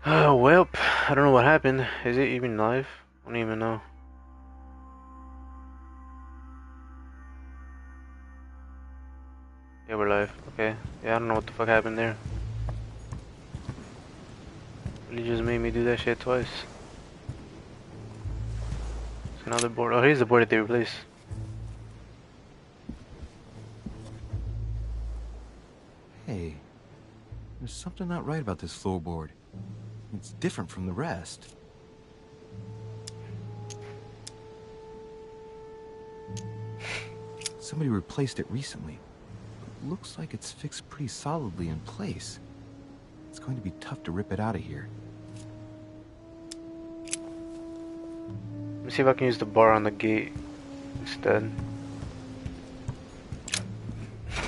Well, I don't know what happened. Is it even live? I don't even know. Yeah, we're live. Okay. Yeah, I don't know what the fuck happened there. Really just made me do that shit twice. It's another board. Oh, here's the board that they replaced. Hey, there's something not right about this floorboard. It's different from the rest. Somebody replaced it recently. It looks like it's fixed pretty solidly in place. It's going to be tough to rip it out of here. Let me see if I can use the bar on the gate instead.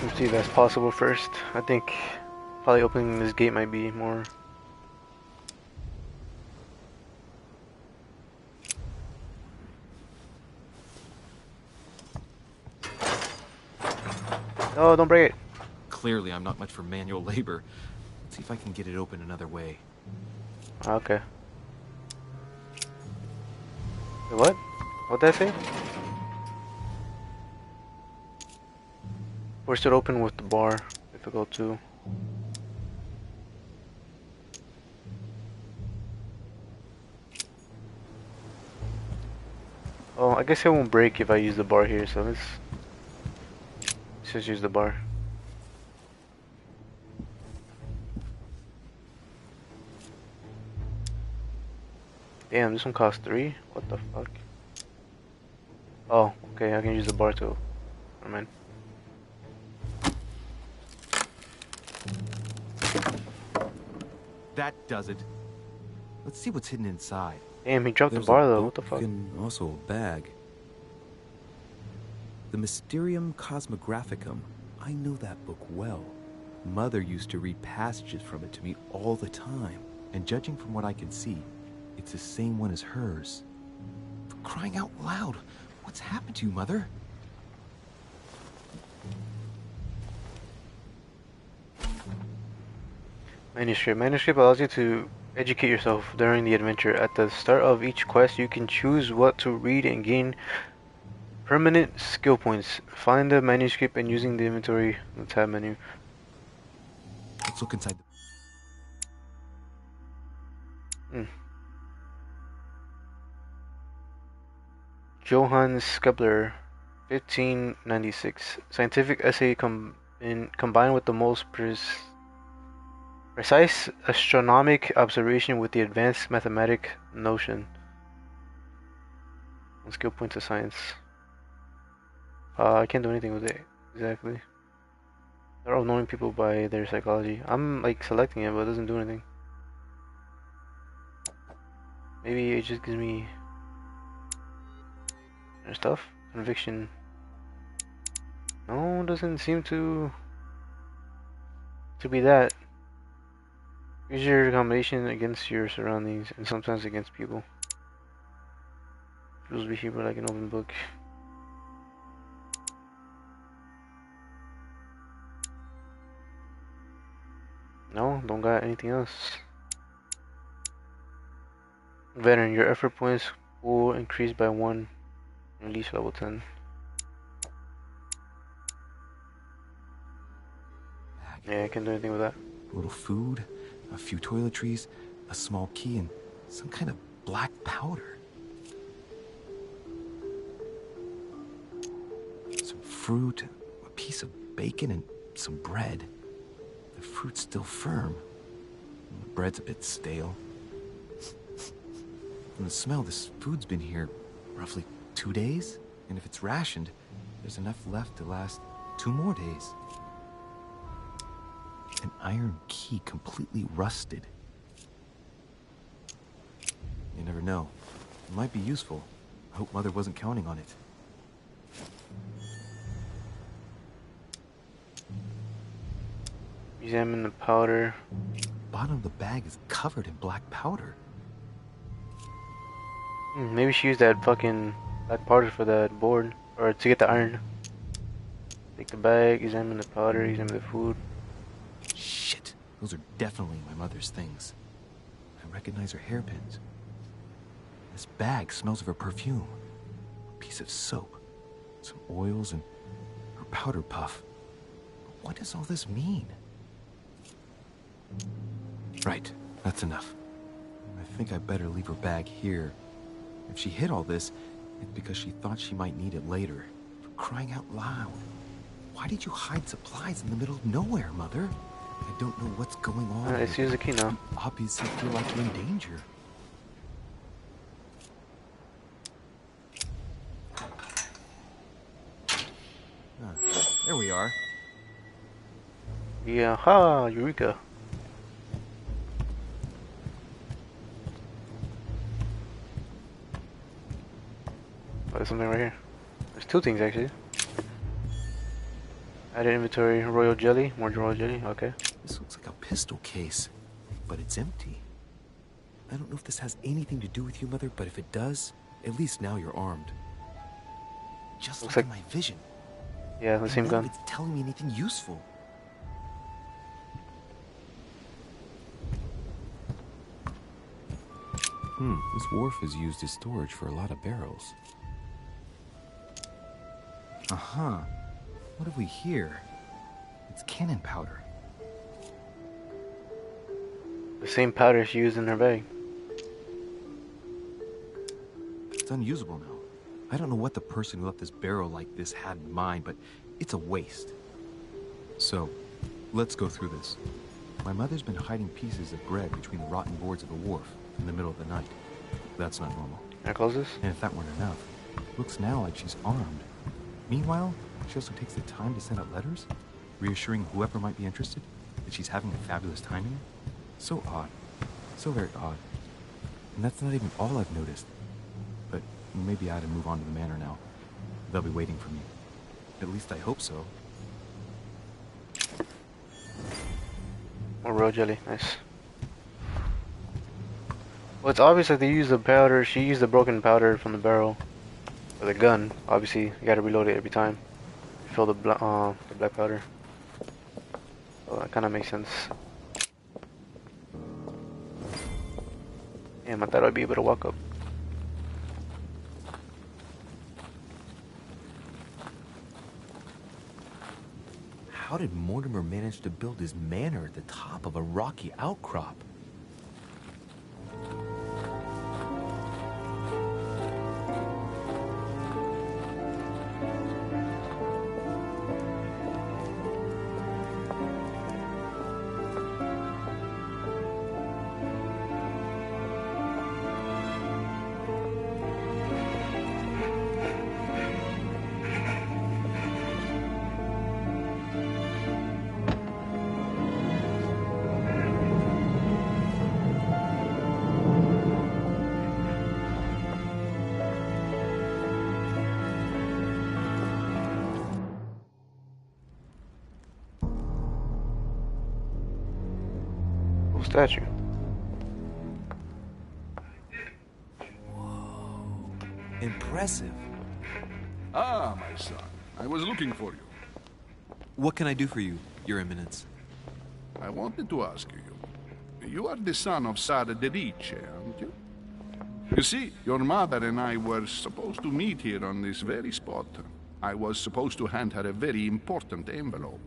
Let's see if that's possible first. I think probably opening this gate might be more. Oh, don't break it. Clearly, I'm not much for manual labor. Let's see if I can get it open another way. Okay. Wait, what? What'd that say? Force it open with the bar. Difficult too. Oh, I guess it won't break if I use the bar here, so let's just use the bar. Damn, this one costs 3? What the fuck? Oh, okay, I can use the bar too. Never mind. That does it. Let's see what's hidden inside. Damn, he dropped the There's a bar though, what the book fuck? and also a bag. The Mysterium Cosmographicum. I know that book well. Mother used to read passages from it to me all the time. And judging from what I can see, it's the same one as hers. For crying out loud, what's happened to you, Mother? Manuscript. Manuscript allows you to educate yourself during the adventure. At the start of each quest, you can choose what to read and gain permanent skill points. Find the manuscript and using the inventory in the tab menu. Let's look inside the... Johann Kepler, 1596. Scientific essay combined with the most precise astronomic observation with the advanced mathematic notion. And skill points of science. I can't do anything with it, exactly. They're all knowing people by their psychology. I'm like selecting it, but it doesn't do anything. Maybe it just gives me their stuff. Conviction. No, it doesn't seem to be that. Use your combination against your surroundings and sometimes against people. Feels behavior like an open book. No, don't got anything else. Veteran, your effort points will increase by 1 at least level 10. Yeah, I can't do anything with that. A little food, a few toiletries, a small key, and some kind of black powder. Some fruit, a piece of bacon, and some bread. The fruit's still firm. The bread's a bit stale. From the smell, this food's been here roughly 2 days. And if it's rationed, there's enough left to last 2 more days. An iron key completely rusted. You never know. It might be useful. I hope Mother wasn't counting on it. Examine the powder. Bottom of the bag is covered in black powder. Maybe she used that fucking black powder for that board. Or to get the iron. Take the bag, examine the powder, examine the food. Shit, those are definitely my mother's things. I I recognize her hairpins. This bag smells of her perfume. A piece of soap, some oils, and her powder puff. What does all this mean? Right, that's enough. I think I better leave her bag here. If she hid all this, it's because she thought she might need it later. For crying out loud. Why did you hide supplies in the middle of nowhere, Mother? I don't know what's going on. Let's use the key now. You obviously feel like you're in danger. There we are. Yeah, ha, Eureka. Oh, there's something right here. There's two things actually. Added inventory, royal jelly, more royal jelly, okay. This looks like a pistol case, but it's empty. I don't know if this has anything to do with you, Mother, but if it does, at least now you're armed. Just Looks like like- in my vision. Yeah, the same None of gun. it's telling me anything useful. This wharf is used as storage for a lot of barrels. Uh-huh. What have we here? It's cannon powder. The same powder she used in her bag. It's unusable now. I don't know what the person who left this barrel like this had in mind, but it's a waste. So, let's go through this. My mother's been hiding pieces of bread between the rotten boards of the wharf in the middle of the night. That's not normal. Can I close this? And if that weren't enough, looks now like she's armed. Meanwhile, she also takes the time to send out letters, reassuring whoever might be interested that she's having a fabulous time here. So odd. So very odd. And that's not even all I've noticed. But maybe I ought to move on to the manor now. They'll be waiting for me. At least I hope so. More royal jelly, nice. Well, it's obvious that they used the powder. She used the broken powder from the barrel. Or the gun. Obviously, you gotta reload it every time. Fill the black powder. So that kind of makes sense. Damn, I thought I'd be able to walk up. How did Mortimer manage to build his manor at the top of a rocky outcrop? Statue. Impressive. Ah, my son. I was looking for you. What can I do for you, Your Eminence? I wanted to ask you. You are the son of Sara de Riche, aren't you? You see, your mother and I were supposed to meet here on this very spot. I was supposed to hand her a very important envelope.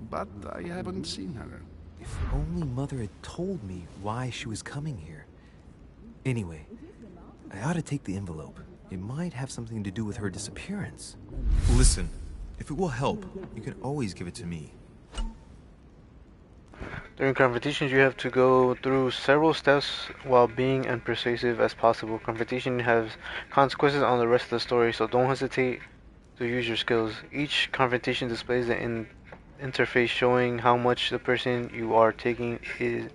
But I haven't seen her. If only Mother had told me why she was coming here. Anyway, I ought to take the envelope. It might have something to do with her disappearance. Listen, if it will help, you can always give it to me. During confrontations, you have to go through several steps while being as persuasive as possible. Confrontation has consequences on the rest of the story, so don't hesitate to use your skills. Each confrontation displays the interface showing how much the person you are taking is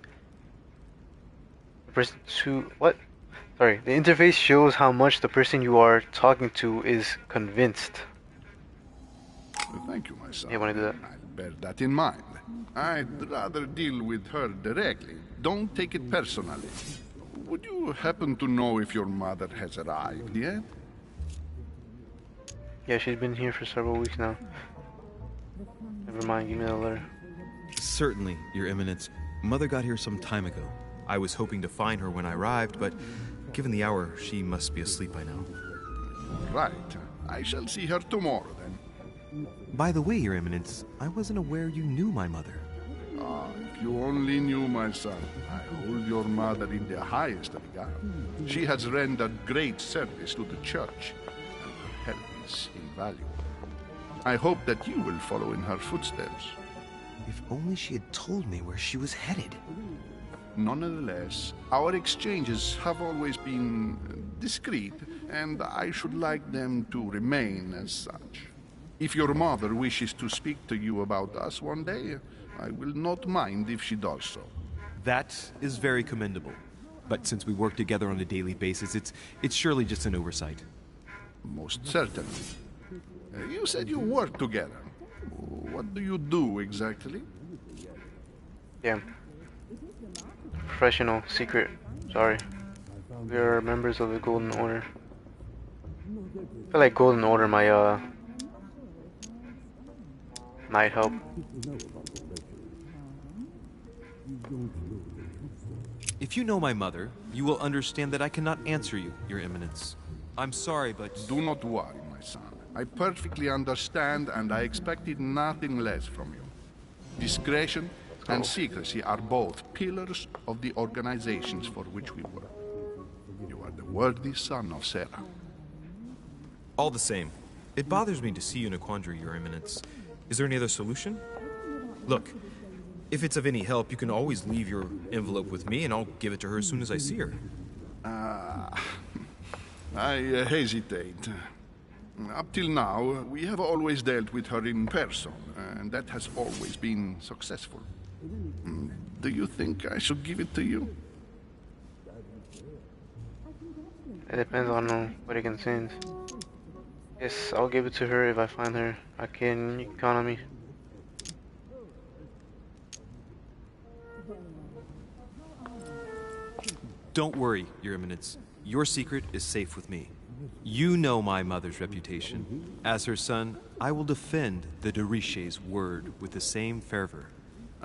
the interface shows how much the person you are talking to is convinced. Thank you, my son. You want to do that? I'll bear that in mind. I'd rather deal with her directly. Don't take it personally. Would you happen to know if your mother has arrived yet? Yeah, she's been here for several weeks now. Never mind, give me the letter. Certainly, Your Eminence. Mother got here some time ago. I was hoping to find her when I arrived, but given the hour, she must be asleep by now. Right. I shall see her tomorrow, then. By the way, Your Eminence, I wasn't aware you knew my mother. Ah, if you only knew, my son. I hold your mother in the highest regard. She has rendered great service to the church, and her help is invaluable. I hope that you will follow in her footsteps. If only she had told me where she was headed. Nonetheless, our exchanges have always been discreet, and I should like them to remain as such. If your mother wishes to speak to you about us one day, I will not mind if she does so. That is very commendable. But since we work together on a daily basis, it's surely just an oversight. Most certainly. You said you work together. What do you do exactly? Yeah. Professional, secret. Sorry. We are members of the Golden Order. I feel like Golden Order might help. If you know my mother, you will understand that I cannot answer you, Your Eminence. I'm sorry, but... Do not worry, my son. I perfectly understand, and I expected nothing less from you. Discretion and secrecy are both pillars of the organizations for which we work. You are the worthy son of Sarah. All the same, it bothers me to see you in a quandary, Your Eminence. Is there any other solution? Look, if it's of any help, you can always leave your envelope with me, and I'll give it to her as soon as I see her. I hesitate. Up till now, we have always dealt with her in person, and that has always been successful. Do you think I should give it to you? It depends on what it contains. Yes, I'll give it to her if I find her. You can count on me. Don't worry, Your Eminence. Your secret is safe with me. You know my mother's reputation. As her son, I will defend the de Richet's word with the same fervor.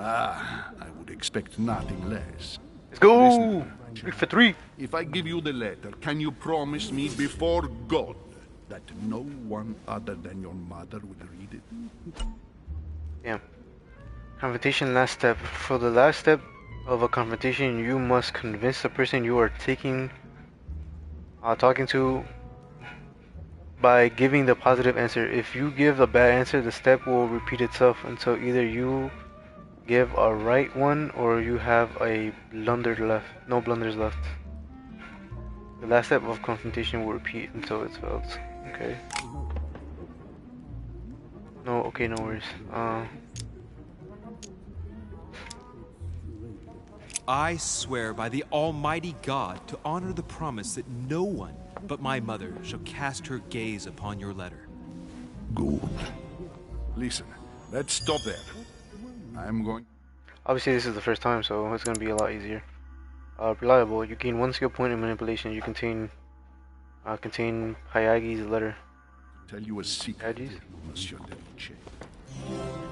Ah, I would expect nothing less. Let's go! Listen, 3 for 3! if I give you the letter, can you promise me before God that no one other than your mother will read it? Yeah. Confrontation last step. For the last step of a confrontation, you must convince the person you are talking to by giving the positive answer. If you give a bad answer, the step will repeat itself until either you give a right one or you have a blunder left. No blunders left. The last step of confrontation will repeat until it's failed. Okay. No, okay, no worries. I swear by the Almighty God to honor the promise that no one but my mother shall cast her gaze upon your letter. Good. Listen, let's stop there. I'm going... Obviously this is the first time, so it's gonna be a lot easier. Reliable. You gain 1 skill point in manipulation. You contain Hayagi's letter. Tell you a secret, Hayagi's? Monsieur Delice.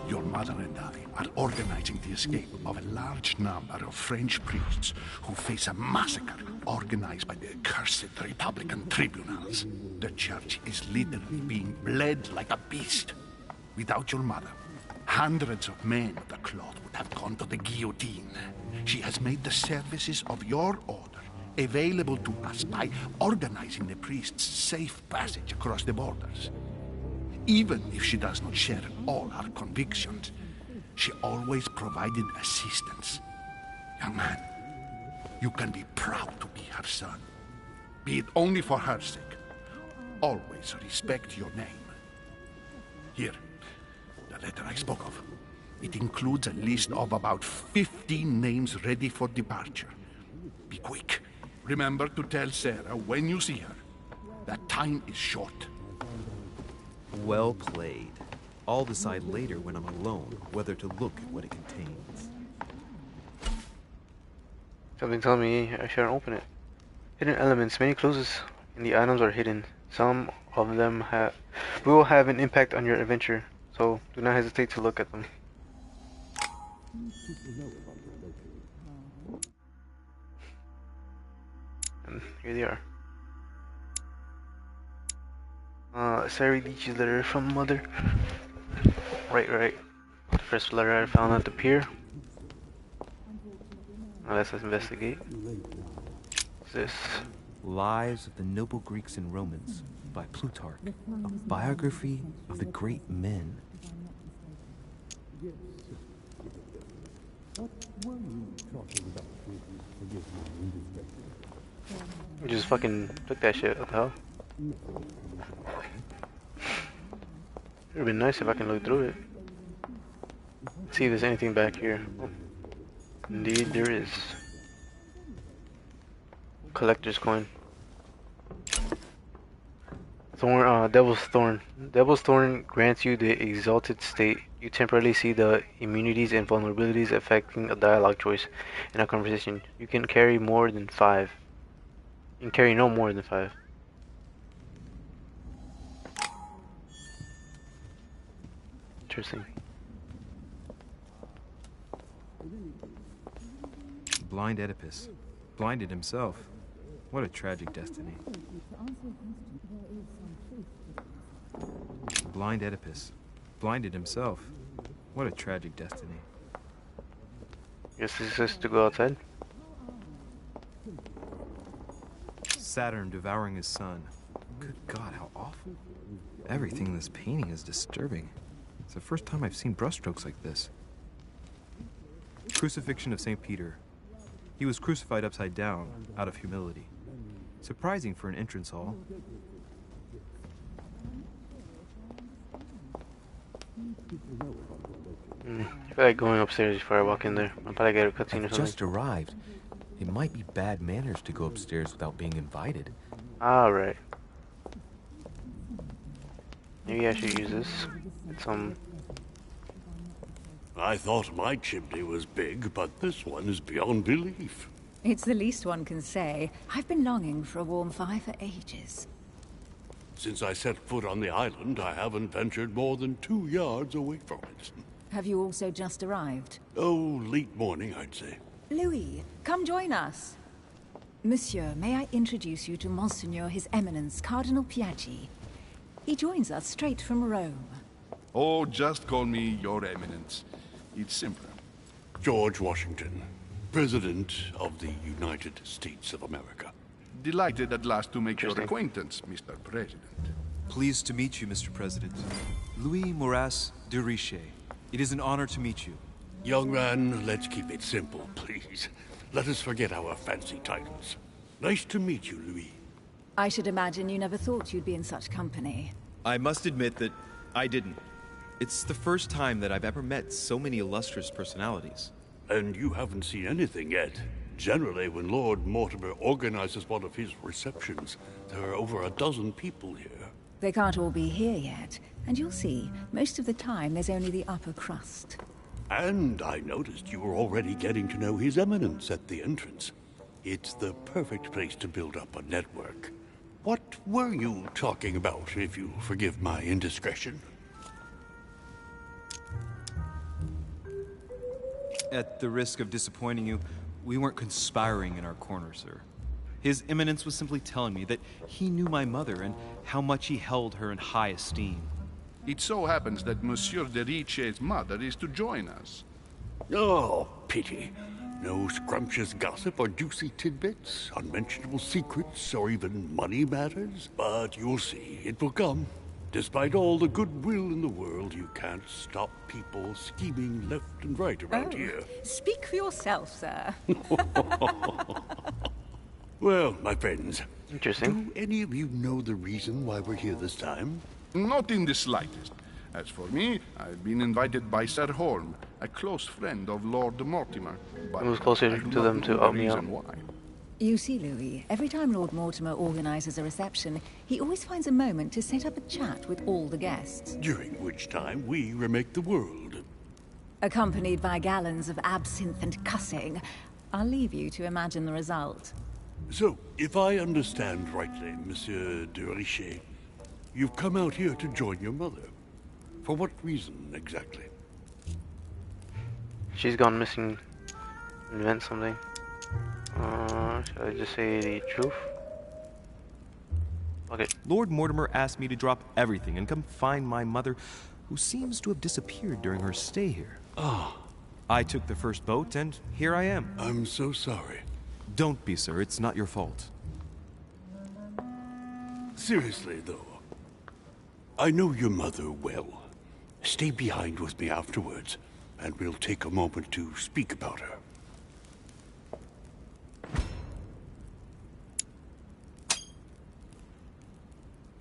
Your mother and I are organizing the escape of a large number of French priests who face a massacre organized by the accursed Republican tribunals. The church is literally being bled like a beast. Without your mother, hundreds of men of the cloth would have gone to the guillotine. She has made the services of your order available to us by organizing the priests' safe passage across the borders. Even if she does not share all our convictions, she always provided assistance. Young man, you can be proud to be her son. Be it only for her sake. Always respect your name. Here, the letter I spoke of. It includes a list of about 15 names ready for departure. Be quick. Remember to tell Sarah when you see her that time is short. Well played. I'll decide later when I'm alone whether to look at what it contains. Something tells me I shouldn't open it. Hidden elements. Many clues in the items are hidden. Some of them will have an impact on your adventure, so do not hesitate to look at them. And here they are. Sari Leach's letter from mother. Right. The first letter I found at the pier. Now let's investigate. What's this? Lives of the Noble Greeks and Romans by Plutarch, a biography of the great men. You just fucking took that shit. What the hell? It would be nice if I can look through it. See if there's anything back here. Oh, indeed, there is. Collector's coin. Devil's Thorn. Devil's Thorn grants you the exalted state. You temporarily see the immunities and vulnerabilities affecting a dialogue choice in a conversation. You can carry more than 5. You can carry no more than 5. Interesting. Blind Oedipus. Blinded himself. What a tragic destiny. Blind Oedipus. Blinded himself. What a tragic destiny. Guess this is to go outside. Saturn devouring his son. Good God, how awful. Everything in this painting is disturbing. It's the first time I've seen brushstrokes like this. Crucifixion of St. Peter. He was crucified upside down, out of humility. Surprising for an entrance hall. I feel like going upstairs before I walk in there. I'll probably get a cutscene or I've something. just arrived. It might be bad manners to go upstairs without being invited. Alright. Maybe I should use this. Get some. I thought my chimney was big, but this one is beyond belief. It's the least one can say. I've been longing for a warm fire for ages. Since I set foot on the island, I haven't ventured more than 2 yards away from it. Have you also just arrived? Oh, late morning, I'd say. Louis, come join us. Monsieur, may I introduce you to Monseigneur His Eminence, Cardinal Piaggi. He joins us straight from Rome. Oh, just call me Your Eminence. It's simpler. George Washington, President of the United States of America. Delighted at last to make your Interesting. acquaintance, Mr. President. Pleased to meet you, Mr. President. Louis Moras de Richet. It is an honor to meet you. Young man, let's keep it simple, please. Let us forget our fancy titles. Nice to meet you, Louis. I should imagine you never thought you'd be in such company. I must admit that I didn't. It's the first time that I've ever met so many illustrious personalities. And you haven't seen anything yet. Generally, when Lord Mortimer organizes one of his receptions, there are over a dozen people here. They can't all be here yet, and you'll see, most of the time there's only the upper crust. And I noticed you were already getting to know His Eminence at the entrance. It's the perfect place to build up a network. What were you talking about, if you forgive my indiscretion? At the risk of disappointing you, we weren't conspiring in our corner, sir. His Eminence was simply telling me that he knew my mother and how much he held her in high esteem. It so happens that Monsieur de Richet's mother is to join us. Oh, pity. No scrumptious gossip or juicy tidbits, unmentionable secrets, or even money matters. But you'll see, it will come. Despite all the goodwill in the world, you can't stop people scheming left and right around here. Speak for yourself, sir. Well, my friends, Interesting. do any of you know the reason why we're here this time? Not in the slightest. As for me, I've been invited by Sir Holm, a close friend of Lord Mortimer. But It was closer I do to not them know to the help me reason out. why. You see, Louis, every time Lord Mortimer organizes a reception, he always finds a moment to set up a chat with all the guests. During which time we remake the world. Accompanied by gallons of absinthe and cussing. I'll leave you to imagine the result. So, if I understand rightly, Monsieur de Richet, you've come out here to join your mother. For what reason, exactly? She's gone missing. Invent something. Should I just say the truth? Okay. Lord Mortimer asked me to drop everything and come find my mother, who seems to have disappeared during her stay here. Ah, I took the first boat, and here I am. I'm so sorry. Don't be, sir. It's not your fault. Seriously, though, I know your mother well. Stay behind with me afterwards, and we'll take a moment to speak about her.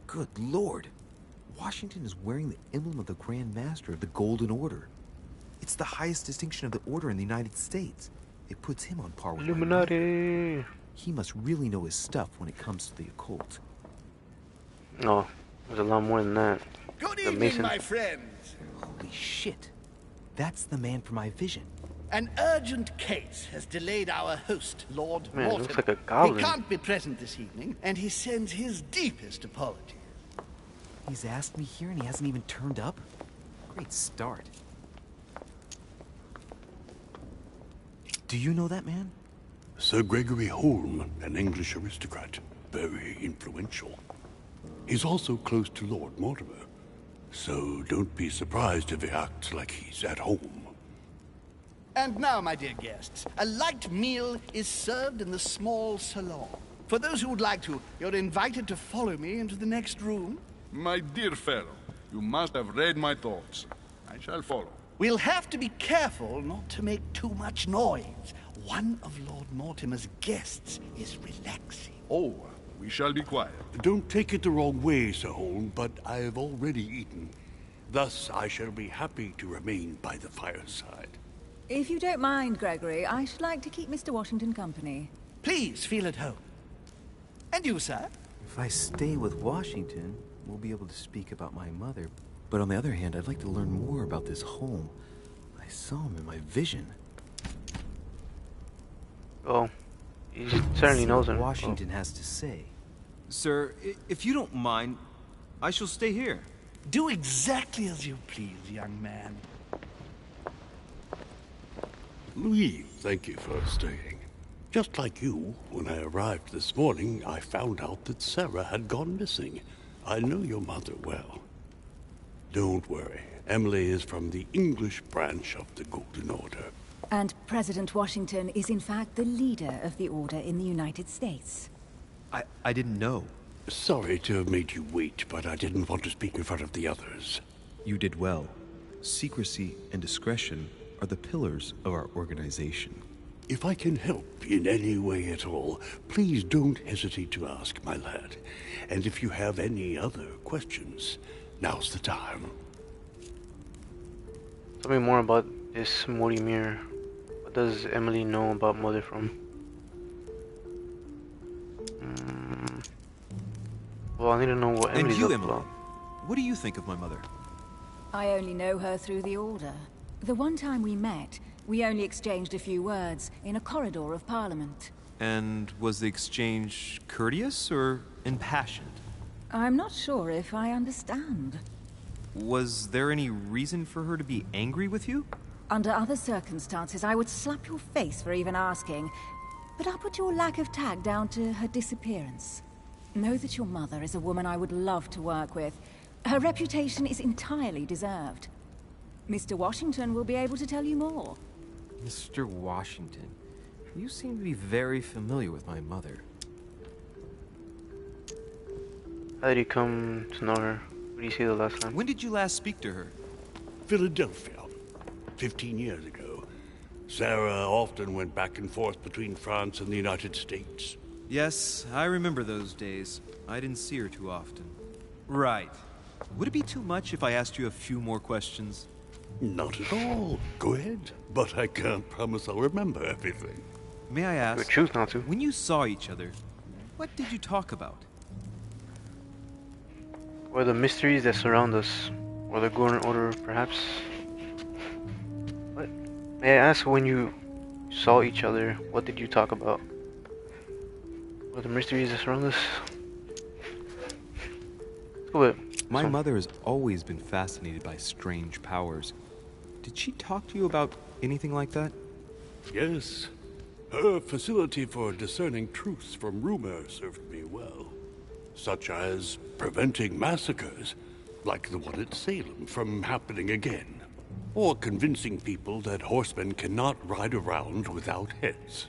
Good Lord. Washington is wearing the emblem of the Grand Master of the Golden Order. It's the highest distinction of the Order in the United States. It puts him on par with Illuminati. He must really know his stuff when it comes to the occult. No, there's a lot more than that. Good The evening, Mason. my friends. Holy shit. That's the man from my vision. An urgent case has delayed our host, Lord Man, it Mortimer. looks like a goblin. He can't be present this evening, and he sends his deepest apologies. He's asked me here and he hasn't even turned up? Great start. Do you know that man? Sir Gregory Holm, an English aristocrat, very influential. He's also close to Lord Mortimer, so don't be surprised if he acts like he's at home. And now, my dear guests, a light meal is served in the small salon. For those who would like to, you're invited to follow me into the next room. My dear fellow, you must have read my thoughts. I shall follow. We'll have to be careful not to make too much noise. One of Lord Mortimer's guests is relaxing. Oh, we shall be quiet. Don't take it the wrong way, Sir Holm, but I have already eaten. Thus, I shall be happy to remain by the fireside. If you don't mind, Gregory, I should like to keep Mr. Washington company. Please feel at home. And you, sir? If I stay with Washington, we'll be able to speak about my mother. But on the other hand, I'd like to learn more about this home. I saw him in my vision. Oh, he certainly See knows what him. Washington has to say. Sir, if you don't mind, I shall stay here. Do exactly as you please, young man. Louis, thank you for staying. Just like you, when I arrived this morning, I found out that Sarah had gone missing. I know your mother well. Don't worry. Emily is from the English branch of the Golden Order. And President Washington is in fact the leader of the Order in the United States. I didn't know. Sorry to have made you wait, but I didn't want to speak in front of the others. You did well. Secrecy and discretion are the pillars of our organization. If I can help in any way at all, please don't hesitate to ask, my lad. And if you have any other questions, now's the time. Tell me more about this Mortimer. What does Emily know about Mother from? Well, I need to know what And Emily's you, up Emily, about. what do you think of my mother? I only know her through the Order. The one time we met, we only exchanged a few words in a corridor of Parliament. And was the exchange courteous or impassioned? I'm not sure if I understand. Was there any reason for her to be angry with you? Under other circumstances, I would slap your face for even asking, but I'll put your lack of tact down to her disappearance. Know that your mother is a woman I would love to work with. Her reputation is entirely deserved. Mr. Washington will be able to tell you more. Mr. Washington, you seem to be very familiar with my mother. How did you come to know her? What did you see the last time? When did you last speak to her? Philadelphia, 15 years ago. Sarah often went back and forth between France and the United States. Yes, I remember those days. I didn't see her too often. Right. Would it be too much if I asked you a few more questions? Not at all. Go ahead. But I can't promise I'll remember everything. May I You would ask, choose not to. when you saw each other, what did you talk about? Or the mysteries that surround us. Or the Golden Order, perhaps. What? May I ask, when you saw each other, what did you talk about? Or the mysteries that surround us? Let's go with My some- mother has always been fascinated by strange powers. Did she talk to you about anything like that? Yes. Her facility for discerning truths from rumor served me well, such as preventing massacres, like the one at Salem, from happening again, or convincing people that horsemen cannot ride around without heads.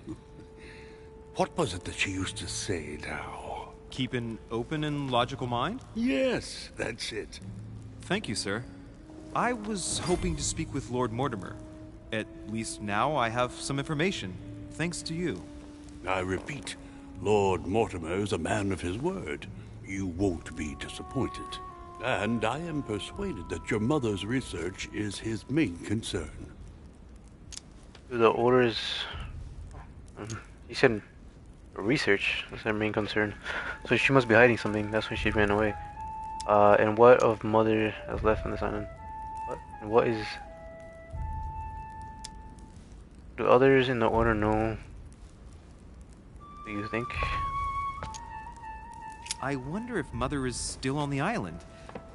What was it that she used to say now? Keep an open and logical mind? Yes, that's it. Thank you, sir. I was hoping to speak with Lord Mortimer. At least now I have some information, thanks to you. I repeat, Lord Mortimer is a man of his word. You won't be disappointed. And I am persuaded that your mother's research is his main concern. The orders. He said research is their main concern. So she must be hiding something. That's why she ran away. And what of mother has left on this island? What? And what is? Do others in the order know? Do you think? I wonder if Mother is still on the island.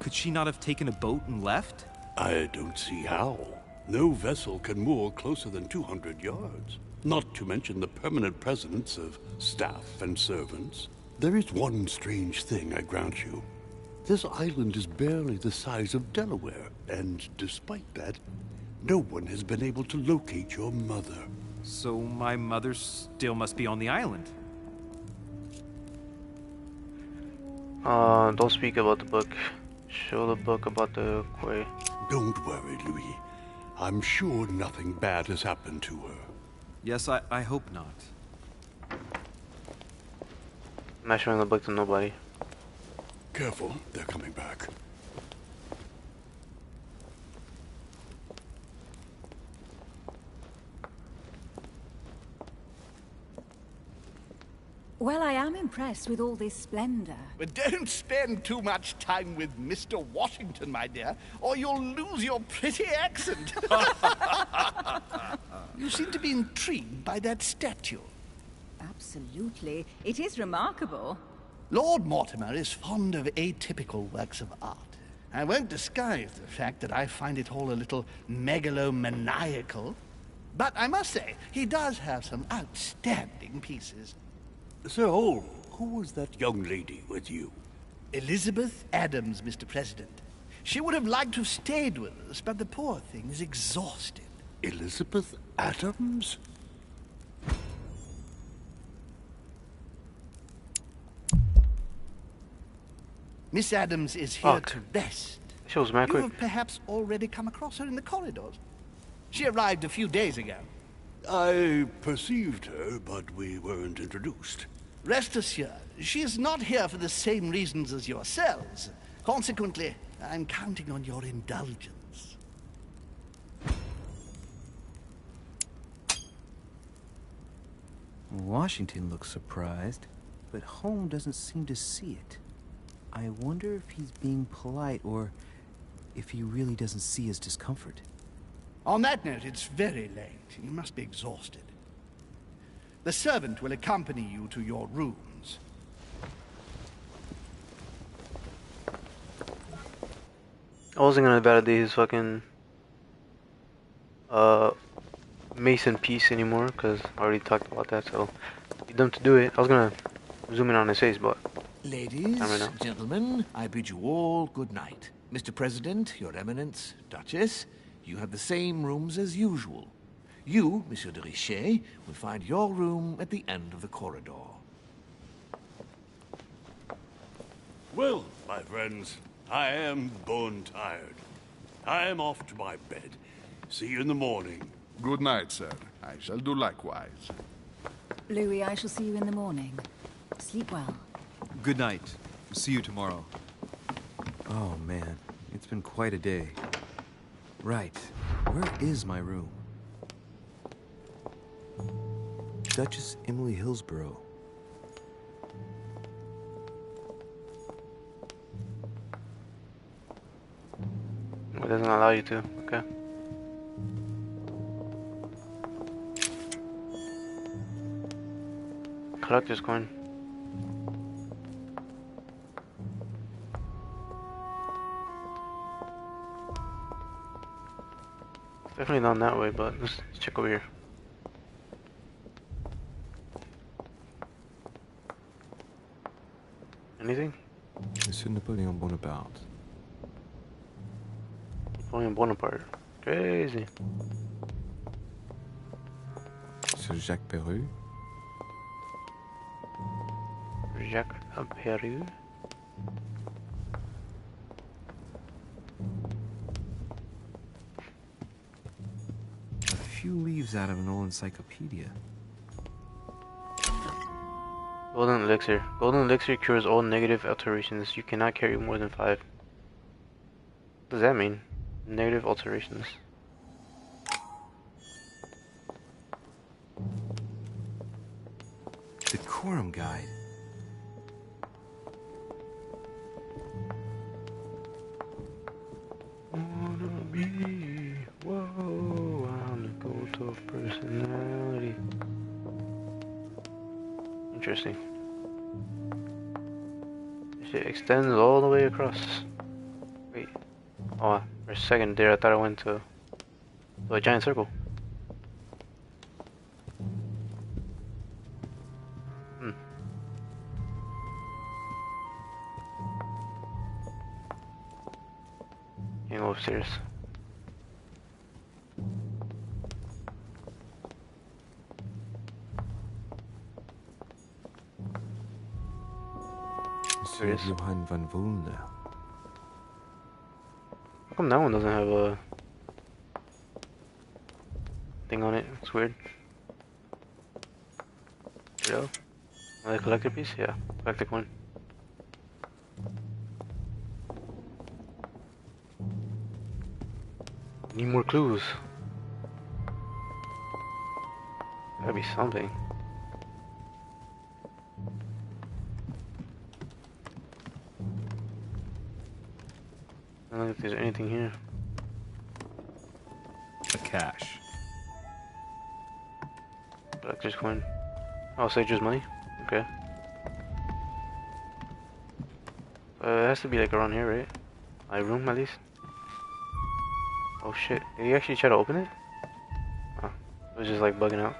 Could she not have taken a boat and left? I don't see how. No vessel can moor closer than 200 yards. Not to mention the permanent presence of staff and servants. There is one strange thing, I grant you. This island is barely the size of Delaware, and despite that, no one has been able to locate your mother. So my mother still must be on the island. Don't speak about the book. Show the book about the quay. Don't worry, Louis. I'm sure nothing bad has happened to her. Yes, I hope not. I'm not showing the book to nobody. Careful, they're coming back. Well, I am impressed with all this splendor. But don't spend too much time with Mr. Washington, my dear, or you'll lose your pretty accent. You seem to be intrigued by that statue. Absolutely. It is remarkable. Lord Mortimer is fond of atypical works of art. I won't disguise the fact that I find it all a little megalomaniacal. But I must say, he does have some outstanding pieces. Sir Hole, who was that young lady with you? Elizabeth Adams, Mr. President. She would have liked to have stayed with us, but the poor thing is exhausted. Elizabeth Adams? Miss Adams is here Fuck. to rest. She was mad You quick. have perhaps already come across her in the corridors. She arrived a few days ago. I perceived her, but we weren't introduced. Rest assured, she is not here for the same reasons as yourselves. Consequently, I'm counting on your indulgence. Washington looks surprised, but Holmes doesn't seem to see it. I wonder if he's being polite or if he really doesn't see his discomfort. On that note, it's very late. You must be exhausted. The servant will accompany you to your rooms. I wasn't gonna validate his fucking Mason piece anymore because I already talked about that. So be dumb to do it. I was gonna zoom in on his face, but Ladies, I don't know. gentlemen, I bid you all good night. Mr. President, Your Eminence, Duchess, you have the same rooms as usual. You, Monsieur de Richet, will find your room at the end of the corridor. Well, my friends, I am bone tired. I am off to my bed. See you in the morning. Good night, sir. I shall do likewise. Louis, I shall see you in the morning. Sleep well. Good night. See you tomorrow. Oh man, it's been quite a day. Right, where is my room? Duchess Emily Hillsborough. it doesn't allow you to. Okay. Collector's coin. Definitely not that way, but let's check over here. Anything? Monsieur Napoleon Bonaparte. Napoleon Bonaparte. Crazy. Monsieur Jacques Peru. Jacques Peru. A few leaves out of an old encyclopedia. Golden elixir. Golden elixir cures all negative alterations. You cannot carry more than 5. What does that mean? Negative alterations. Decorum guide. Wanna be, whoa, I'm the cult of personality. Interesting. It extends all the way across. Wait. Oh, for a second there I thought I went to a giant circle. Can't go upstairs. Monsieur Johann van Vulner. How come that one doesn't have a thing on it? It's weird. There we go. Another collector piece? Yeah, collector coin. Need more clues. Gotta be something. I don't think there's anything here. A cache. Collector's coin. Oh, Sage's money? Okay. It has to be like around here, right? My room, at least. Oh shit. Did he actually try to open it? Oh, it was just like bugging out.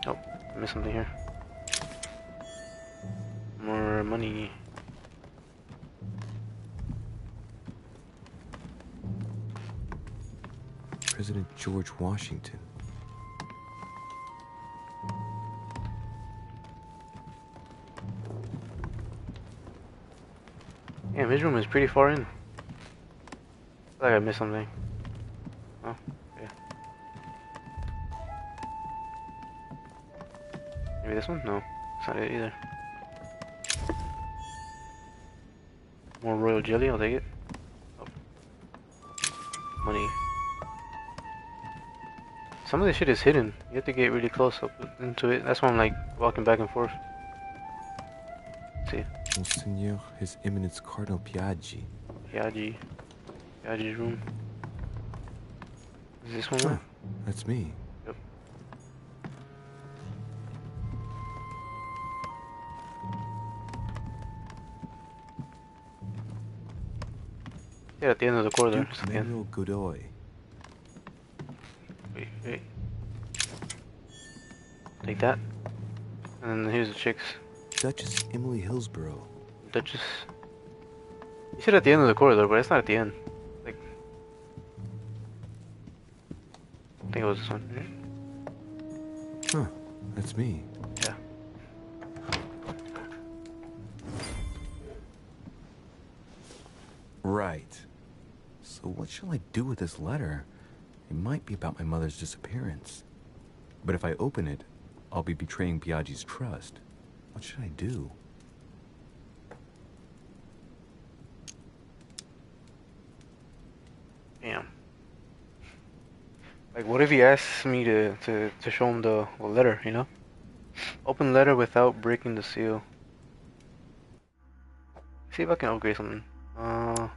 Oh, I missed something here. More money. President George Washington. Damn, his room is pretty far in. I feel like I missed something. Oh, yeah. Maybe this one? No, it's not it either. More royal jelly, I'll take it. Oh. Money. Some of this shit is hidden. You have to get really close up into it. That's why I'm like walking back and forth. Let's see. Monseigneur His Eminence Cardinal Piaggi. Piaggi's room. Is this one? Huh, that's me. Yep. Yeah, at the end of the corridor. Duke Manuel Godoy. Wait. Take that. And then here's the chicks. Duchess Emily Hillsborough. Duchess. You said at the end of the corridor, but it's not at the end. Like, I think it was this one. Huh, that's me. Yeah. Right. So what shall I do with this letter? It might be about my mother's disappearance. But if I open it, I'll be betraying Piaggi's trust. What should I do? Damn. Like, what if he asks me to show him the letter, you know? Open letter without breaking the seal. See if I can upgrade something. So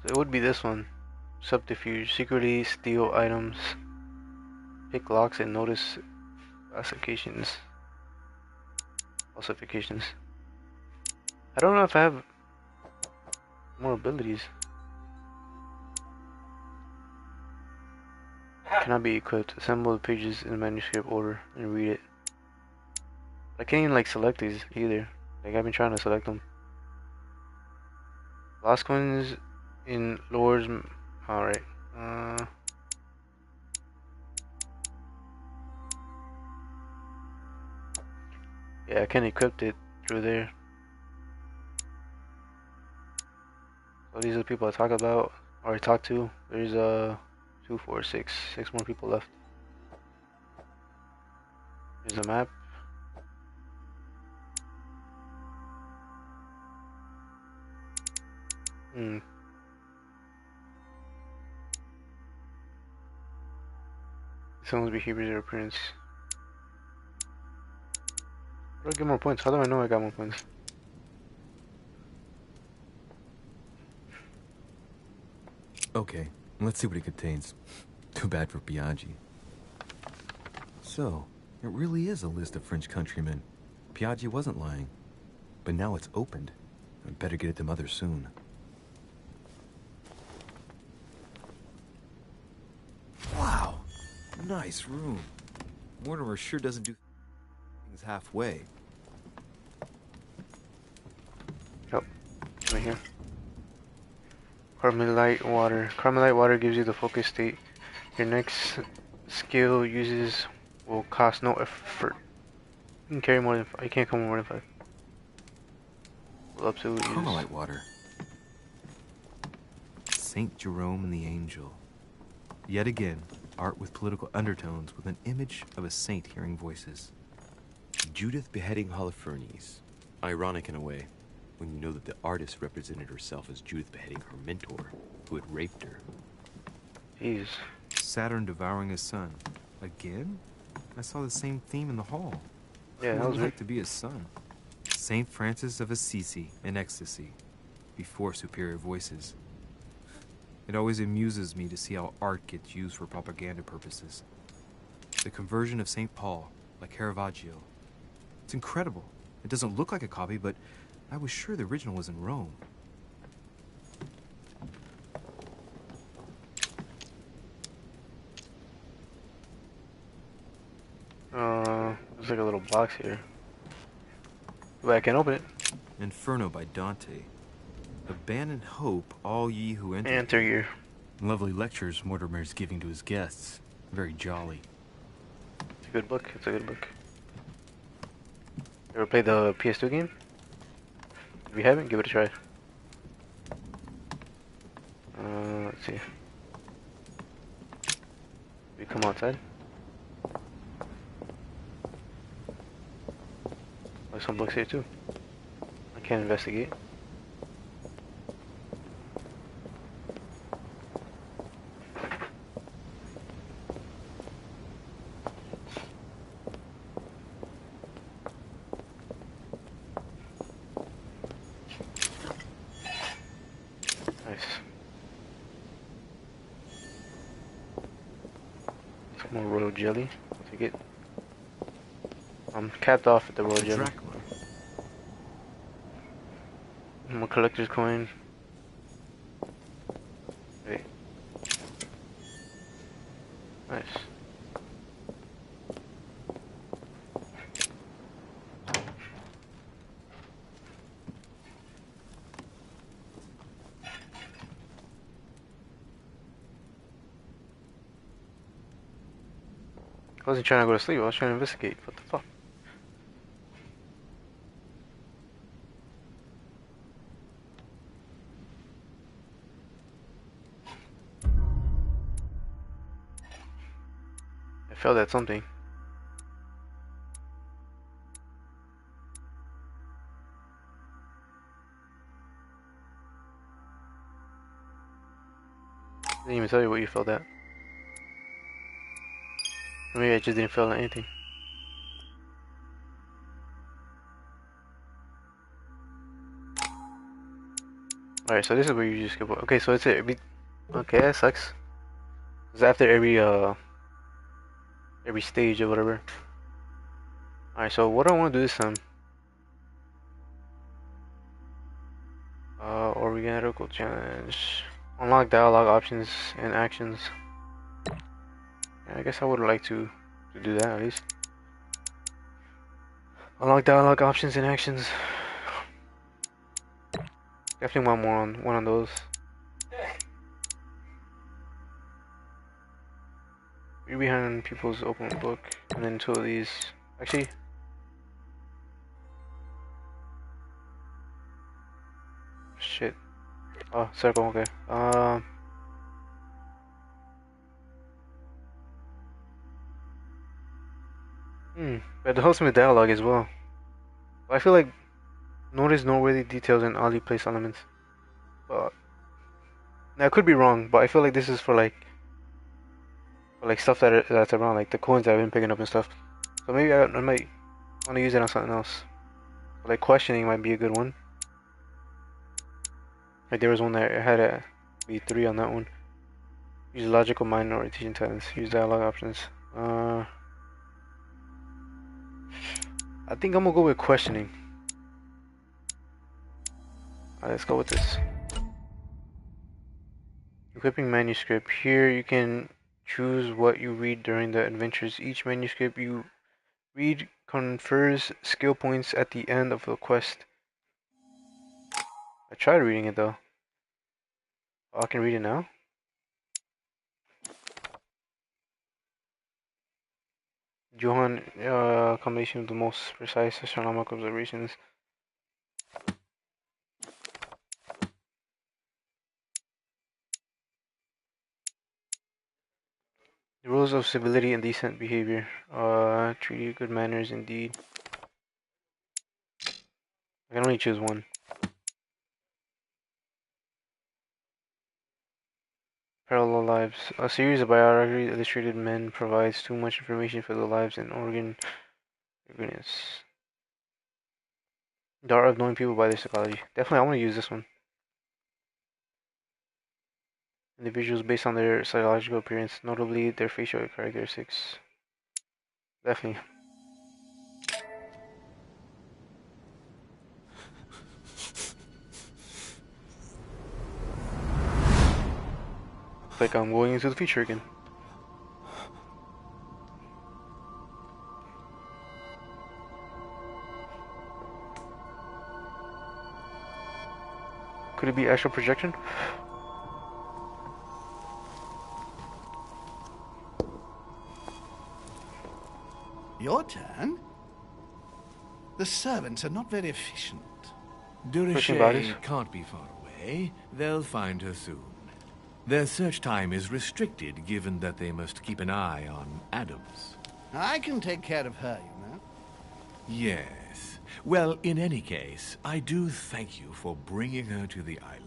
it would be this one. Subterfuge. Secretly steal items. Pick locks and notice falsifications. I don't know if I have more abilities. Cannot be equipped. Assemble the pages in manuscript order and read it. I can't even like select these either. Like I've been trying to select them. Last ones in Lord's. Alright. Yeah, I can equip it through there. So these are the people I talk about or I talk to. There's 2, 4, 6 more people left. Here's a map. Someone's behaviors or appearance. How do I get more points? How do I know I got more points? Okay, let's see what it contains. Too bad for Piaggi. So, it really is a list of French countrymen. Piaggi wasn't lying. But now it's opened. I better get it to Mother soon. Wow, nice room. Mortimer sure doesn't do things halfway. Yep, right here. Carmelite water. Carmelite water gives you the focus state. Your next skill uses will cost no effort. You can carry more than 5. You can't come more than 5. Well, up to Carmelite water. Saint Jerome and the Angel. Yet again, art with political undertones with an image of a saint hearing voices. Judith beheading Holofernes. Ironic in a way, when you know that the artist represented herself as Judith beheading her mentor, who had raped her. Jeez. Saturn devouring his son. Again? I saw the same theme in the hall. Yeah, Who that was would like it. to be his son? Saint Francis of Assisi in ecstasy, before superior voices. It always amuses me to see how art gets used for propaganda purposes. The conversion of St. Paul, like Caravaggio. It's incredible. It doesn't look like a copy, but I was sure the original was in Rome. There's like a little box here. But I can open it. Inferno by Dante. Abandon hope, all ye who enter. Enter here. Lovely lectures Mortimer's giving to his guests. Very jolly. It's a good book. It's a good book. You ever played the PS2 game? If you haven't, give it a try. Let's see. We come outside. There's some books here too. I can't investigate. Nice. Some more royal jelly. I'll take it. I'm capped off at the royal jelly. Drachma. More collector's coin. Wait. Nice. I wasn't trying to go to sleep, I was trying to investigate. What the fuck? I felt at something. Didn't even tell you what you felt at. Maybe I just didn't feel anything. Alright, so this is where you just skip. Okay, so it's it. Okay, that sucks. It's after every stage or whatever. Alright, so what do I want to do this time? Organical challenge. Unlock dialogue options and actions. Yeah, I guess I would like to do that at least. Unlock dialogue options and actions. Definitely want more on one of those. Read behind people's open book, and then 2 of these. Actually, shit. Oh, circle. Okay. But the ultimate dialogue as well. I feel like notice noteworthy details and oddly placed elements. But now I could be wrong, but I feel like this is for like stuff that's around, like the coins that I've been picking up and stuff. So maybe I might want to use it on something else. But like questioning might be a good one. Like there was one that had a B3 on that one. Use logical mind or teaching talents. Use dialogue options. I think I'm gonna go with questioning. Alright, let's go with this. Equipping manuscript. Here you can choose what you read during the adventures. Each manuscript you read confers skill points at the end of the quest. I tried reading it though. Oh, I can read it now? Johann, combination of the most precise astronomical observations. The rules of civility and decent behavior. Treaty good manners indeed. I can only choose one. Parallel lives. A series of biography illustrated men provides too much information for the lives and organs. The art of knowing people by their psychology. Definitely, I want to use this one. Individuals based on their psychological appearance, notably their facial characteristics. Definitely. Like I'm going into the future again. Could it be astral projection? Your turn? The servants are not very efficient. Durishay can't be far away. They'll find her soon. Their search time is restricted, given that they must keep an eye on Adams. I can take care of her, you know. Yes. Well, in any case, I do thank you for bringing her to the island.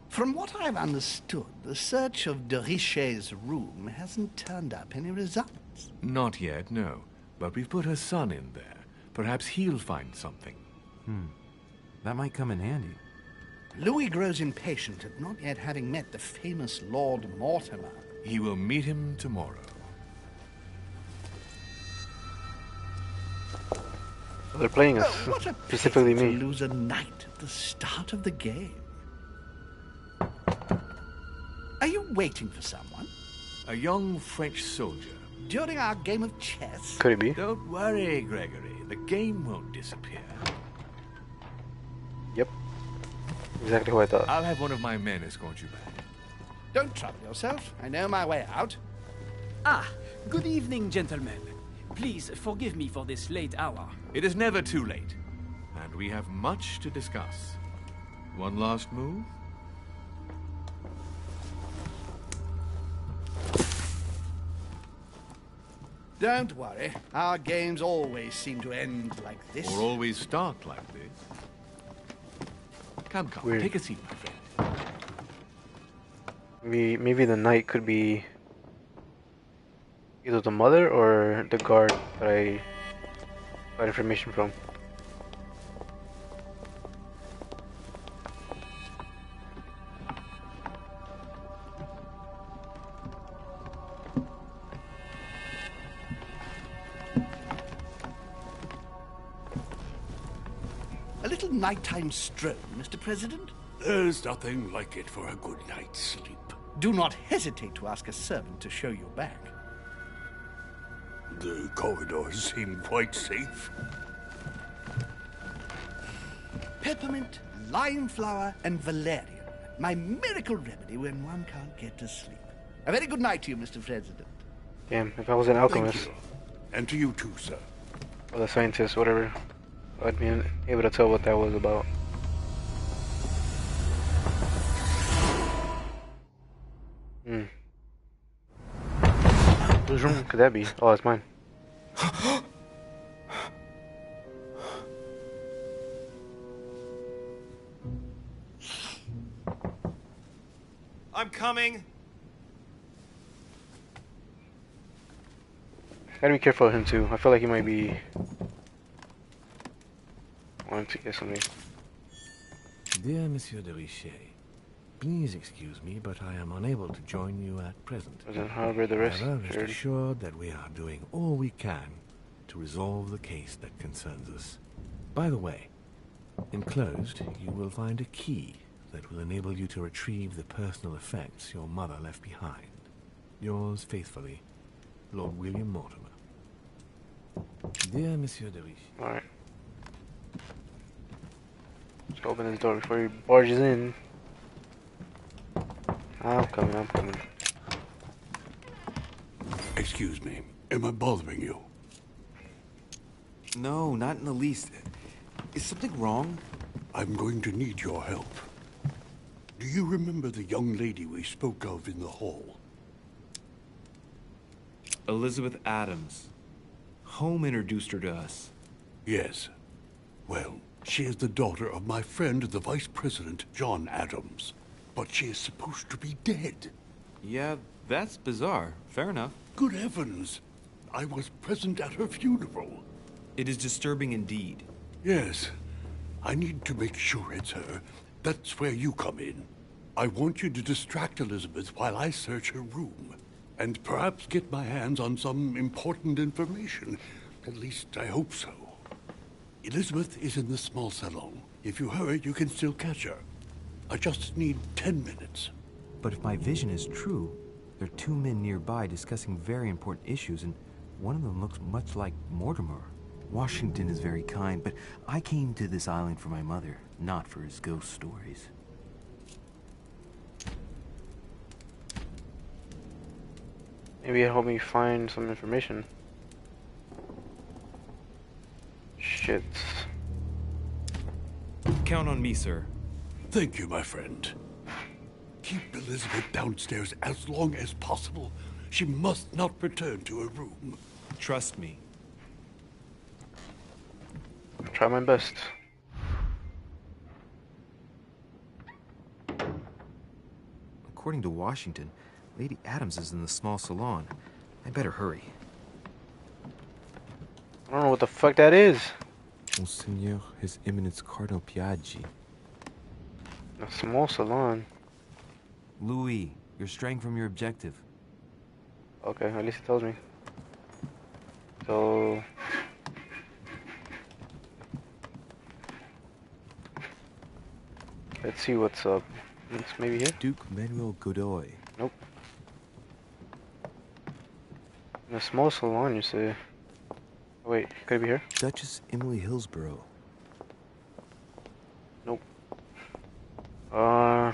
From what I've understood, the search of Durishay's room hasn't turned up any results. Not yet, no. But we've put her son in there. Perhaps he'll find something. That might come in handy. Louis grows impatient at not yet having met the famous Lord Mortimer. He will meet him tomorrow. They're playing us. What a Specifically pity me. to lose a knight at the start of the game. Are you waiting for someone? A young French soldier. During our game of chess? Could it be? Don't worry, Gregory. The game won't disappear. Yep. Exactly what I thought. I'll have one of my men escort you back. Don't trouble yourself. I know my way out. Ah, good evening, gentlemen. Please forgive me for this late hour. It is never too late. And we have much to discuss. One last move? Don't worry. Our games always seem to end like this. Or always start like this. Come, Weird. take a seat, my friend. Maybe the knight could be either the mother or the guard that I got information from. A little nighttime stroll, Mr. President? There's nothing like it for a good night's sleep. Do not hesitate to ask a servant to show you back. The corridors seem quite safe. peppermint, lime flower, and valerian. My miracle remedy when one can't get to sleep. A very good night to you, Mr. President. Damn, if I was an alchemist, Thank you. And to you too, sir. or a scientist, whatever, I'd be able to tell what that was about. Whose room could that be? Oh, it's mine. I'm coming. Gotta be careful of him too. I feel like he might be wanting to get something. Dear Monsieur de Richet, please excuse me, but I am unable to join you at present. Doesn't harbor the rest. However, rest Sure. assured that we are doing all we can to resolve the case that concerns us. By the way, enclosed, you will find a key that will enable you to retrieve the personal effects your mother left behind. Yours faithfully, Lord William Mortimer. Dear Monsieur de Richet. Alright. Let's open this door before he barges in. I'm coming. Excuse me. Am I bothering you? No, not in the least. Is something wrong? I'm going to need your help. Do you remember the young lady we spoke of in the hall? Elizabeth Adams. Home introduced her to us. Yes. Well, she is the daughter of my friend, the Vice President, John Adams. But she is supposed to be dead. Yeah, that's bizarre. Fair enough. Good heavens! I was present at her funeral. It is disturbing indeed. Yes. I need to make sure it's her. That's where you come in. I want you to distract Elizabeth while I search her room. And perhaps get my hands on some important information. At least, I hope so. Elizabeth is in the small salon. If you hurry, you can still catch her. I just need 10 minutes. But if my vision is true, there are two men nearby discussing very important issues, and one of them looks much like Mortimer. Washington is very kind, but I came to this island for my mother, not for his ghost stories. Maybe it'll help me find some information. Shit. Count on me, sir. Thank you, my friend. Keep Elizabeth downstairs as long as possible. She must not return to her room. Trust me. I'll try my best. According to Washington, Lady Adams is in the small salon. I better hurry. I don't know what the fuck that is. Monseigneur, His Eminence Cardinal Piaggi. A small salon. Louis, you're straying from your objective. Okay, at least it tells me. So... let's see what's up. It's maybe here? Duke Manuel Godoy. Nope. In a small salon, you say? Oh, wait, could it be here? Duchess Emily Hillsborough. Nope. Oh,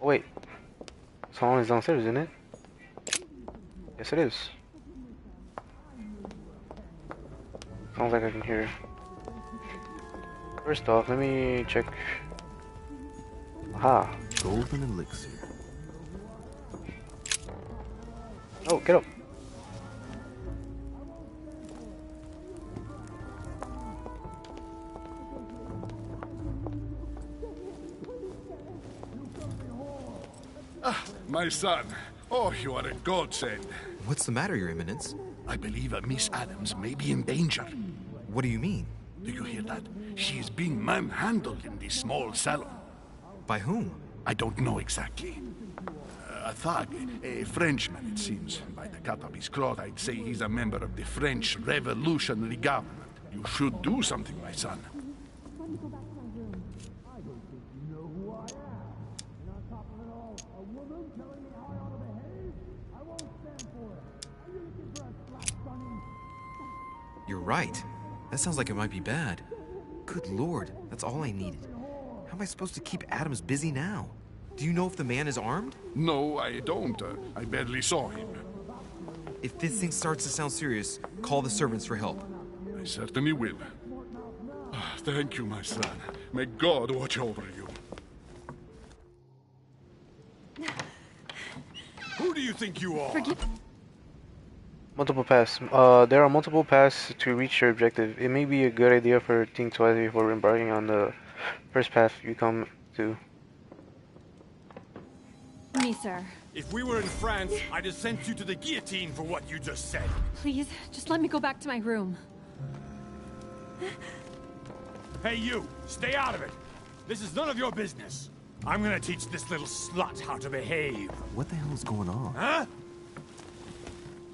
wait. Salon is downstairs, isn't it? Yes, it is. Sounds like I can hear. First off, let me check. Aha. Golden elixir. Oh, get up. My son. Oh, you are a godsend. What's the matter, Your Eminence? I believe Miss Adams may be in danger. What do you mean? Do you hear that? She is being manhandled in this small salon. By whom? I don't know exactly. A thug, a Frenchman, it seems. By the cut of his cloth, I'd say he's a member of the French Revolutionary Government. You should do something, my son. You're right. That sounds like it might be bad. Good lord, that's all I needed. How am I supposed to keep Adams busy now? Do you know if the man is armed? No, I don't. I barely saw him. If this thing starts to sound serious, call the servants for help. I certainly will. Thank you, my son. May God watch over you. Who do you think you are? Multiple paths. There are multiple paths to reach your objective. It may be a good idea to think twice before embarking on the first path you come to. Me, sir. If we were in France, I'd have sent you to the guillotine for what you just said. Please, just let me go back to my room. Hey, you! Stay out of it! This is none of your business. I'm gonna teach this little slut how to behave. What the hell is going on? Huh?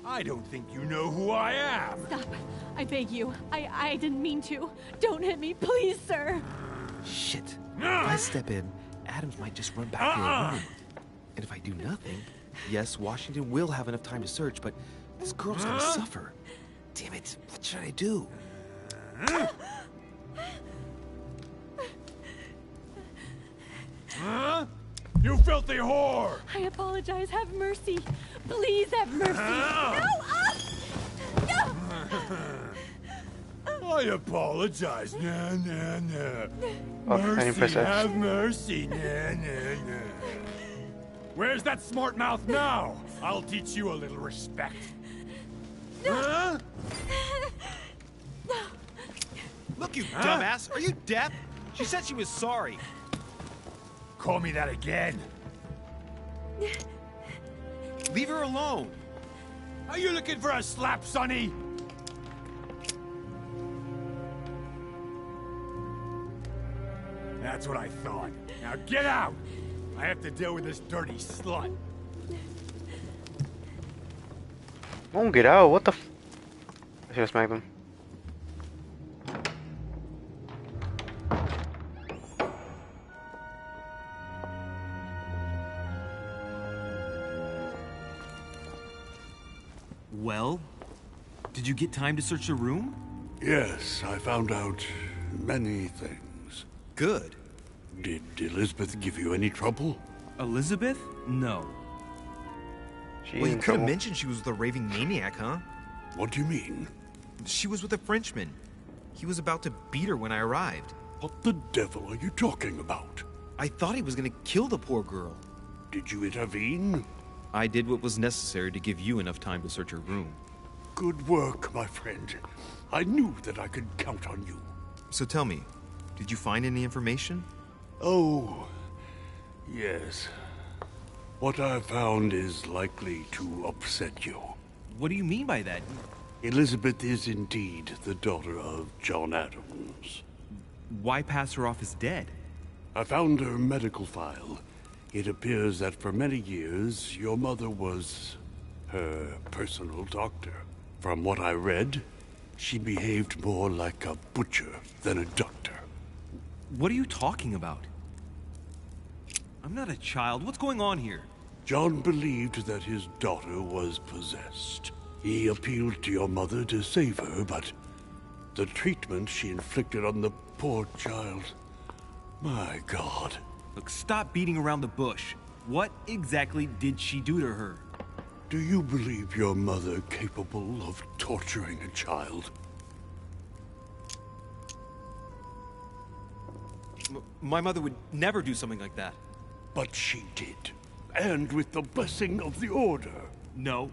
I don't think you know who I am. Stop. I beg you. I didn't mean to. Don't hit me, please, sir. Shit. If I step in, Adams might just run back to her room. And if I do nothing, yes, Washington will have enough time to search, but this girl's gonna suffer. Damn it, what should I do? Huh? You filthy whore! I apologize. Have mercy. Please have mercy. No! No! I apologize. Nah, nah, nah. Oh, I didn't press Mercy, X. have mercy. Nah, nah, nah. Where's that smart mouth now? I'll teach you a little respect. Huh? Look, you dumbass! Are you deaf? She said she was sorry. Call me that again. Leave her alone. Are you looking for a slap, Sonny? That's what I thought. Now get out! I have to deal with this dirty slut. Won't get out. What the f... I should have smacked him. Well, did you get time to search the room? Yes, I found out many things. Good. Did Elizabeth give you any trouble? Elizabeth? No. She's Well, you in could have trouble. mentioned she was with a raving maniac, huh? What do you mean? She was with a Frenchman. He was about to beat her when I arrived. What the devil are you talking about? I thought he was gonna kill the poor girl. Did you intervene? I did what was necessary to give you enough time to search her room. Good work, my friend. I knew that I could count on you. So tell me, did you find any information? Oh, yes. What I found is likely to upset you. What do you mean by that? Elizabeth is indeed the daughter of John Adams. Why pass her off as dead? I found her medical file. It appears that for many years, your mother was her personal doctor. From what I read, she behaved more like a butcher than a doctor. What are you talking about? I'm not a child. What's going on here? John believed that his daughter was possessed. He appealed to your mother to save her, but the treatment she inflicted on the poor child... My God. Look, stop beating around the bush. What exactly did she do to her? Do you believe your mother capable of torturing a child? My mother would never do something like that. But she did. And with the blessing of the Order. No,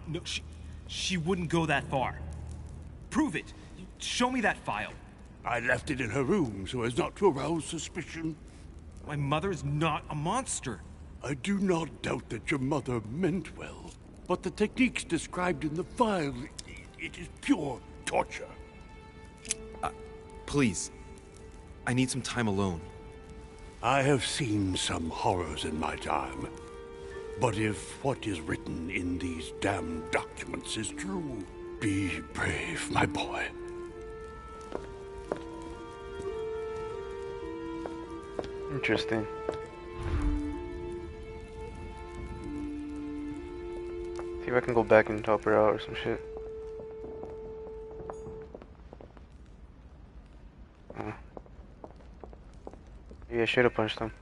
she wouldn't go that far. Prove it. Show me that file. I left it in her room so as not to arouse suspicion. My mother's not a monster. I do not doubt that your mother meant well. But the techniques described in the file, it is pure torture. Please. I need some time alone. I have seen some horrors in my time. But if what is written in these damned documents is true, be brave, my boy. Interesting. See if I can go back and help her out or some shit. should have punched him.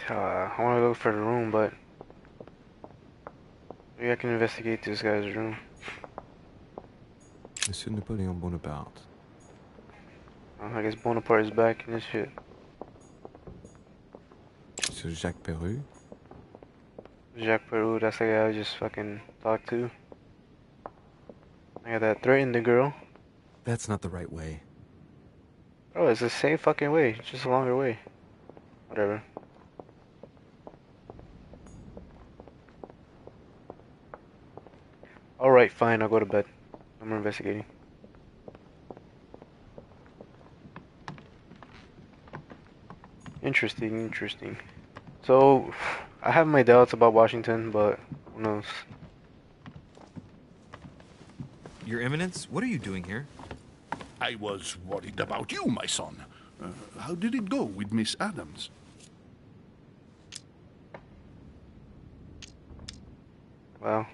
I want to look for the room, but maybe I can investigate this guy's room. Monsieur Napoleon Bonaparte. I guess Bonaparte is back in this shit. Monsieur Jacques Peru. Jacques Peru, that's the guy I just fucking talked to. I got that threatened the girl. That's not the right way. Oh, it's the same fucking way, it's just a longer way. Whatever. Alright, fine, I'll go to bed. I'm investigating. Interesting, interesting. So, I have my doubts about Washington, but who knows? Your Eminence, what are you doing here? I was worried about you, my son. How did it go with Miss Adams? Well,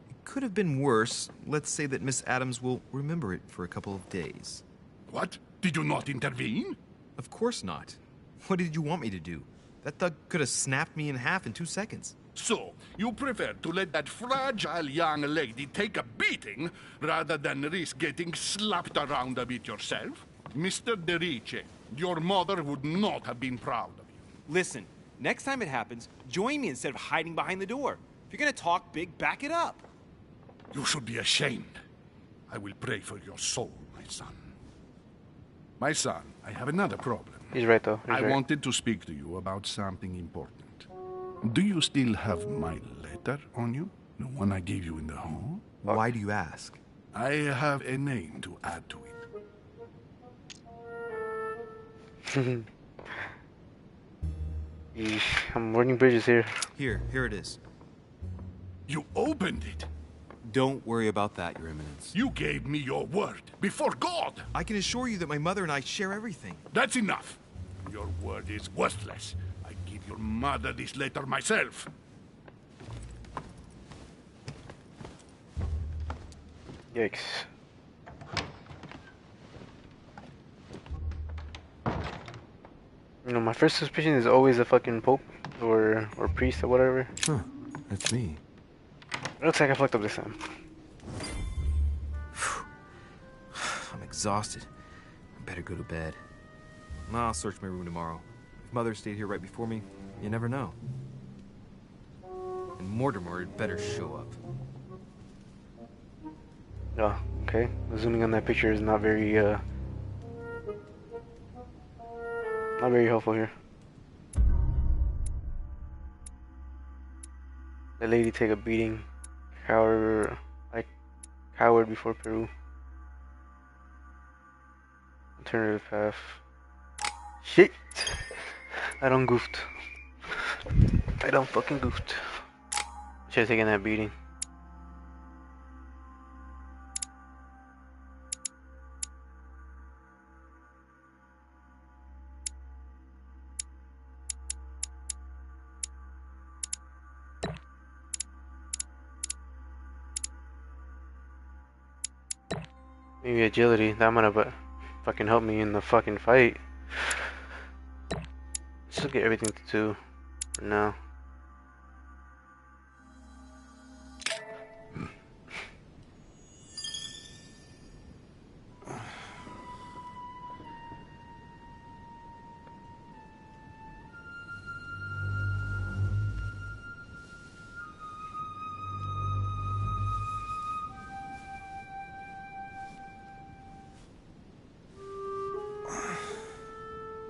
It could have been worse. Let's say that Miss Adams will remember it for a couple of days. What? Did you not intervene? Of course not. What did you want me to do? That thug could have snapped me in half in 2 seconds. So, you prefer to let that fragile young lady take a beating rather than risk getting slapped around a bit yourself? Mr. Derice, your mother would not have been proud of you. Listen, next time it happens, join me instead of hiding behind the door. If you're gonna talk big, back it up. You should be ashamed. I will pray for your soul, my son. My son, I have another problem. he's right though. He's I right. wanted to speak to you about something important. Do you still have my letter on you? The one I gave you in the hall? Why do you ask? I have a name to add to it. Yeesh, I'm burning bridges here. Here it is. You opened it. Don't worry about that, Your Eminence. You gave me your word before God. I can assure you that my mother and I share everything. That's enough. Your word is worthless. I give your mother this letter myself. Yikes. You know, my first suspicion is always a fucking pope or priest or whatever. Huh, that's me. It looks like I fucked up this time. I'm exhausted. I better go to bed. I'll search my room tomorrow. If Mother stayed here right before me, you never know. And Mortimer had better show up. Oh, okay. Zooming on that picture is not very helpful here. The lady take a beating. Coward before Peru. Alternative path. Shit! I done goofed. I done fucking goofed. Should've taken that beating. Maybe agility, that might have fucking helped me in the fucking fight. Let's just get everything to 2 for now.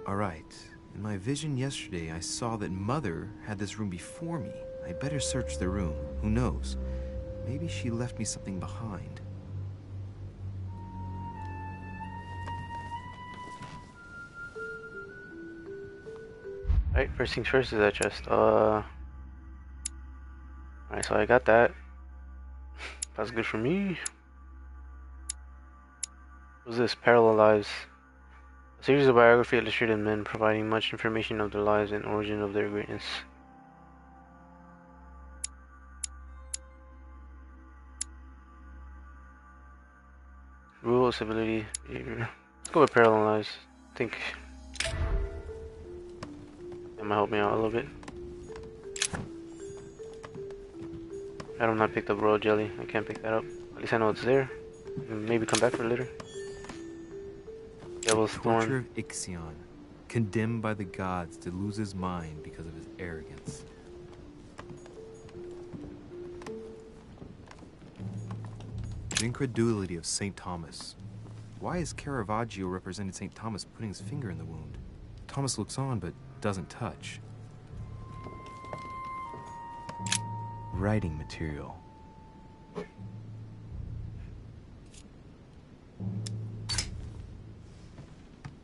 Alright. In my vision yesterday, I saw that Mother had this room before me. I better search the room. Who knows? Maybe she left me something behind. Alright, first things first is that chest. Alright, Alright, so I got that. That's good for me. What's this? Parallel Lives. A series of biography illustrated men providing much information of their lives and origin of their greatness. Rule, civility, behavior. Let's go with Parallel Lives. I think that might help me out a little bit. I don't not picked up Royal Jelly. I can't pick that up. At least I know it's there. Maybe come back for it later. Devil's Torture Thorn. of Ixion, condemned by the gods to lose his mind because of his arrogance. The incredulity of St. Thomas. Why is Caravaggio represented St. Thomas putting his finger in the wound? Thomas looks on but doesn't touch. Writing material.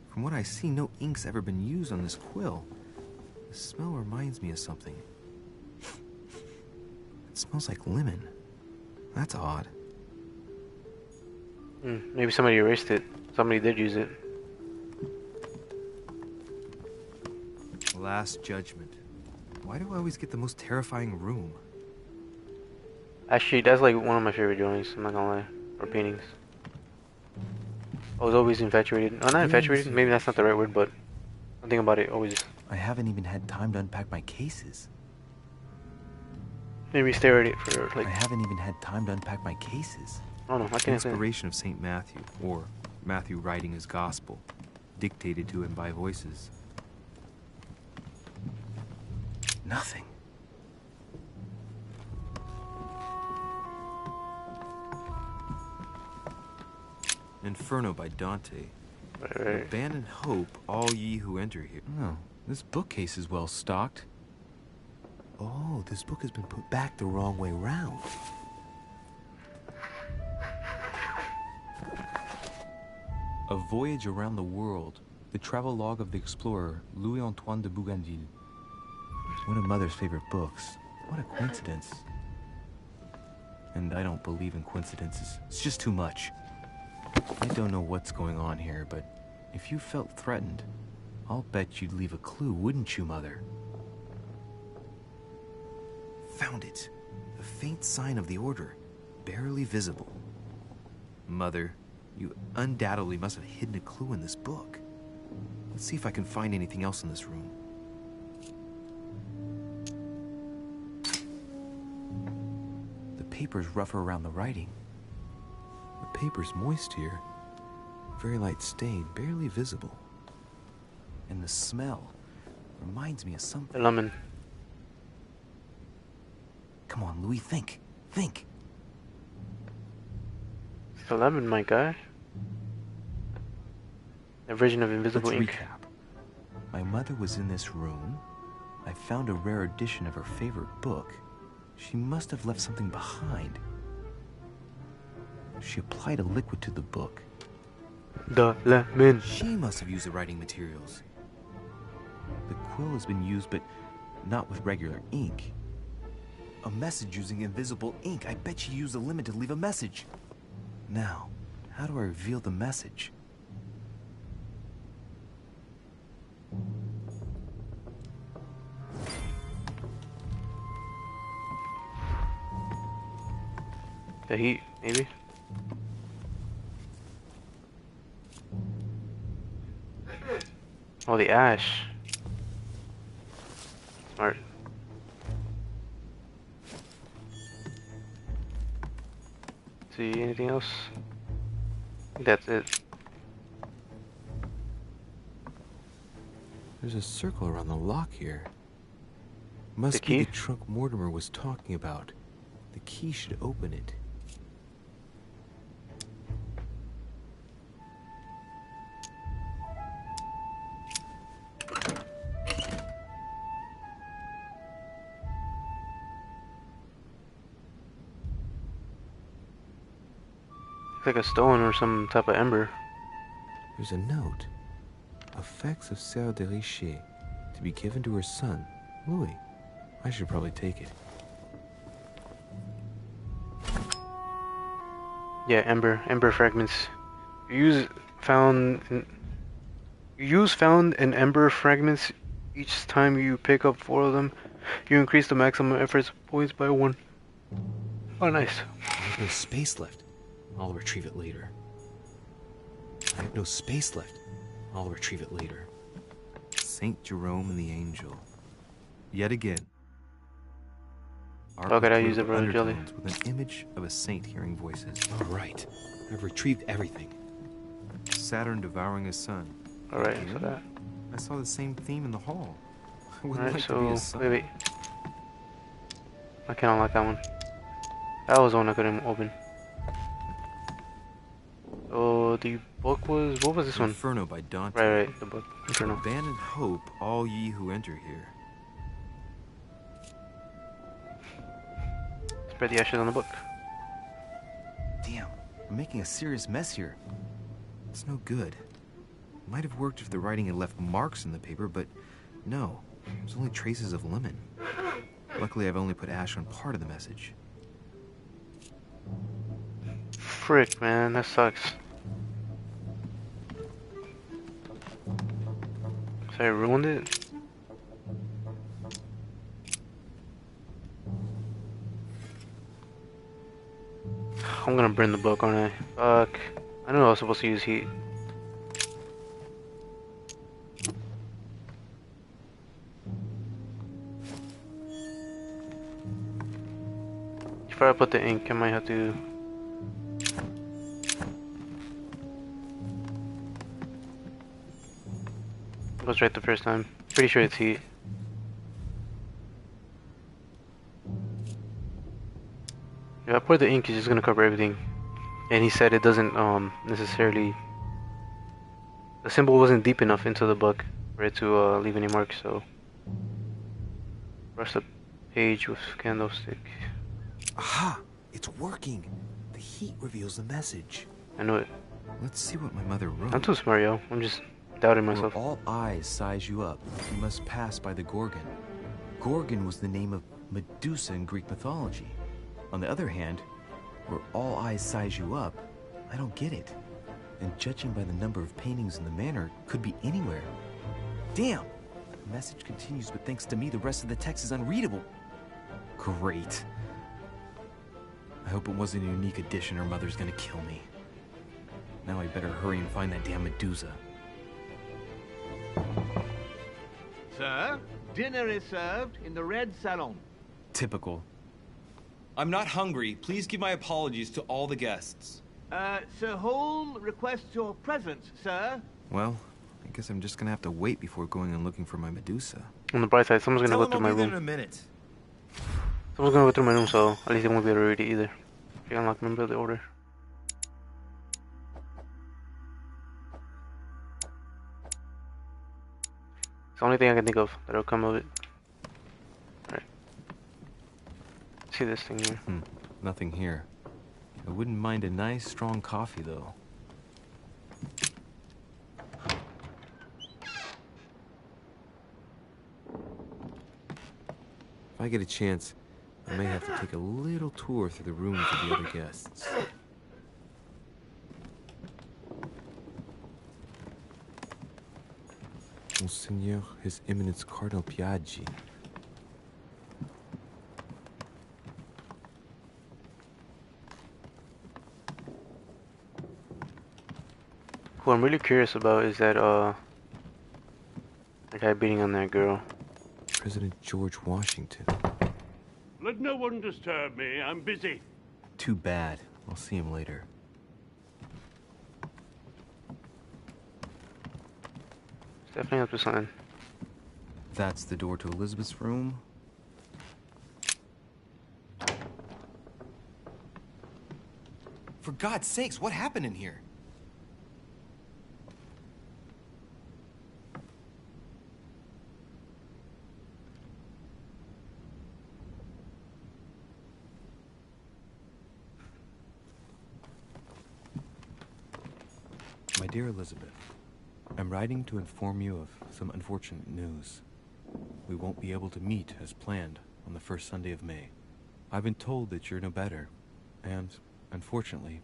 From what I see, no ink's ever been used on this quill. The smell reminds me of something. It smells like lemon. That's odd. Maybe somebody erased it. Somebody did use it. Last Judgment. Why do I always get the most terrifying room? Actually, that's like one of my favorite drawings, I'm not gonna lie. Or paintings. I was always infatuated. Oh, not infatuated, maybe that's not the right word, but one thing about it, always. I haven't even had time to unpack my cases. Maybe stare at it for like. I haven't even had time to unpack my cases. I don't know, I can't say. Inspiration of St. Matthew, or Matthew writing his gospel, dictated to him by voices. Nothing. Inferno by Dante. Right. Abandon hope, all ye who enter here. Oh, this bookcase is well stocked. Oh, this book has been put back the wrong way round. A Voyage Around the World. The travel log of the explorer, Louis-Antoine de Bougainville. One of Mother's favorite books. What a coincidence. And I don't believe in coincidences. It's just too much. I don't know what's going on here, but if you felt threatened, I'll bet you'd leave a clue, wouldn't you, Mother? Found it. A faint sign of the order, barely visible. Mother, you undoubtedly must have hidden a clue in this book. Let's see if I can find anything else in this room. The paper's rougher around the writing. The paper's moist here. Very light stain, barely visible. And the smell reminds me of something. Lemon. Come on, Louis, think. Think. It's a lemon, my guy. A version of invisible Let's ink. recap. My mother was in this room. I found a rare edition of her favorite book. She must have left something behind. She applied a liquid to the book. The lemon. She must have used the writing materials. The quill has been used, but not with regular ink. A message using invisible ink. I bet she used the lemon to leave a message. Now, how do I reveal the message? The heat, maybe? Oh, the ash. Smart. See anything else? I think that's it. There's a circle around the lock here. Must be the trunk Mortimer was talking about. The key should open it. Looks like a stone or some type of ember. There's a note. Effects of Sœur de Richer, to be given to her son, Louis. I should probably take it. Yeah, ember fragments. Use found in, use found and ember fragments each time you pick up 4 of them. You increase the maximum effort points by 1. Oh, nice. I have no space left. I'll retrieve it later. I have no space left. I'll retrieve it later. Saint Jerome and the Angel. Yet again. How could I use it for a jelly? With an image of a saint hearing voices. All right. I've retrieved everything. Saturn devouring his sun. Alright, so that. I saw the same theme in the hall. I would Alright, like to so be a sun. wait. I kinda like that one. That was the one I couldn't open. So the book was, what was this one? Inferno by Dante. Right, the book. Inferno. Abandon hope, all ye who enter here. Spread the ashes on the book. Damn, I'm making a serious mess here. It's no good. It might have worked if the writing had left marks in the paper, but no. There's only traces of lemon. Luckily, I've only put ash on part of the message. Frick, man, that sucks. So I ruined it? I'm gonna burn the book, aren't I? Fuck. I knew I was supposed to use heat. Before I put the ink, I might have to... I was right the first time. Pretty sure it's heat. If I pour the ink, it's just gonna cover everything. And he said it doesn't necessarily... The symbol wasn't deep enough into the book for it to leave any marks, so... Brush the page with candlestick. Aha! It's working! The heat reveals the message. I knew it. Let's see what my mother wrote. I'm too smart, yo. I'm just doubting myself. Where all eyes size you up, you must pass by the Gorgon. Gorgon was the name of Medusa in Greek mythology. On the other hand, where all eyes size you up, I don't get it. And judging by the number of paintings in the manor, could be anywhere. Damn! The message continues, but thanks to me, the rest of the text is unreadable. Great. I hope it wasn't a unique edition or Mother's gonna kill me. Now I better hurry and find that damn Medusa. Sir, dinner is served in the red salon. Typical. I'm not hungry. Please give my apologies to all the guests. Sir Holm requests your presence, sir. Well, I guess I'm just gonna have to wait before going and looking for my Medusa. On the bright side, someone's gonna go through my room. In a minute. Someone's gonna go through my room, so at least they won't be able to read it either. You can unlock member of the order. It's the only thing I can think of that'll come of it. Alright. See this thing here. Nothing here. I wouldn't mind a nice, strong coffee, though. If I get a chance, I may have to take a little tour through the rooms of the other guests. Monseigneur, His Eminence Cardinal Piaggi. What I'm really curious about is that, the guy beating on that girl. President George Washington. Let no one disturb me. I'm busy. Too bad. I'll see him later. It's definitely up to something. That's the door to Elizabeth's room. For God's sakes, what happened in here? My dear Elizabeth, I'm writing to inform you of some unfortunate news. We won't be able to meet as planned on the first Sunday of May. I've been told that you're no better, and, unfortunately,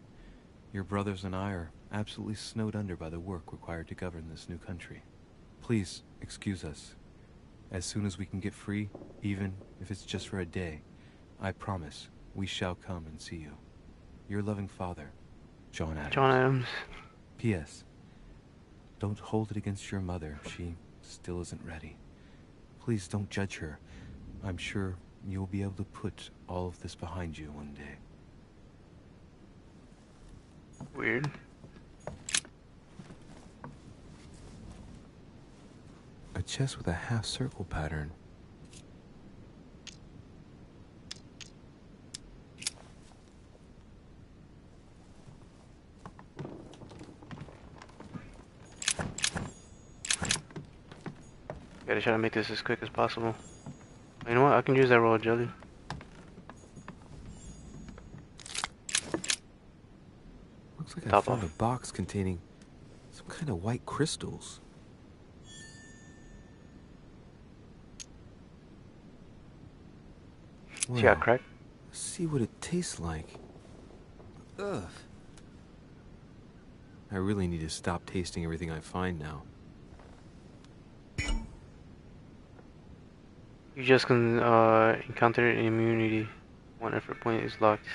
Your brothers and I are absolutely snowed under by the work required to govern this new country. Please, excuse us. As soon as we can get free, even if it's just for a day, I promise we shall come and see you. Your loving father, John Adams. John Adams. P.S. Don't hold it against your mother. She still isn't ready. Please don't judge her. I'm sure you'll be able to put all of this behind you one day. Weird. A chest with a half-circle pattern. Gotta try to make this as quick as possible. You know what? I can use that raw jelly. Looks like I Top found off. a box containing some kind of white crystals. She got cracked. Let's see what it tastes like. Ugh. I really need to stop tasting everything I find now. You just can encounter immunity. One effort point is locked.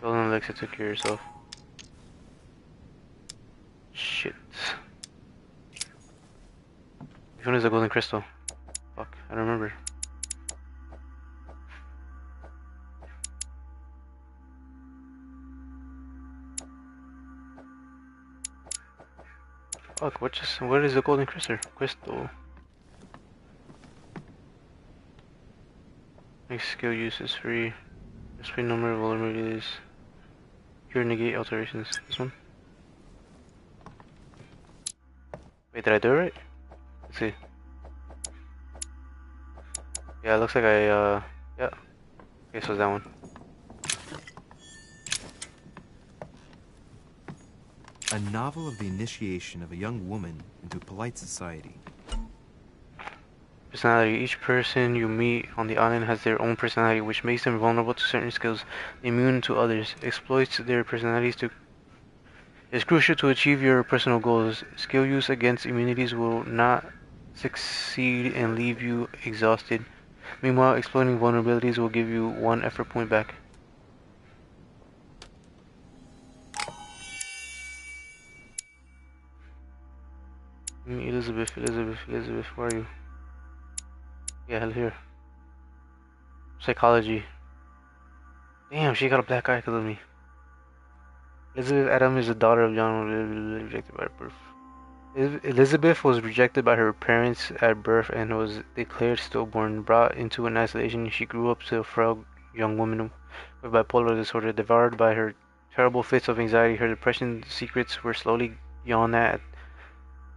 Golden elixir to cure yourself. Shit. Which one is the golden crystal? Fuck, I don't remember. Fuck, what is the golden crystal? Next skill use is free. Display number of vulnerabilities. Cure negate alterations. This one? Wait, did I do it right? Let's see. Yeah, it looks like yeah. Okay, so it's that one. A novel of the initiation of a young woman into polite society. Personality. Each person you meet on the island has their own personality, which makes them vulnerable to certain skills, immune to others. Exploits their personalities is crucial to achieve your personal goals. Skill use against immunities will not succeed and leave you exhausted. Meanwhile, exploiting vulnerabilities will give you 1 effort point back. Elizabeth, where are you? Yeah, hell here. Psychology. Damn, she got a black eye because of me. Elizabeth Adam is the daughter of John, rejected by birth. Elizabeth was rejected by her parents at birth and was declared stillborn. Brought into an isolation, she grew up to a frail young woman with bipolar disorder. Devoured by her terrible fits of anxiety, her depression secrets were slowly yawned at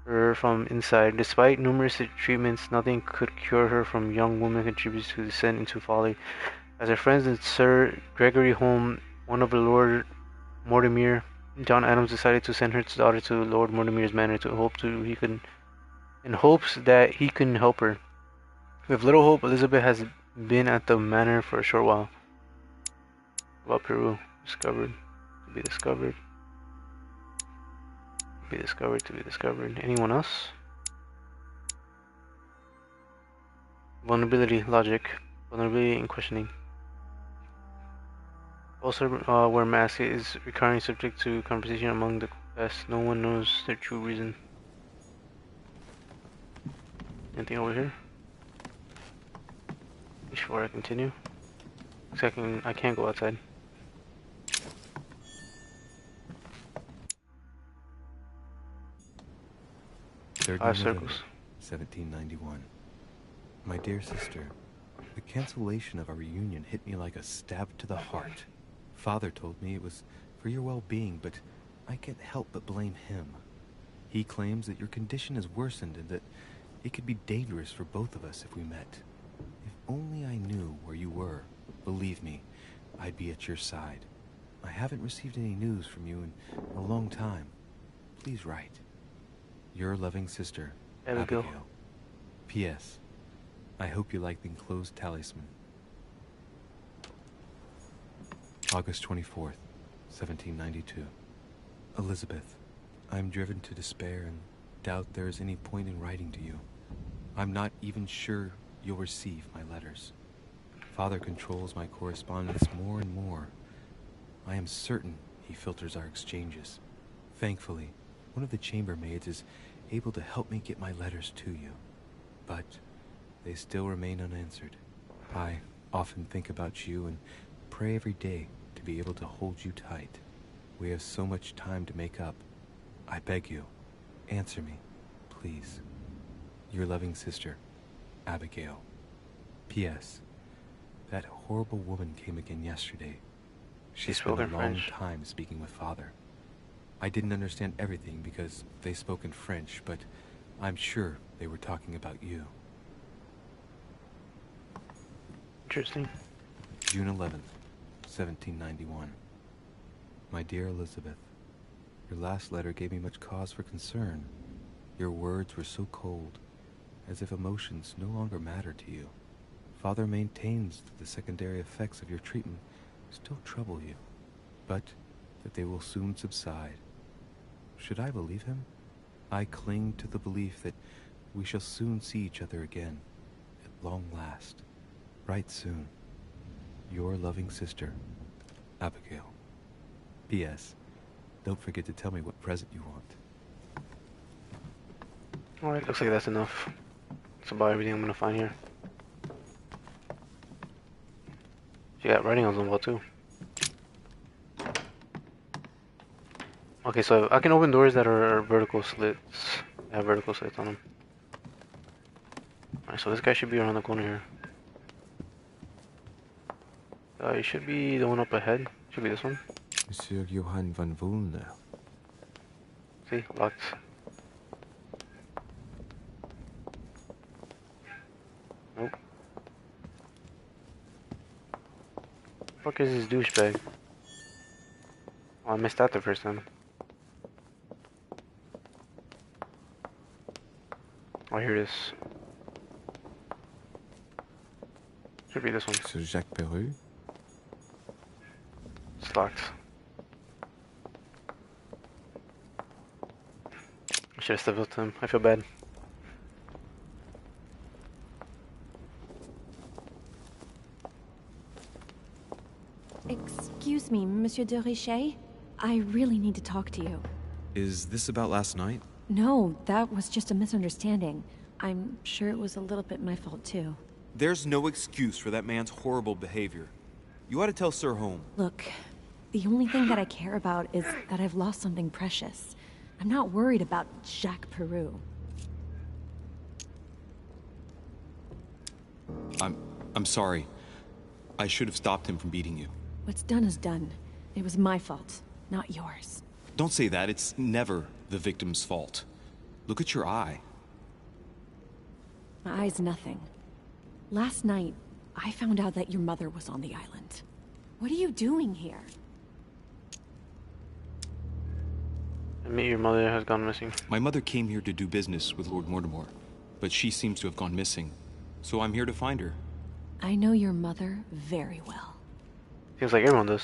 her from inside. Despite numerous treatments, nothing could cure her from young woman contributes to descent into folly. As her friends and Sir Gregory Home, one of the Lord Mortimer, John Adams decided to send her daughter to Lord Mortimer's manor in hopes that he can help her. With little hope, Elizabeth has been at the manor for a short while. About Peru, discovered, to be discovered. To be discovered. Anyone else? Vulnerability, logic. Vulnerability and questioning. Also, where mask is recurring subject to conversation among the best. No one knows their true reason. Anything over here? Before I continue. Looks like I can't go outside. Five circles. 1791. My dear sister, the cancellation of our reunion hit me like a stab to the heart. Father told me it was for your well-being, but I can't help but blame him. He claims that your condition has worsened and that it could be dangerous for both of us if we met. If only I knew where you were, believe me, I'd be at your side. I haven't received any news from you in a long time. Please write. Your loving sister, Abigail. P.S. I hope you like the enclosed talisman. August 24th. 1792. Elizabeth, I'm driven to despair and doubt there is any point in writing to you. I'm not even sure you'll receive my letters. Father controls my correspondence more and more. I am certain he filters our exchanges. Thankfully, one of the chambermaids is able to help me get my letters to you. But they still remain unanswered. I often think about you and pray every day to be able to hold you tight. We have so much time to make up. I beg you, answer me, please. Your loving sister, Abigail. P.S. That horrible woman came again yesterday. She spent a long time speaking with Father. I didn't understand everything because they spoke in French, but I'm sure they were talking about you. Interesting. June 11th, 1791. My dear Elizabeth, your last letter gave me much cause for concern. Your words were so cold, as if emotions no longer matter to you. Father maintains that the secondary effects of your treatment still trouble you, but that they will soon subside. Should I believe him? I cling to the belief that we shall soon see each other again, at long last, right soon. Your loving sister, Abigail. P.S. Don't forget to tell me what present you want. Alright, looks like that's enough. That's about everything I'm gonna find here. She got writing on the wall too. Okay, so I can open doors that are vertical slits. They have vertical slits on them. Alright, so this guy should be around the corner here. It should be the one up ahead. Should be this one. Monsieur Johann van Vulner. See? Locked. Nope. Fuck is this douchebag? Oh, I missed that the first time. Oh, here it is. Should be this one. Monsieur Jacques Peru? It's locked. I should have stepped up to him. I feel bad. Excuse me, Monsieur de Richet. I really need to talk to you. Is this about last night? No, that was just a misunderstanding. I'm sure it was a little bit my fault, too. There's no excuse for that man's horrible behavior. You ought to tell Sir Holmes. Look, the only thing that I care about is that I've lost something precious. I'm not worried about Jacques Peru. I'm sorry. I should have stopped him from beating you. What's done is done. It was my fault, not yours. Don't say that. It's never the victim's fault. Look at your eye. My eye's nothing. Last night, I found out that your mother was on the island. What are you doing here? Admit your mother has gone missing. My mother came here to do business with Lord Mortimer, but she seems to have gone missing. So I'm here to find her. I know your mother very well. Seems like everyone does.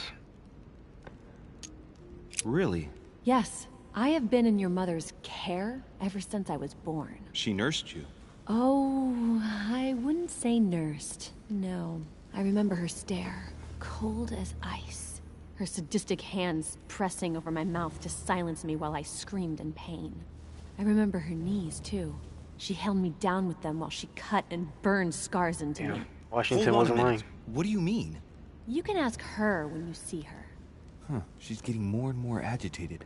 Really? Yes, I have been in your mother's care ever since I was born. She nursed you? Oh, I wouldn't say nursed. No. I remember her stare, cold as ice. Her sadistic hands pressing over my mouth to silence me while I screamed in pain. I remember her knees, too. She held me down with them while she cut and burned scars into me. Washington wasn't lying. What do you mean? You can ask her when you see her. Huh, she's getting more and more agitated.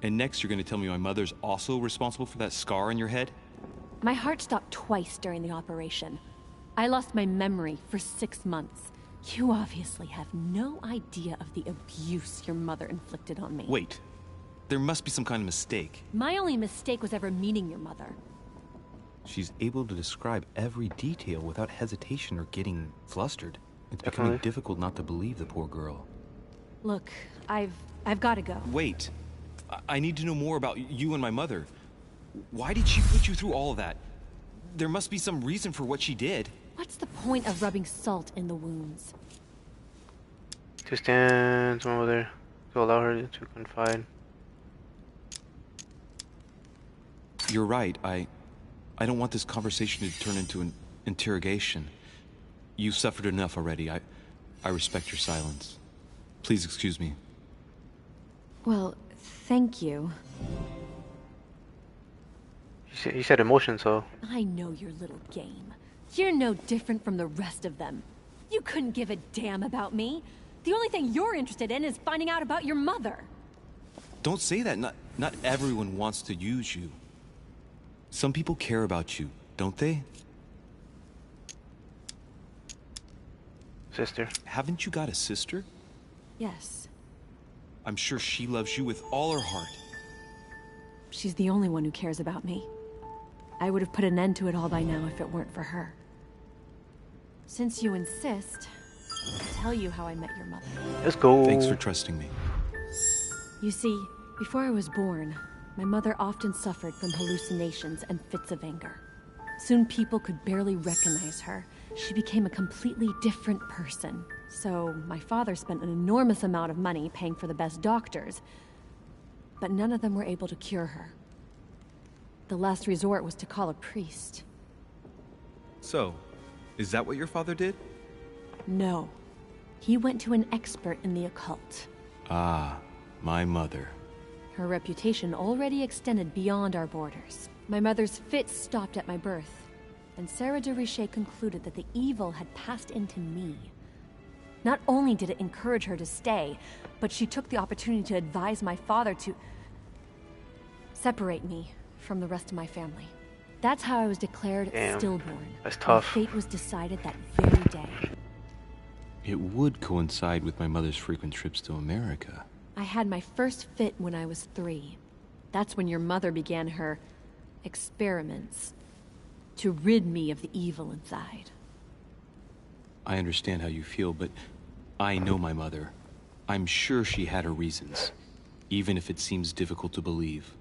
And next you're gonna tell me my mother's also responsible for that scar on your head? My heart stopped twice during the operation. I lost my memory for 6 months. You obviously have no idea of the abuse your mother inflicted on me. Wait. There must be some kind of mistake. My only mistake was ever meeting your mother. She's able to describe every detail without hesitation or getting flustered. It's becoming difficult not to believe the poor girl. Look, I've got to go. Wait. I need to know more about you and my mother. Why did she put you through all of that? There must be some reason for what she did. What's the point of rubbing salt in the wounds? To stand over there to allow her to confide. You're right. I don't want this conversation to turn into an interrogation. You've suffered enough already. I respect your silence. Please excuse me. Well, thank you. He said emotion, so... I know your little game. You're no different from the rest of them. You couldn't give a damn about me. The only thing you're interested in is finding out about your mother. Don't say that. Not everyone wants to use you. Some people care about you, don't they? Sister. Haven't you got a sister? Yes. I'm sure she loves you with all her heart. She's the only one who cares about me. I would have put an end to it all by now if it weren't for her. Since you insist, I'll tell you how I met your mother. Let's go. Thanks for trusting me. You see, before I was born, my mother often suffered from hallucinations and fits of anger. Soon people could barely recognize her. She became a completely different person. So my father spent an enormous amount of money paying for the best doctors, but none of them were able to cure her. The last resort was to call a priest. So, is that what your father did? No. He went to an expert in the occult. Ah, my mother. Her reputation already extended beyond our borders. My mother's fits stopped at my birth, and Sarah de Richet concluded that the evil had passed into me. Not only did it encourage her to stay, but she took the opportunity to advise my father to separate me from the rest of my family. That's how I was declared stillborn. That's tough. My fate was decided that very day. It would coincide with my mother's frequent trips to America. I had my first fit when I was 3. That's when your mother began her experiments to rid me of the evil inside. I understand how you feel, but I know my mother. I'm sure she had her reasons, even if it seems difficult to believe.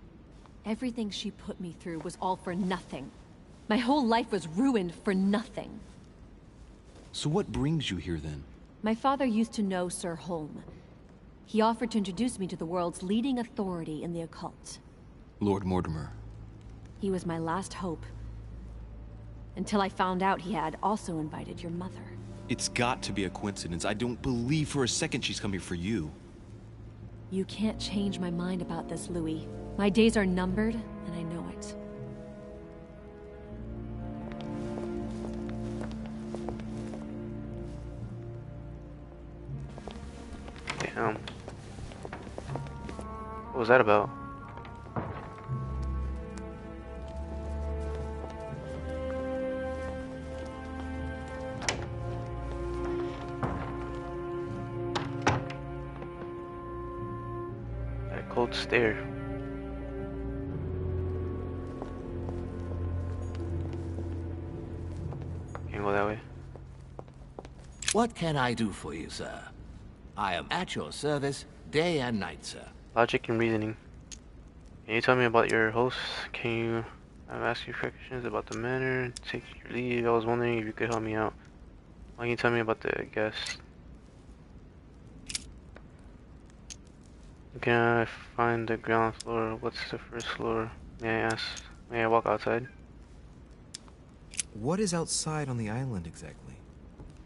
Everything she put me through was all for nothing. My whole life was ruined for nothing. So what brings you here then? My father used to know Sir Holm. He offered to introduce me to the world's leading authority in the occult. Lord Mortimer. He was my last hope. Until I found out he had also invited your mother. It's got to be a coincidence. I don't believe for a second she's coming for you. You can't change my mind about this, Louis. My days are numbered, and I know it. Damn. What was that about? That cold stare. Can't go that way. What can I do for you, sir? I am at your service day and night, sir. Logic and reasoning. Can you tell me about your host? Can you ask you questions about the manor? Take your leave. I was wondering if you could help me out. Why can you tell me about the guest? Can I find the ground floor? What's the first floor? May I ask? May I walk outside? What is outside on the island exactly?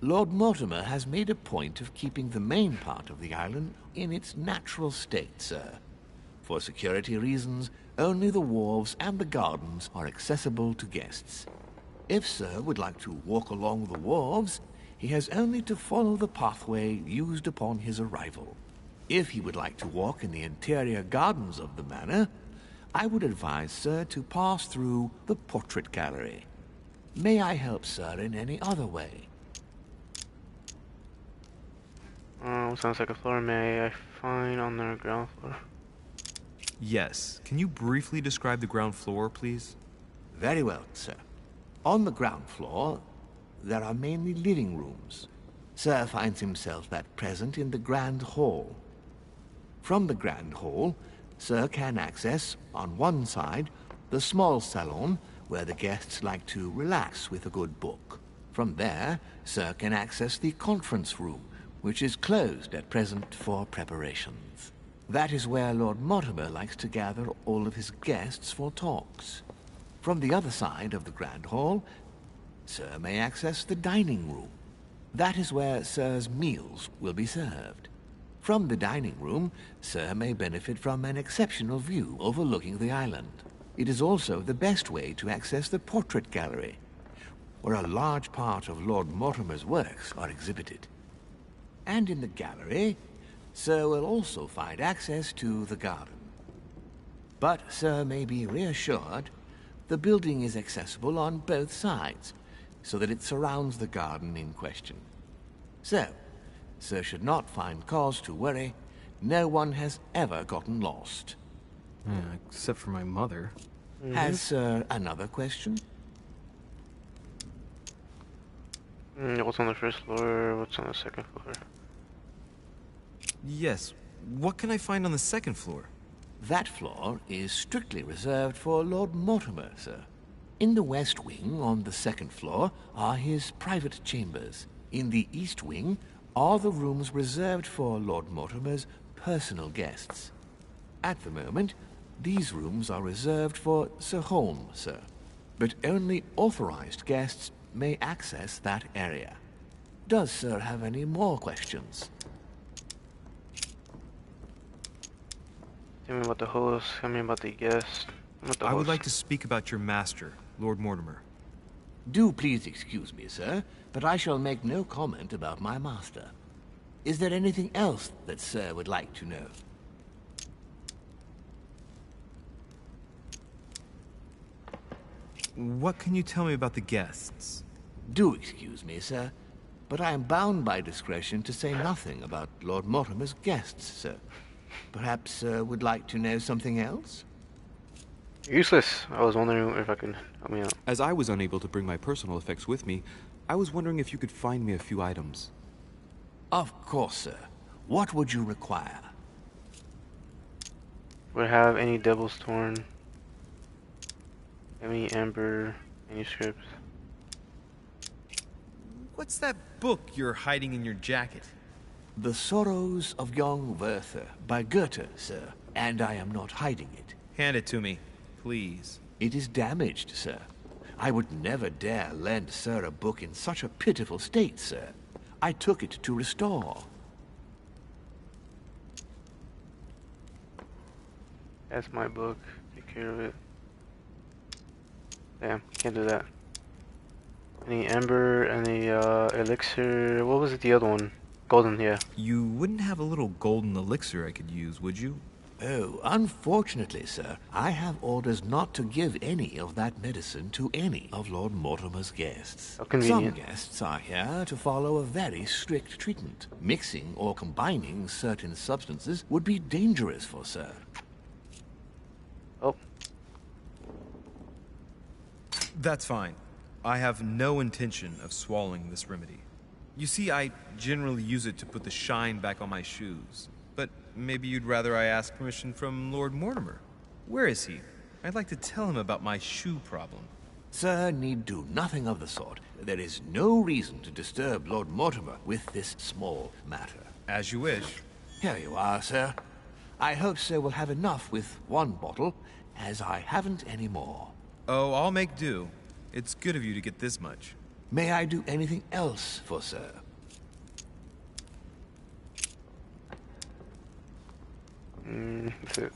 Lord Mortimer has made a point of keeping the main part of the island in its natural state, sir. For security reasons, only the wharves and the gardens are accessible to guests. If Sir would like to walk along the wharves, he has only to follow the pathway used upon his arrival. If he would like to walk in the interior gardens of the manor, I would advise Sir to pass through the portrait gallery. May I help Sir in any other way? Sounds like a floor. May I find on the ground floor? Yes. Can you briefly describe the ground floor, please? Very well, sir. On the ground floor, there are mainly living rooms. Sir finds himself at present in the Grand Hall. From the Grand Hall, Sir can access, on one side, the small salon where the guests like to relax with a good book. From there, Sir can access the conference room, which is closed at present for preparations. That is where Lord Mortimer likes to gather all of his guests for talks. From the other side of the Grand Hall, Sir may access the dining room. That is where Sir's meals will be served. From the dining room, Sir may benefit from an exceptional view overlooking the island. It is also the best way to access the portrait gallery, where a large part of Lord Mortimer's works are exhibited. And in the gallery, Sir will also find access to the garden. But Sir may be reassured the building is accessible on both sides, so that it surrounds the garden in question. So, Sir should not find cause to worry. No one has ever gotten lost. Except for my mother. Has Sir another question? What's on the first floor? What's on the second floor? Yes. What can I find on the second floor? That floor is strictly reserved for Lord Mortimer, sir. In the west wing, on the second floor, are his private chambers. In the east wing are the rooms reserved for Lord Mortimer's personal guests. At the moment, these rooms are reserved for Sir Holm, sir. But only authorized guests may access that area. Does Sir have any more questions? Tell me about the host, tell me about the guest. I would like to speak about your master, Lord Mortimer. Do please excuse me, sir, but I shall make no comment about my master. Is there anything else that Sir would like to know? What can you tell me about the guests? Do excuse me, sir, but I am bound by discretion to say nothing about Lord Mortimer's guests, sir. Perhaps Sir would like to know something else? Useless. I was wondering if I could help me out. As I was unable to bring my personal effects with me, I was wondering if you could find me a few items. Of course, sir. What would you require? Would have any Devil's Torn, any Amber manuscripts. What's that book you're hiding in your jacket? The Sorrows of Young Werther by Goethe, sir, and I am not hiding it. Hand it to me, please. It is damaged, sir. I would never dare lend Sir a book in such a pitiful state, sir. I took it to restore. That's my book. Take care of it. Damn, can't do that. Any Amber, any elixir. What was it, the other one? Golden, yeah. You wouldn't have a little golden elixir I could use, would you? Oh, unfortunately, sir, I have orders not to give any of that medicine to any of Lord Mortimer's guests. How convenient. Some guests are here to follow a very strict treatment. Mixing or combining certain substances would be dangerous for Sir. Oh. That's fine. I have no intention of swallowing this remedy. You see, I generally use it to put the shine back on my shoes. But maybe you'd rather I ask permission from Lord Mortimer. Where is he? I'd like to tell him about my shoe problem. Sir need do nothing of the sort. There is no reason to disturb Lord Mortimer with this small matter. As you wish. Here you are, sir. I hope Sir will have enough with one bottle, as I haven't any more. Oh, I'll make do. It's good of you to get this much. May I do anything else for Sir? That's it.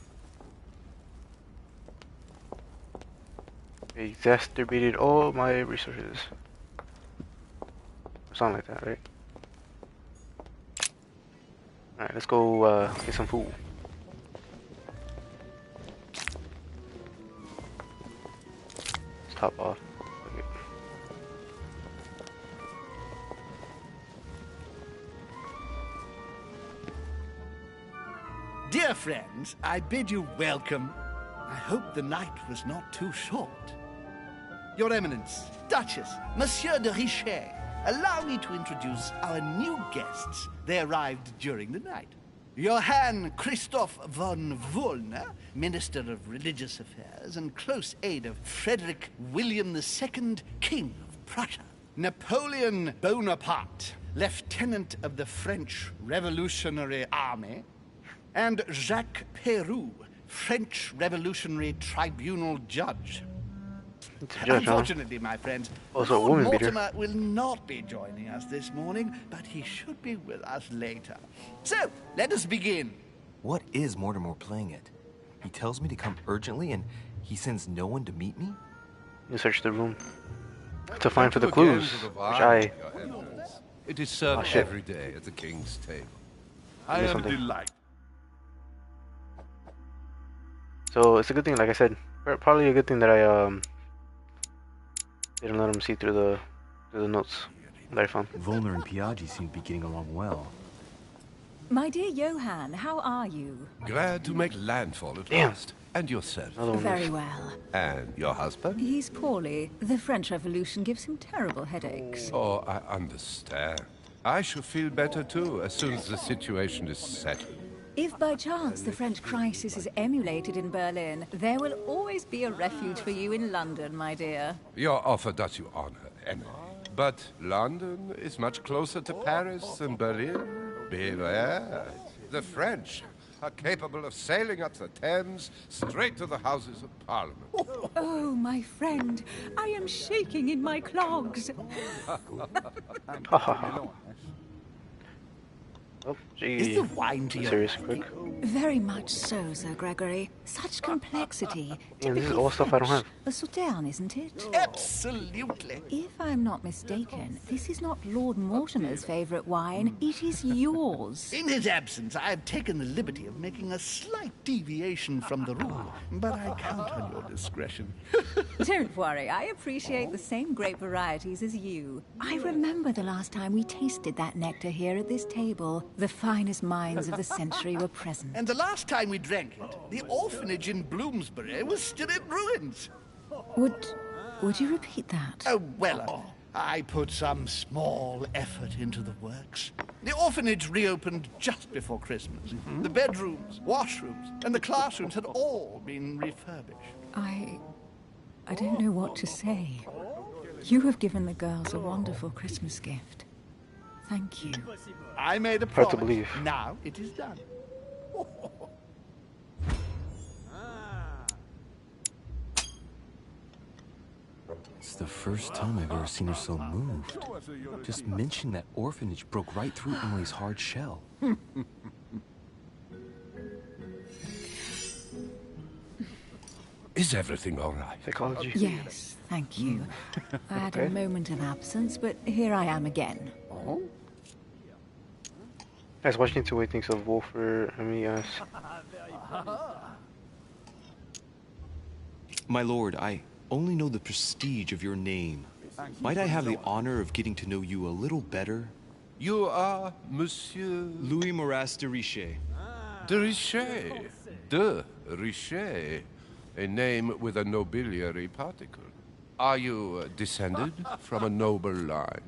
Exacerbated all my resources. Something like that, right? Alright, let's go get some food. Let's top off. Okay. Dear friends, I bid you welcome. I hope the night was not too short. Your Eminence, Duchess, Monsieur de Richet, allow me to introduce our new guests. They arrived during the night. Johann Christoph von Wollner, Minister of Religious Affairs and close aide of Frederick William II, King of Prussia. Napoleon Bonaparte, Lieutenant of the French Revolutionary Army. And Jacques Peroux, French Revolutionary Tribunal Judge. Unfortunately, my friends, Also, Lord woman beater. Mortimer will not be joining us this morning, but he should be with us later. So, let us begin. What is Mortimer playing at? He tells me to come urgently and he sends no one to meet me? You search the room to find for the Thank you again clues, for the which wine, Your Eminence. It is served shit. every day at the king's table. I Missed am something. delighted. So it's a good thing, like I said, probably a good thing that I didn't let him see through the notes that I found. Volner and Piaggi seem to be getting along well. My dear Johann, how are you? Glad to make landfall at Damn. last. And yourself. Another one Very missed. well. And your husband? He's poorly. The French Revolution gives him terrible headaches. Oh, I understand. I shall feel better too as soon as the situation is settled. If by chance the French crisis is emulated in Berlin, there will always be a refuge for you in London, my dear. Your offer does you honor, Emily. But London is much closer to Paris than Berlin. Beware. The French are capable of sailing up the Thames straight to the Houses of Parliament. Oh, my friend, I am shaking in my clogs. Oh, Is gee. the wine to your Serious liking? quick. Very much so, Sir Gregory. Such complexity. Yeah, this is all stuff I don't have. A Sauterne, isn't it? Absolutely. If I'm not mistaken, this is not Lord Mortimer's favourite wine. It is yours. In his absence, I have taken the liberty of making a slight deviation from the rule, but I count on your discretion. Don't worry, I appreciate the same grape varieties as you. I remember the last time we tasted that nectar here at this table. The finest minds of the century were present. And the last time we drank it, the orphanage in Bloomsbury was still in ruins. Would you repeat that? Oh, well, I put some small effort into the works. The orphanage reopened just before Christmas. The bedrooms, washrooms, and the classrooms had all been refurbished. I don't know what to say. You have given the girls a wonderful Christmas gift. Thank you. I made a Hard to promise. believe. Now it is done. It's the first time I've ever seen her so moved. Just mentioning that orphanage broke right through Emily's hard shell. Is everything all right? Psychology. Yes, thank you. I had a moment of absence, but here I am again. Guys, watching two-way thinks of Wolfer. I mean, yes. My lord, I only know the prestige of your name. Might I have the honor of getting to know you a little better? You are Monsieur Louis Moras de Richet. de Richet. De Richet. A name with a nobiliary particle. Are you descended from a noble line?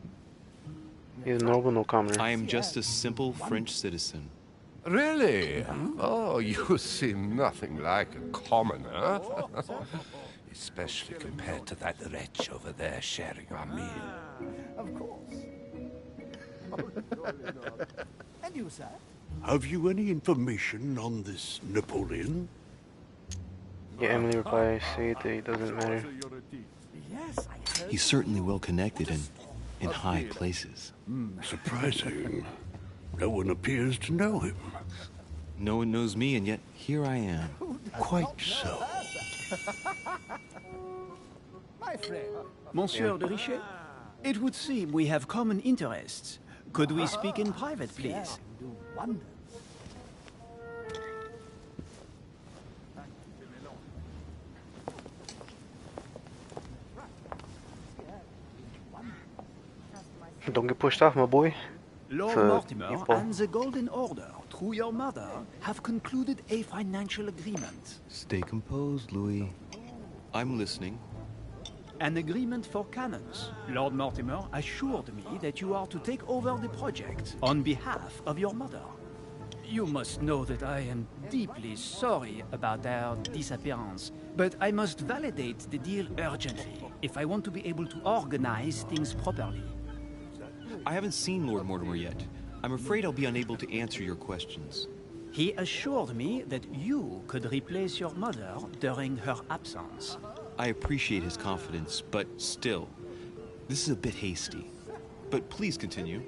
He's noble, no commoner. I am just a simple French citizen. Really? Oh, you seem nothing like a commoner. Especially compared to that wretch over there sharing our meal. Of course. And you, sir? Have you any information on this Napoleon? Yeah, Emily replies, say that it doesn't matter. Yes, I heard. He's certainly well connected and in high places. Surprising. No one appears to know him. No one knows me, and yet here I am. Quite so. My friend. Monsieur de Richet, it would seem we have common interests. Could we speak in private, please? Do wonders. Don't get pushed off, my boy. Lord So, Mortimer people- and the Golden Order, through your mother, have concluded a financial agreement. Stay composed, Louis. I'm listening. An agreement for cannons. Lord Mortimer assured me that you are to take over the project on behalf of your mother. You must know that I am deeply sorry about their disappearance, but I must validate the deal urgently if I want to be able to organize things properly. I haven't seen Lord Mortimer yet. I'm afraid I'll be unable to answer your questions. He assured me that you could replace your mother during her absence. I appreciate his confidence, but still, this is a bit hasty. But please continue.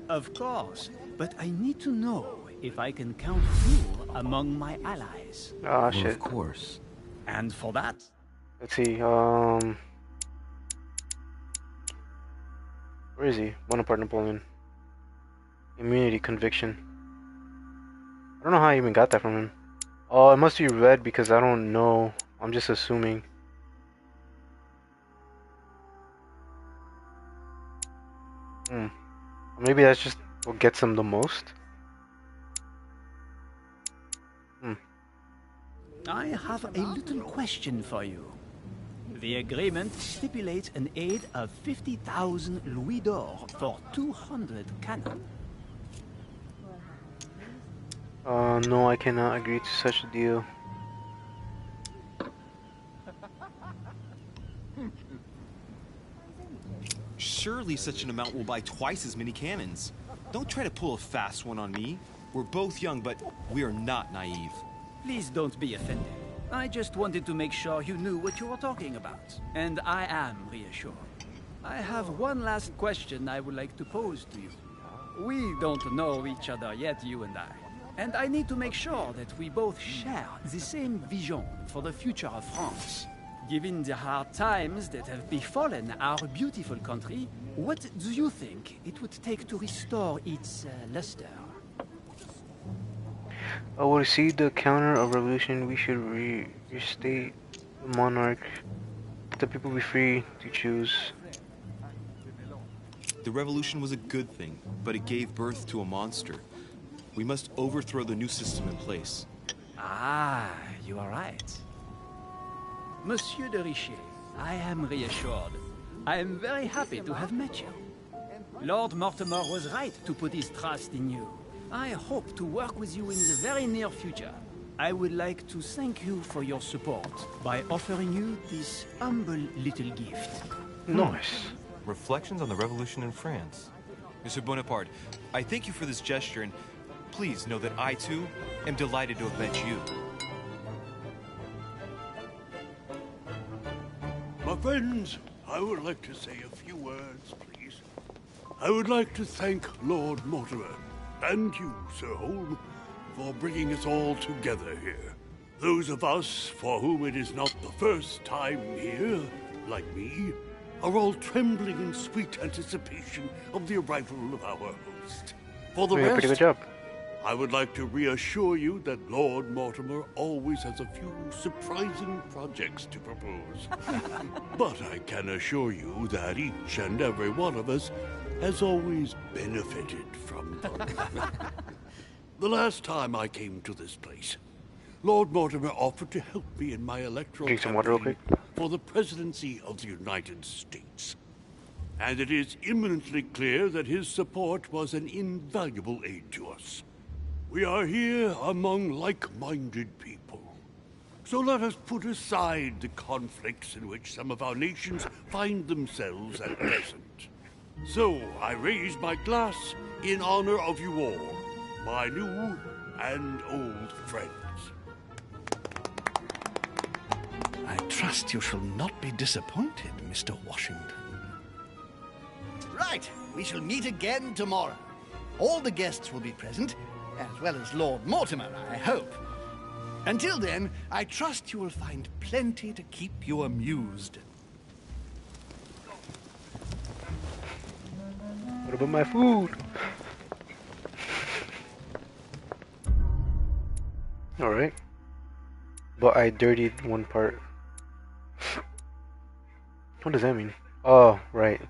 Of course, but I need to know if I can count you among my allies. Ah, Well, shit. of course. And for that, Let's see, where is he? Bonaparte Napoleon. Immunity conviction. I don't know how I even got that from him. Oh, it must be red because I don't know. I'm just assuming. Maybe that's just what gets him the most. I have a little question for you. The agreement stipulates an aid of 50,000 louis d'or for 200 cannon. No, I cannot agree to such a deal. Surely such an amount will buy twice as many cannons. Don't try to pull a fast one on me. We're both young, but we are not naive. Please don't be offended. I just wanted to make sure you knew what you were talking about. And I am reassured. I have one last question I would like to pose to you. We don't know each other yet, you and I. And I need to make sure that we both share the same vision for the future of France. Given the hard times that have befallen our beautiful country, what do you think it would take to restore its luster? Oh, to see the counter of revolution, we should restate the monarch. Let the people be free to choose. The revolution was a good thing, but it gave birth to a monster. We must overthrow the new system in place. Ah, you are right. Monsieur de Richet, I am reassured. I am very happy to have met you. Lord Mortimer was right to put his trust in you. I hope to work with you in the very near future. I would like to thank you for your support by offering you this humble little gift. Nice. Reflections on the revolution in France. Monsieur Bonaparte, I thank you for this gesture, and please know that I, too, am delighted to have met you. My friends, I would like to say a few words, please. I would like to thank Lord Mortimer, and you, Sir Holm, for bringing us all together here. Those of us for whom it is not the first time here, like me, are all trembling in sweet anticipation of the arrival of our host. For the Doing a pretty good rest, job. I would like to reassure you that Lord Mortimer always has a few surprising projects to propose. But I can assure you that each and every one of us has always benefited from them. The last time I came to this place, Lord Mortimer offered to help me in my electoral Drink some water real campaign quick. for the presidency of the United States. And it is imminently clear that his support was an invaluable aid to us. We are here among like-minded people. So let us put aside the conflicts in which some of our nations find themselves at present. So I raise my glass in honor of you all, my new and old friends. I trust you shall not be disappointed, Mr. Washington. Right, we shall meet again tomorrow. All the guests will be present, as well as Lord Mortimer, I hope. Until then, I trust you will find plenty to keep you amused. What about my food? Alright. But I dirtied one part. What does that mean? Oh, right.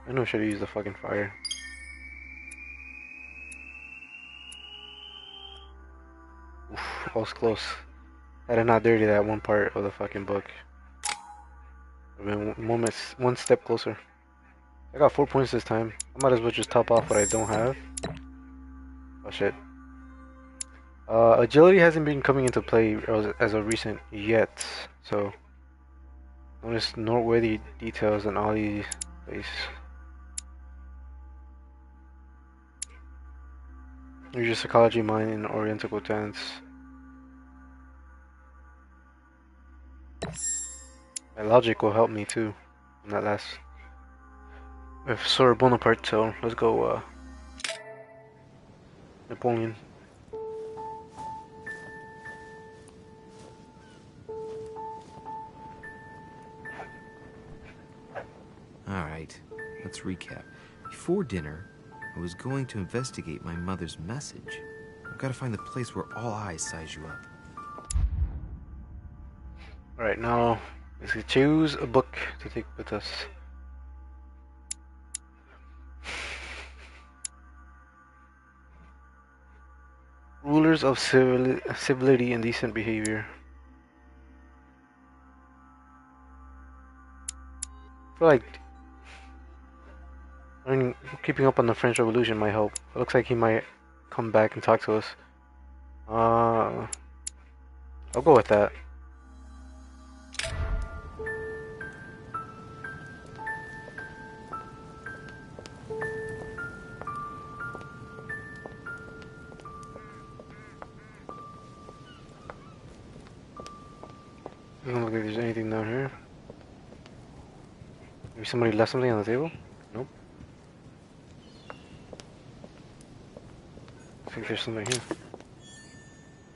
I know I should have used the fucking fire. Oof, I was close. I did not dirty that one part of the fucking book. I've been one step closer. I got 4 points this time. I might as well just top off what I don't have. Oh shit. Agility hasn't been coming into play as of recent yet, so notice noteworthy details in all these places. Use your psychology mind in oriental tense. My logic will help me too in that last. With Sir Bonaparte, so let's go Napoleon. Alright, let's recap. Before dinner, I was going to investigate my mother's message. I've got to find the place where all eyes size you up. Alright, now let's choose a book to take with us. Rulers of civility and decent behavior. I feel like keeping up on the French Revolution might help. It looks like he might come back and talk to us. I'll go with that. Doesn't look like there's anything down here. Maybe somebody left something on the table? Nope. I think there's something here.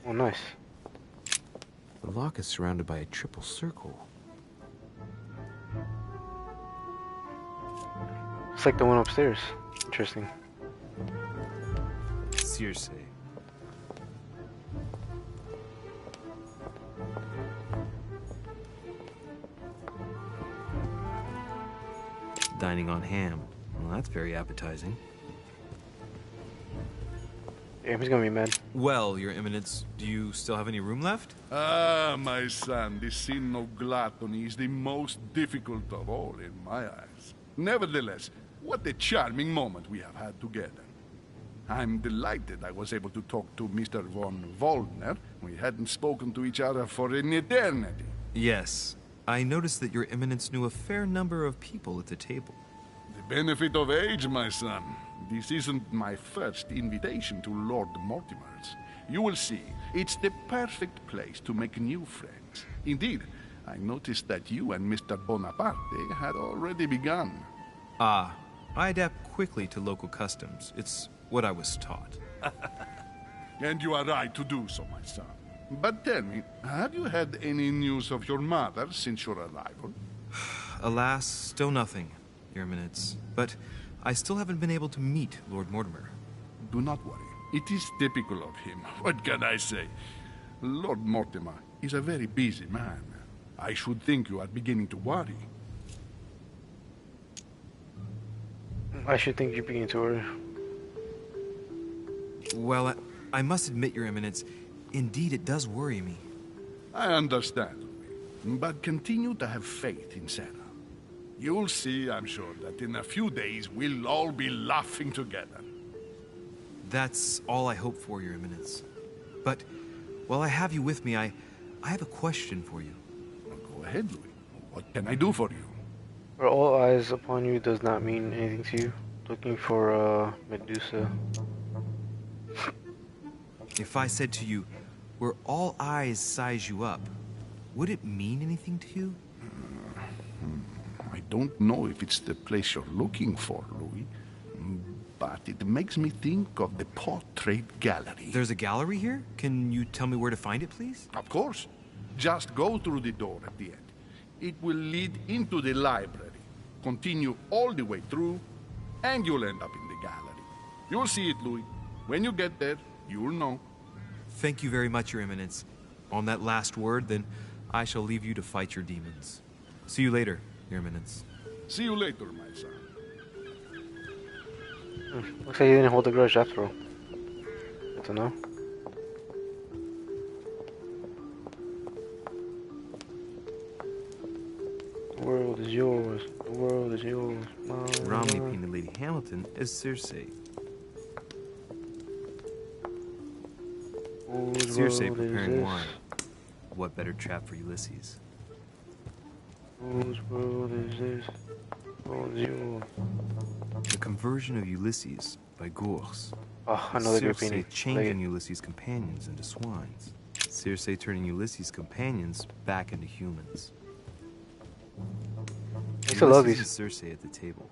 Oh, nice. The lock is surrounded by a triple circle. It's like the one upstairs. Interesting. Circe. Dining on ham. Well, that's very appetizing. Yeah, he's gonna be mad. Well, Your Eminence, do you still have any room left? Ah, my son, the sin of gluttony is the most difficult of all in my eyes. Nevertheless, what a charming moment we have had together. I'm delighted I was able to talk to Mr. von Waldner. We hadn't spoken to each other for an eternity. Yes. I noticed that Your Eminence knew a fair number of people at the table. The benefit of age, my son. This isn't my first invitation to Lord Mortimer's. You will see, it's the perfect place to make new friends. Indeed, I noticed that you and Mr. Bonaparte had already begun. Ah, I adapt quickly to local customs. It's what I was taught. And you are right to do so, my son. But tell me, have you had any news of your mother since your arrival? Alas, still nothing, Your Eminence. But I still haven't been able to meet Lord Mortimer. Do not worry. It is typical of him. What can I say? Lord Mortimer is a very busy man. I should think you are beginning to worry. I should think you're beginning to worry. Well, I must admit, Your Eminence, indeed it does worry me. I understand, but continue to have faith in Sarah. You'll see, I'm sure, that in a few days we'll all be laughing together. That's all I hope for, Your Eminence. But while I have you with me, I have a question for you. Well, go ahead, Louis. What can I do for you? For all eyes upon you does not mean anything to you. Looking for Medusa. If I said to you, where all eyes size you up, would it mean anything to you? I don't know if it's the place you're looking for, Louis, but it makes me think of the portrait gallery. There's a gallery here? Can you tell me where to find it, please? Of course. Just go through the door at the end. It will lead into the library. Continue all the way through, and you'll end up in the gallery. You'll see it, Louis. When you get there, you'll know. Thank you very much, Your Eminence. On that last word, then, I shall leave you to fight your demons. See you later, Your Eminence. See you later, my son. Looks like he didn't hold a grudge after all. Good to know. The world is yours. The world is yours. Romney painted Lady Hamilton as Circe. Circe preparing wine. What better trap for Ulysses? Whose world is this? World is yours. The conversion of Ulysses by Gors. Oh, another great Circe painting. changing Ulysses' companions into swines. Circe turning Ulysses' companions back into humans. I used to love Ulysses these. and Circe at the table.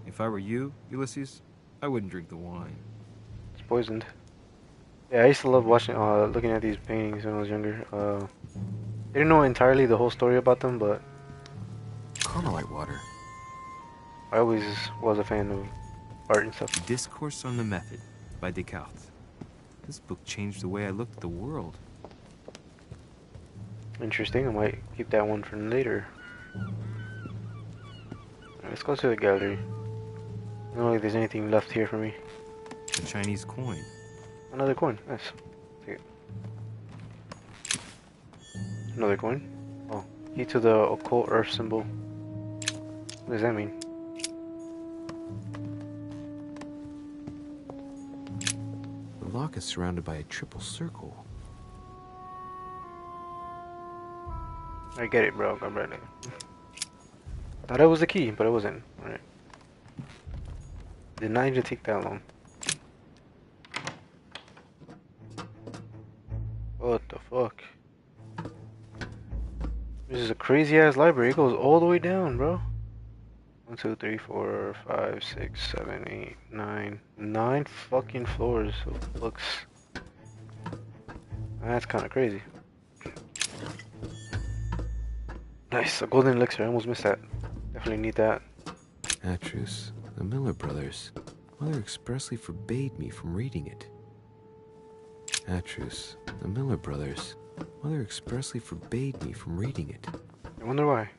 If I were you, Ulysses, I wouldn't drink the wine. It's poisoned. Yeah, I used to love watching, looking at these paintings when I was younger. Didn't know entirely the whole story about them, but Carmelite water. I always was a fan of art and stuff. Discourse on the Method by Descartes. This book changed the way I looked at the world. Interesting. I might keep that one for later. Let's go to the gallery. I don't know if there's anything left here for me. A Chinese coin. Another coin. Nice. Take it. Another coin. Oh, key to the occult earth symbol. What does that mean? The lock is surrounded by a triple circle. I get it, bro. I'm right now. Thought it was the key, but it wasn't. Alright. Did not even take that long. What the fuck? This is a crazy ass library. It goes all the way down, bro. 1, 2, 3, 4, 5, 6, 7, 8, 9. 9 fucking floors of books. That's kind of crazy. Nice, a golden elixir. I almost missed that. Definitely need that. Atrus, the Miller brothers. Mother expressly forbade me from reading it. Atrus, the Miller brothers. Mother expressly forbade me from reading it. I wonder why.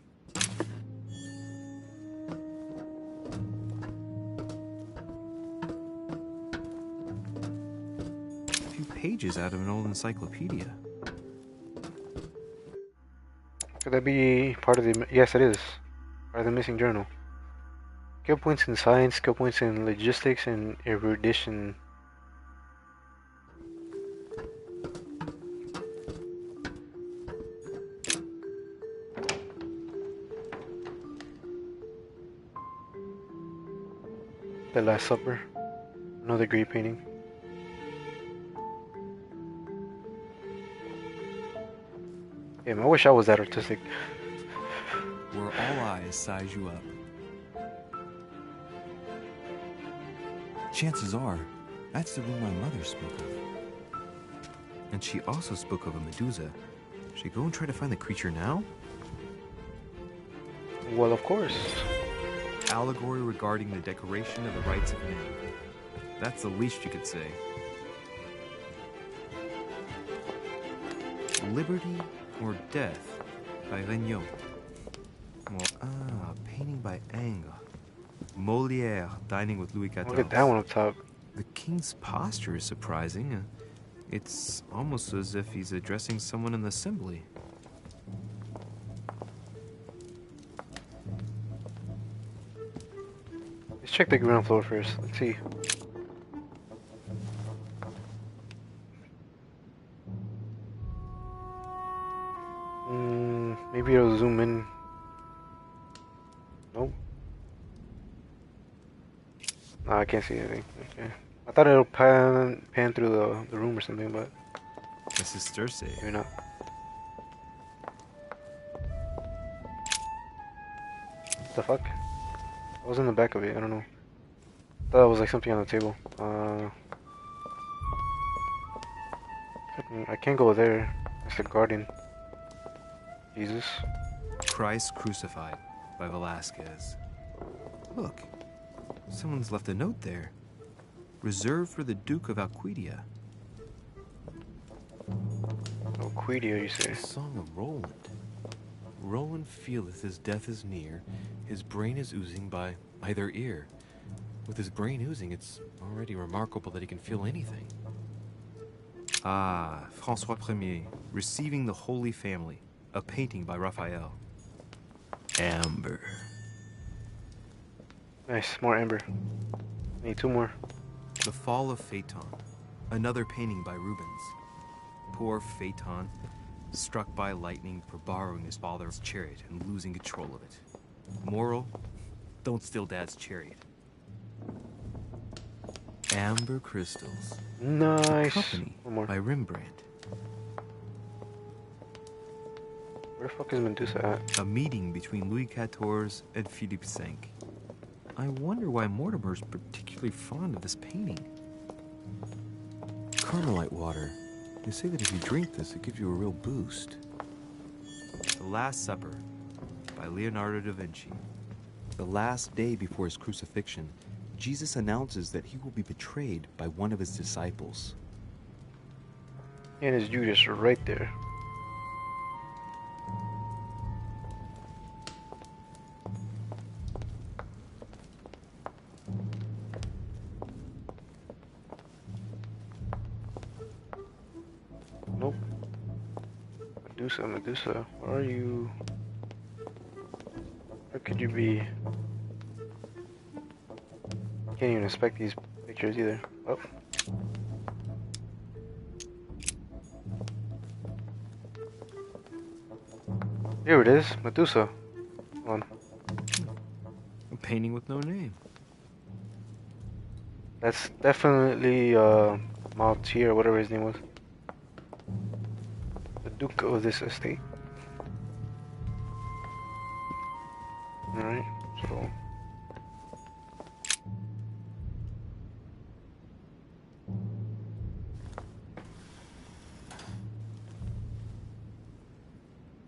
A few pages out of an old encyclopedia. Could that be part of the... Yes, it is. Part of the missing journal. Skill points in science, skill points in logistics, and erudition. The Last Supper. Another great painting. Damn, I wish I was that artistic. Where all eyes size you up. Chances are, that's the room my mother spoke of. And she also spoke of a Medusa. Should we go and try to find the creature now? Well, of course. Allegory regarding the decoration of the rights of man. That's the least you could say. Liberty or Death by Regnault. Well, painting by Ingres. Molière dining with Louis XIV. Look at that one up top. The king's posture is surprising. It's almost as if he's addressing someone in the assembly. Let's check the ground floor first. Let's see. Maybe it'll zoom in. Nope. No, I can't see anything. Okay. I thought it'll pan through the room or something, but This is Circe. maybe not. What the fuck? What was in the back of it? I don't know. I thought it was like something on the table. I can't go there. It's the garden. Jesus. Christ Crucified by Velasquez. Look, someone's left a note there. Reserved for the Duke of Alquidia. Oh, Quidia, you say? The Song of Roland. Roland feeleth his death is near. His brain is oozing by either ear. With his brain oozing, it's already remarkable that he can feel anything. Ah, François Ier, Receiving the Holy Family. A painting by Raphael. Amber. Nice, more amber. Need 2 more. The Fall of Phaeton, another painting by Rubens. Poor Phaeton, struck by lightning for borrowing his father's chariot and losing control of it. Moral, don't steal Dad's chariot. Amber Crystals. Nice. Company One more. by Rembrandt. Where the fuck is Medusa at? A meeting between Louis XIV and Philippe V. I wonder why Mortimer's particularly fond of this painting. Carmelite water. They say that if you drink this, it gives you a real boost. The Last Supper by Leonardo da Vinci. The last day before his crucifixion, Jesus announces that he will be betrayed by one of his disciples. And it's Judas right there. Nope. Medusa, where are you? Where could you be? Can't even inspect these pictures either. Oh. Here it is, Medusa. Hold on. A painting with no name. That's definitely Maltier, whatever his name was. The Duke of this estate. Alright, so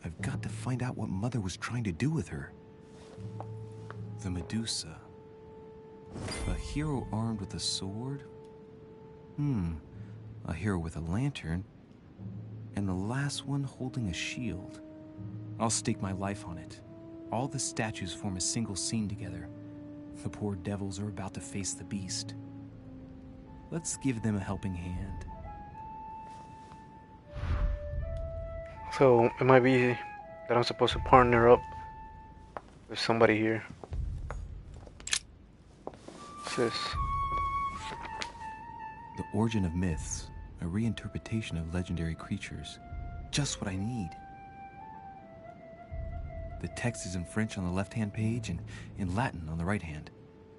I've got to find out what Mother was trying to do with her. The Medusa. A hero armed with a sword? A hero with a lantern. And the last one holding a shield. I'll stake my life on it. All the statues form a single scene together. The poor devils are about to face the beast. Let's give them a helping hand. So it might be that I'm supposed to partner up with somebody here. What's this? The Origin of Myths, a reinterpretation of legendary creatures. Just what I need. The text is in French on the left-hand page and in Latin on the right hand.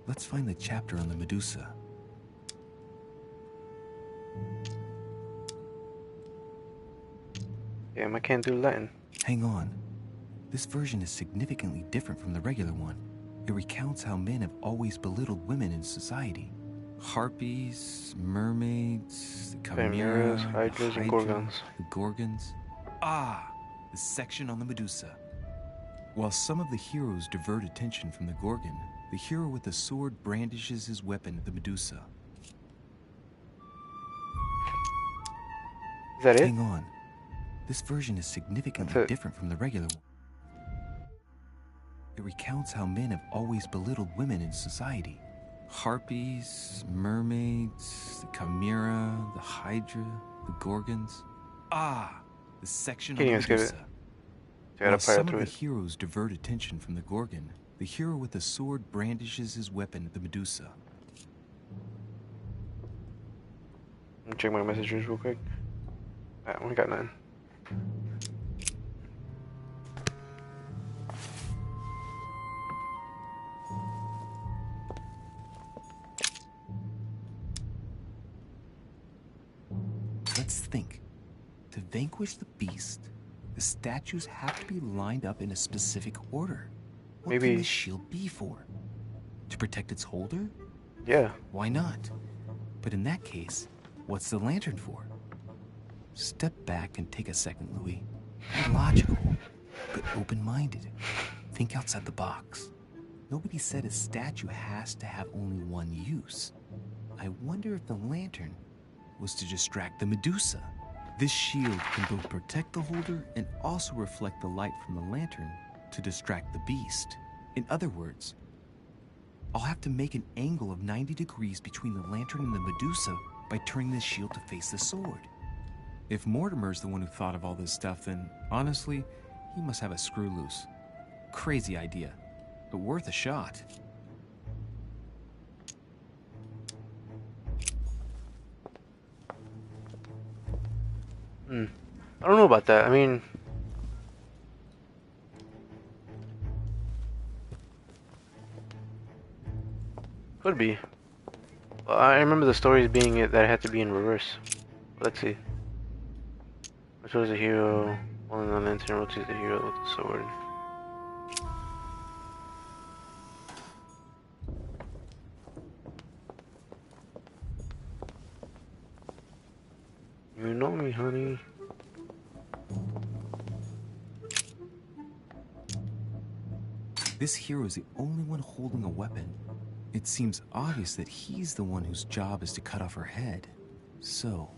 Let's find the chapter on the Medusa. Damn, I can't do Latin. Hang on. This version is significantly different from the regular one. It recounts how men have always belittled women in society. Harpies, mermaids, the chimera, Chimeras, hydras, and gorgons. The gorgons. Ah, the section on the Medusa. While some of the heroes divert attention from the gorgon, the hero with the sword brandishes his weapon at the Medusa. Is that it? Hang on. This version is significantly different from the regular one. It recounts how men have always belittled women in society. Harpies, mermaids, the chimera, the hydra, the gorgons. Ah, the section on the Medusa. While some of the heroes divert attention from the gorgon, the hero with the sword brandishes his weapon at the Medusa. Let me check my messages real quick. I only got 9. Let's think. To vanquish the beast, the statues have to be lined up in a specific order. What can the shield be for? To protect its holder? Yeah. Why not? But in that case, what's the lantern for? Step back and take a second, Louis. Be logical, but open-minded. Think outside the box. Nobody said a statue has to have only one use. I wonder if the lantern was to distract the Medusa. This shield can both protect the holder and also reflect the light from the lantern to distract the beast. In other words, I'll have to make an angle of 90 degrees between the lantern and the Medusa by turning the shield to face the sword. If Mortimer's the one who thought of all this stuff, then honestly, he must have a screw loose. Crazy idea, but worth a shot. I don't know about that. I mean, could be. I remember the stories being that it had to be in reverse. Let's see. Which was the hero holding the lantern, rotates the hero with the sword. You know me, honey. This hero is the only one holding a weapon. It seems obvious that he's the one whose job is to cut off her head. So,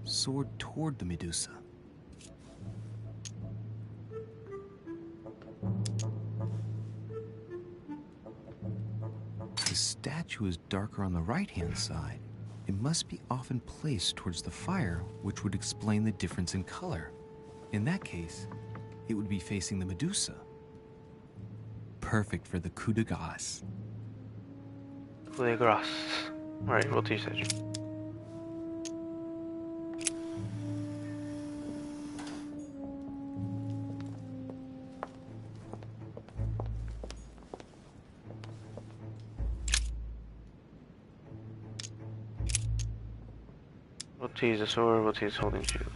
sword toward the Medusa. The statue is darker on the right-hand side. It must be often placed towards the fire, which would explain the difference in color. In that case, it would be facing the Medusa. Perfect for the coup de grace. Coup de grace. Alright, we'll teach that. Rotate the sword, rotate holding shield.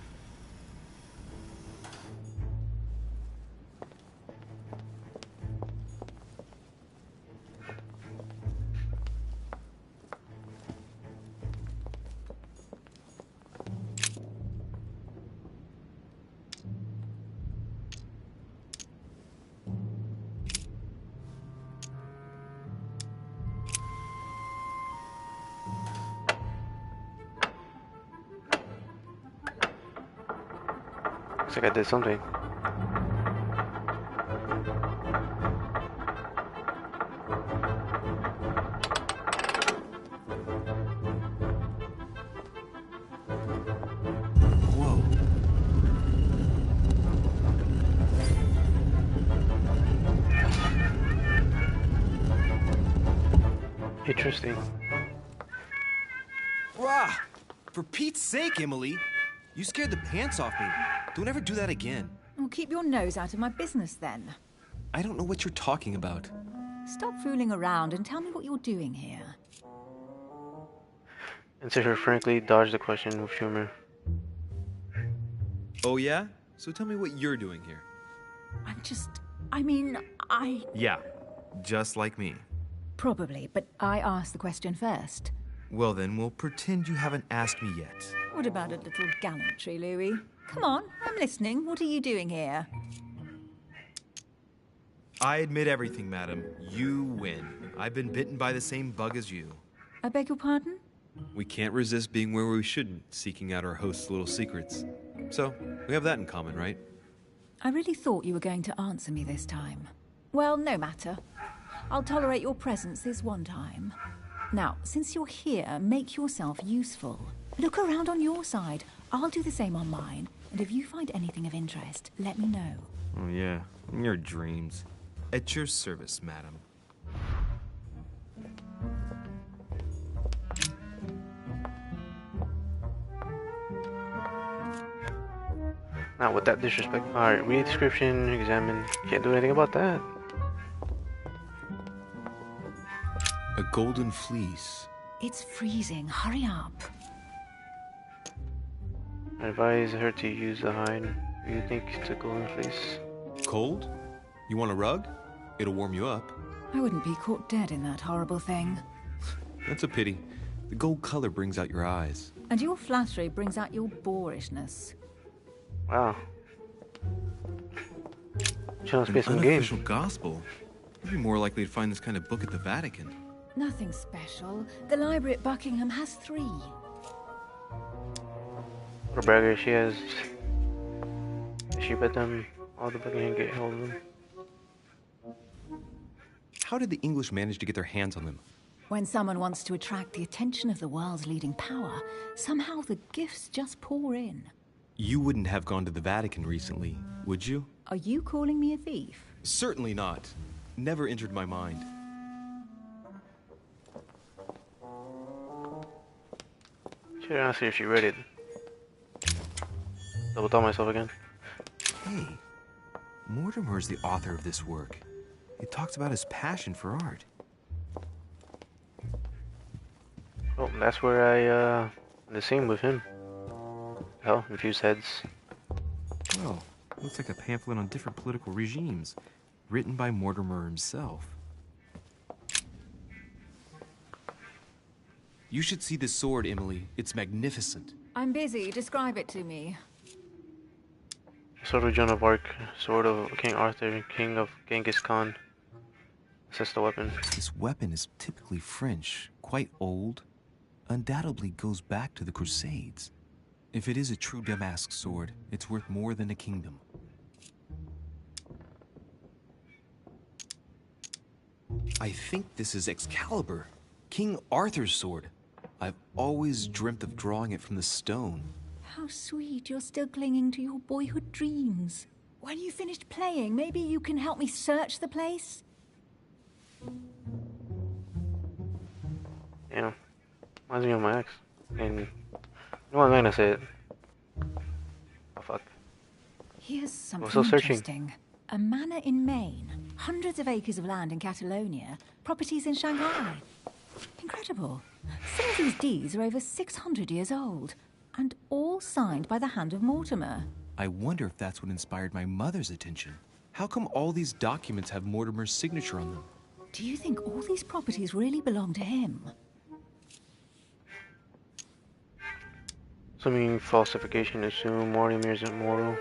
Looks like I did something. Whoa. Interesting. Rah! For Pete's sake, Emily! You scared the pants off me. Don't ever do that again. Well, keep your nose out of my business then. I don't know what you're talking about. Stop fooling around and tell me what you're doing here. Answer her frankly, dodge the question with humor. Oh yeah? So tell me what you're doing here. Yeah, just like me. Probably, but I asked the question first. Well then, we'll pretend you haven't asked me yet. What about a little gallantry, Louis? Come on, I'm listening. What are you doing here? I admit everything, madam. You win. I've been bitten by the same bug as you. I beg your pardon? We can't resist being where we shouldn't, seeking out our host's little secrets. So, we have that in common, right? I really thought you were going to answer me this time. Well, no matter. I'll tolerate your presence this one time. Now, since you're here, make yourself useful. Look around on your side. I'll do the same on mine. And if you find anything of interest, let me know. Oh yeah, in your dreams. At your service, madam. Not with that disrespect. Alright, read description, examine. Can't do anything about that. A golden fleece. It's freezing. Hurry up. I advise her to use the hide. Do you think it's a golden fleece? Cold? You want a rug? It'll warm you up. I wouldn't be caught dead in that horrible thing. That's a pity. The gold color brings out your eyes. And your flattery brings out your boorishness. Wow. Trying to play some games. Unofficial gospel? You'd be more likely to find this kind of book at the Vatican. Nothing special. The library at Buckingham has 3. What a bragger she has. She bet them all the Buckingham get hold of them. How did the English manage to get their hands on them? When someone wants to attract the attention of the world's leading power, somehow the gifts just pour in. You wouldn't have gone to the Vatican recently, would you? Are you calling me a thief? Certainly not. Never entered my mind. Should ask her if she read it. Double thought myself again. Hey, Mortimer's the author of this work. It talks about his passion for art. Oh, that's where I, the scene with him. Hell, infused heads. Well, looks like a pamphlet on different political regimes, written by Mortimer himself. You should see this sword, Emily. It's magnificent. I'm busy. Describe it to me. Sword of Joan of Arc, sword of King Arthur, king of Genghis Khan. That's the weapon. This weapon is typically French, quite old, undoubtedly goes back to the Crusades. If it is a true Damask sword, it's worth more than a kingdom. I think this is Excalibur, King Arthur's sword. I've always dreamt of drawing it from the stone. How sweet, you're still clinging to your boyhood dreams. When you finished playing, maybe you can help me search the place? Yeah. Reminds me of my ex. And you know what I'm gonna say it. Oh fuck. Here's something still searching. interesting. A manor in Maine, hundreds of acres of land in Catalonia, properties in Shanghai. Incredible. Some of these deeds are over 600 years old, and all signed by the hand of Mortimer. I wonder if that's what inspired my mother's attention. How come all these documents have Mortimer's signature on them? Do you think all these properties really belong to him? Assuming falsification, assume Mortimer's immortal.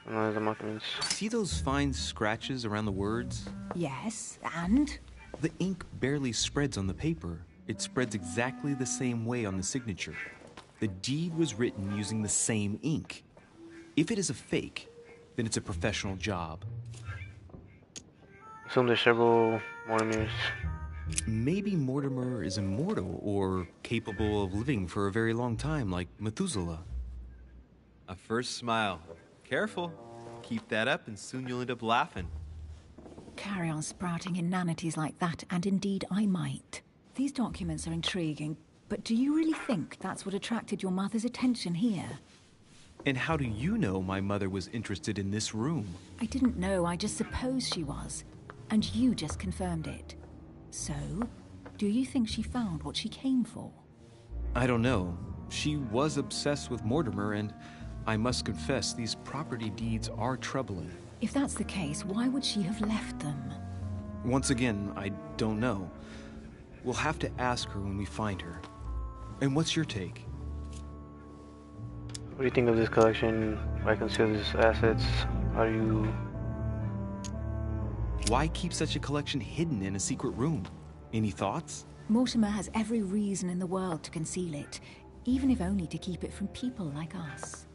The documents. See those fine scratches around the words? Yes, and? The ink barely spreads on the paper. It spreads exactly the same way on the signature. The deed was written using the same ink. If it is a fake, then it's a professional job. Assume there's several Mortimers. Maybe Mortimer is immortal or capable of living for a very long time, like Methuselah. A first smile. Careful. Keep that up and soon you'll end up laughing. Carry on sprouting inanities like that, and indeed I might. These documents are intriguing, but do you really think that's what attracted your mother's attention here? And how do you know my mother was interested in this room? I didn't know, I just supposed she was. And you just confirmed it. So, do you think she found what she came for? I don't know. She was obsessed with Mortimer, and I must confess these property deeds are troubling. If that's the case, why would she have left them? Once again, I don't know. We'll have to ask her when we find her. And what's your take? What do you think of this collection? Why conceal these assets? How do you... Why keep such a collection hidden in a secret room? Any thoughts? Mortimer has every reason in the world to conceal it, even if only to keep it from people like us.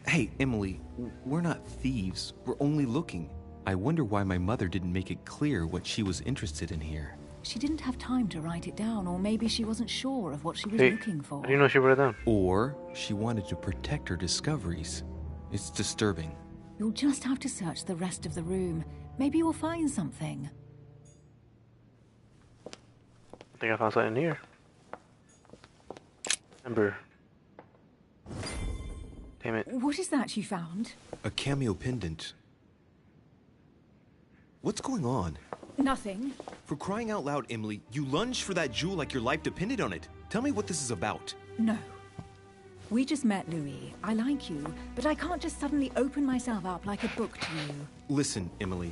Hey, Emily, we're not thieves. We're only looking. I wonder why my mother didn't make it clear what she was interested in here. She didn't have time to write it down, or maybe she wasn't sure of what she was looking for. How do you know she wrote it down? Or she wanted to protect her discoveries. It's disturbing. You'll just have to search the rest of the room. Maybe you'll find something. I think I found something here. Ember. Damn it. What is that you found? A cameo pendant. What's going on? Nothing. For crying out loud, Emily, you lunged for that jewel like your life depended on it. Tell me what this is about. No. We just met, Louis. I like you, but I can't just suddenly open myself up like a book to you. Listen, Emily.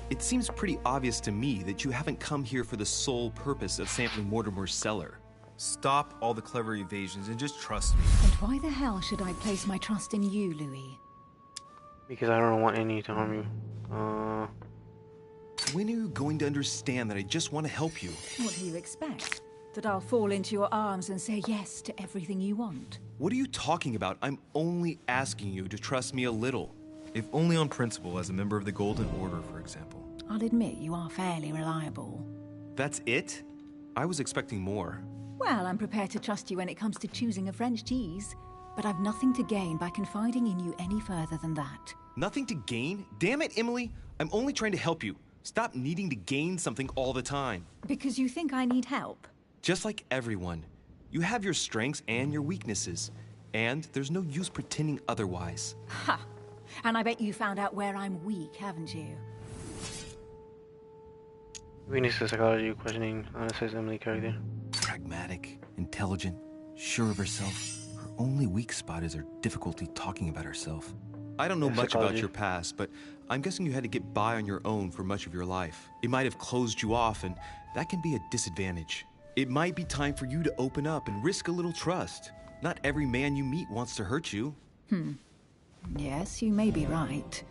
It seems pretty obvious to me that you haven't come here for the sole purpose of sampling Mortimer's cellar. Stop all the clever evasions and just trust me. And why the hell should I place my trust in you, Louis? Because I don't want any to harm you. When are you going to understand that I just want to help you? What do you expect? That I'll fall into your arms and say yes to everything you want? What are you talking about? I'm only asking you to trust me a little. If only on principle, as a member of the Golden Order, for example. I'll admit you are fairly reliable. That's it? I was expecting more. Well, I'm prepared to trust you when it comes to choosing a French cheese. But I've nothing to gain by confiding in you any further than that. Nothing to gain? Damn it, Emily! I'm only trying to help you. Stop needing to gain something all the time. Because you think I need help? Just like everyone. You have your strengths and your weaknesses. And there's no use pretending otherwise. Ha! And I bet you found out where I'm weak, haven't you? Weakness to psychology, questioning, says Emily character. Pragmatic, intelligent, sure of herself. Her only weak spot is her difficulty talking about herself. I don't know Yeah, much psychology. about your past, but I'm guessing you had to get by on your own for much of your life. It might have closed you off, and that can be a disadvantage. It might be time for you to open up and risk a little trust. Not every man you meet wants to hurt you. Yes, you may be right.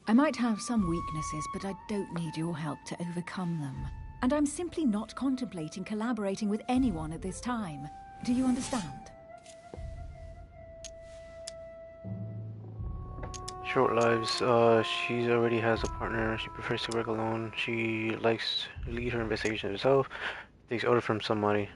I might have some weaknesses, but I don't need your help to overcome them. And I'm simply not contemplating collaborating with anyone at this time. Do you understand? Short lives. She already has a partner. She prefers to work alone. She likes to lead her investigation herself. Takes order from somebody.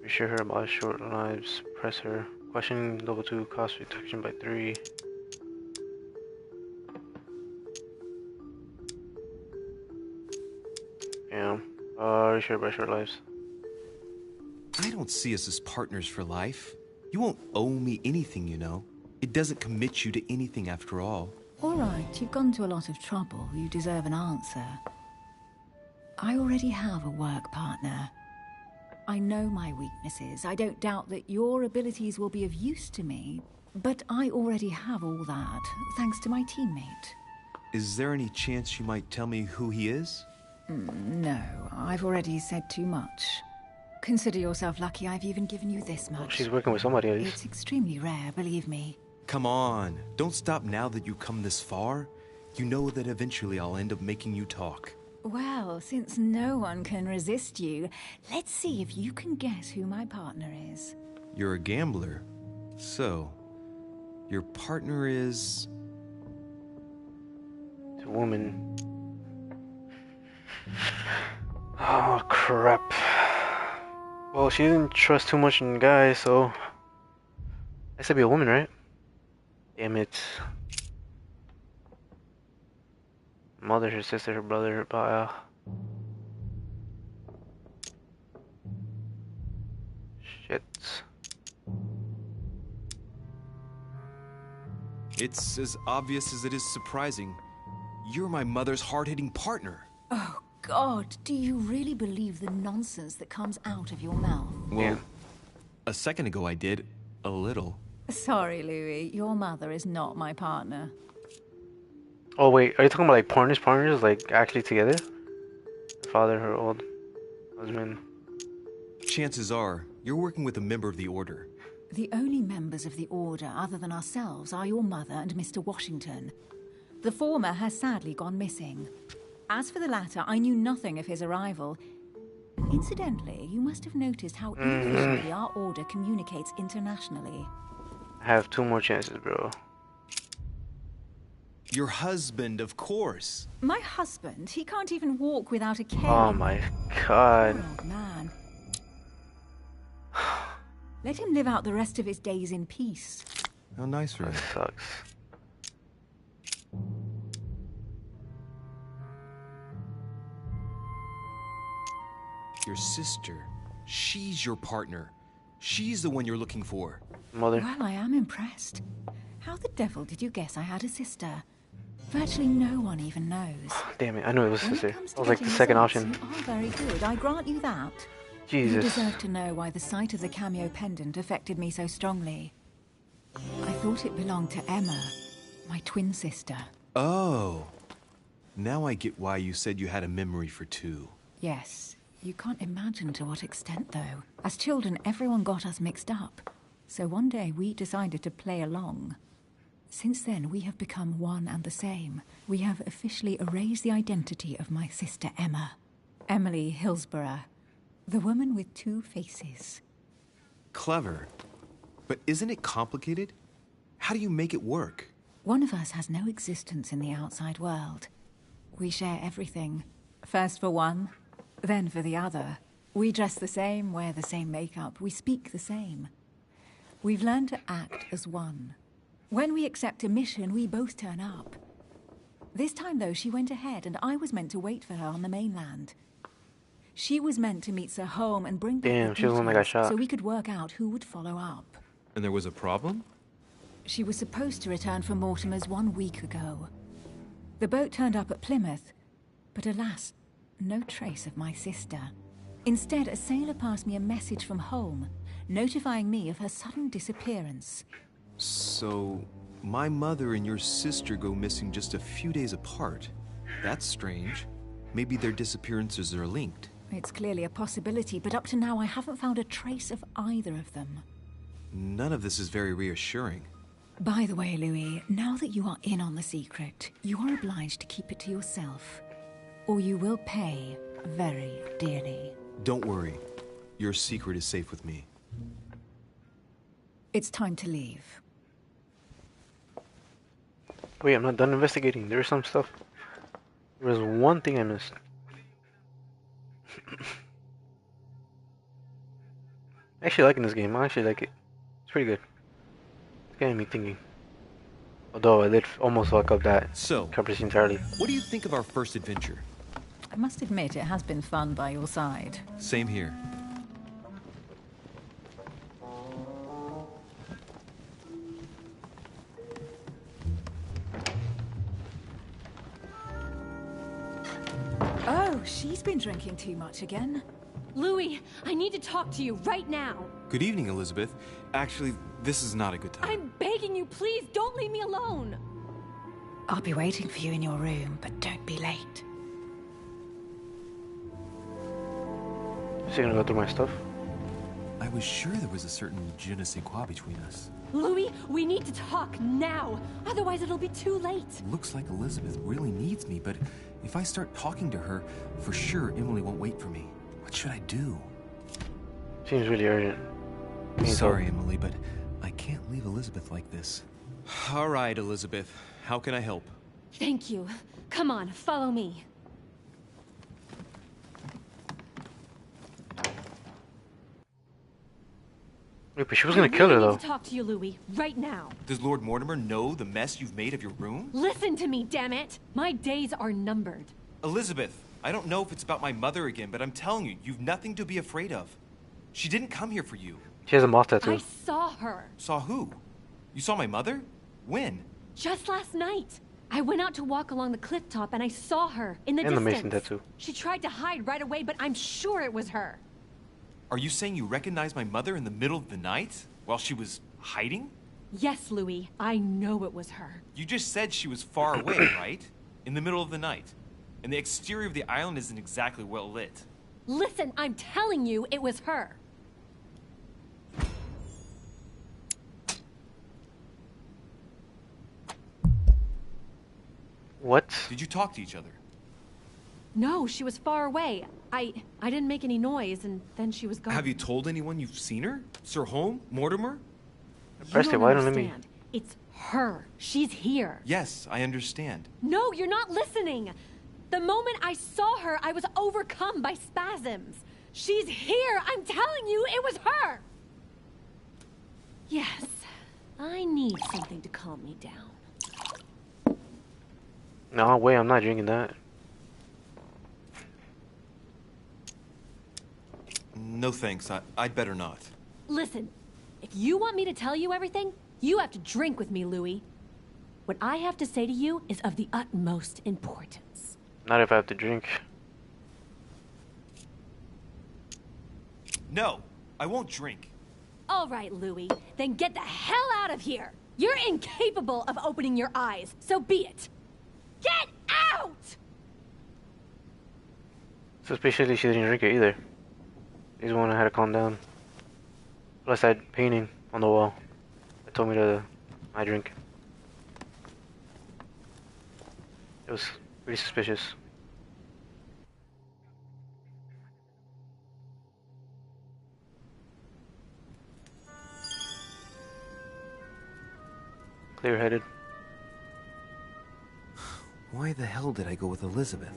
Reassure her about short lives. Press her. Questioning level 2 cost reduction by 3. Yeah. Reassure about short lives. I don't see us as partners for life. You won't owe me anything, you know. It doesn't commit you to anything after all. All right, you've gone to a lot of trouble. You deserve an answer. I already have a work partner. I know my weaknesses. I don't doubt that your abilities will be of use to me, but I already have all that, thanks to my teammate. Is there any chance you might tell me who he is? No, I've already said too much. Consider yourself lucky I've even given you this much. She's working with somebody else. It's extremely rare, believe me. Come on, don't stop now that you've come this far. You know that eventually I'll end up making you talk. Well, since no one can resist you, let's see if you can guess who my partner is. You're a gambler. So, your partner is... It's a woman. Oh, crap. Well, she didn't trust too much in guys, so... I said be a woman, right? Damn it. Mother, her sister, her brother, her pa. Shit. It's as obvious as it is surprising. You're my mother's hard-hitting partner. Oh, God, do you really believe the nonsense that comes out of your mouth? Well, a second ago I did. A little. Sorry, Louis, your mother is not my partner. Oh, wait, are you talking about like partners, like actually together? Her father, her old husband. Chances are, you're working with a member of the Order. The only members of the Order other than ourselves are your mother and Mr. Washington. The former has sadly gone missing. As for the latter, I knew nothing of his arrival. Incidentally, you must have noticed how inefficiently our Order communicates internationally. I have 2 more chances, bro. Your husband, of course. My husband? He can't even walk without a cane. Oh my god. Poor old man. Let him live out the rest of his days in peace. How nice for That him. sucks. Your sister. She's your partner. She's the one you're looking for. Mother. Well, I am impressed. How the devil did you guess I had a sister? Virtually no one even knows. Damn it, I knew it was When it sister. comes That to was like the getting second results, option. You are very good, I grant you that. You Jesus. deserve to know why the sight of the cameo pendant affected me so strongly. I thought it belonged to Emma, my twin sister. Oh. Now I get why you said you had a memory for 2. Yes, you can't imagine to what extent, though. As children, everyone got us mixed up. So one day we decided to play along. Since then, we have become one and the same. We have officially erased the identity of my sister Emma. Emily Hillsborough. The woman with 2 faces. Clever. But isn't it complicated? How do you make it work? One of us has no existence in the outside world. We share everything. First for one, then for the other. We dress the same, wear the same makeup, we speak the same. We've learned to act as one. When we accept a mission, we both turn up. This time, though, she went ahead, and I was meant to wait for her on the mainland. She was meant to meet Sir Home and bring back Damn, the she was the one that got details shot. so we could work out who would follow up. And there was a problem? She was supposed to return from Mortimer's 1 week ago. The boat turned up at Plymouth, but alas, no trace of my sister. Instead, a sailor passed me a message from home, notifying me of her sudden disappearance. So, my mother and your sister go missing just a few days apart. That's strange. Maybe their disappearances are linked. It's clearly a possibility, but up to now I haven't found a trace of either of them. None of this is very reassuring. By the way, Louis, now that you are in on the secret, you are obliged to keep it to yourself, or you will pay very dearly. Don't worry. Your secret is safe with me. It's time to leave. Wait, I'm not done investigating. There's some stuff. There was one thing I missed. I actually liking this game. I actually like it. It's pretty good. It's getting me thinking. Although I did almost fuck up that coverage entirely. What do you think of our first adventure? I must admit, it has been fun by your side. Same here. Oh, she's been drinking too much again. Louis, I need to talk to you right now. Good evening, Elizabeth. Actually, this is not a good time. I'm begging you, please don't leave me alone. I'll be waiting for you in your room, but don't be late. Is he gonna go through my stuff? I was sure there was a certain je ne sais quoi between us. Louis, we need to talk now. Otherwise, it'll be too late. Looks like Elizabeth really needs me, but if I start talking to her, for sure Emily won't wait for me. What should I do? Seems really urgent. Sorry, Emily, but I can't leave Elizabeth like this. All right, Elizabeth. How can I help? Thank you. Come on, follow me. Wait, but she was gonna kill her I though. need to talk to you, Louis, right now. Does Lord Mortimer know the mess you've made of your room? Listen to me, damn it! My days are numbered. Elizabeth, I don't know if it's about my mother again, but I'm telling you, you've nothing to be afraid of. She didn't come here for you. She has a moth tattoo. I saw her. Saw who? You saw my mother? When? Just last night. I went out to walk along the cliff top and I saw her in the And the distance. Mason tattoo. She tried to hide right away, but I'm sure it was her. Are you saying you recognized my mother in the middle of the night? While she was hiding? Yes, Louis. I know it was her. You just said she was far away, right? In the middle of the night. And the exterior of the island isn't exactly well lit. Listen, I'm telling you it was her. What? Did you talk to each other? No, she was far away. I didn't make any noise, and then she was gone. Have you told anyone you've seen her? Sir Home? Mortimer? Presley, why don't let me? It's her. She's here. Yes, I understand. No, you're not listening. The moment I saw her, I was overcome by spasms. She's here. I'm telling you, it was her. Yes, I need something to calm me down. No, wait, I'm not drinking that. No thanks, I'd better not. Listen, if you want me to tell you everything, you have to drink with me, Louis. What I have to say to you is of the utmost importance. Not if I have to drink. No, I won't drink. All right, Louis, then get the hell out of here. You're incapable of opening your eyes, so be it. Get out! Suspiciously, she didn't drink it either. He's the one that had to calm down. Plus, I had painting on the wall. That told me to not drink. It was pretty suspicious. Clear-headed. Why the hell did I go with Elizabeth?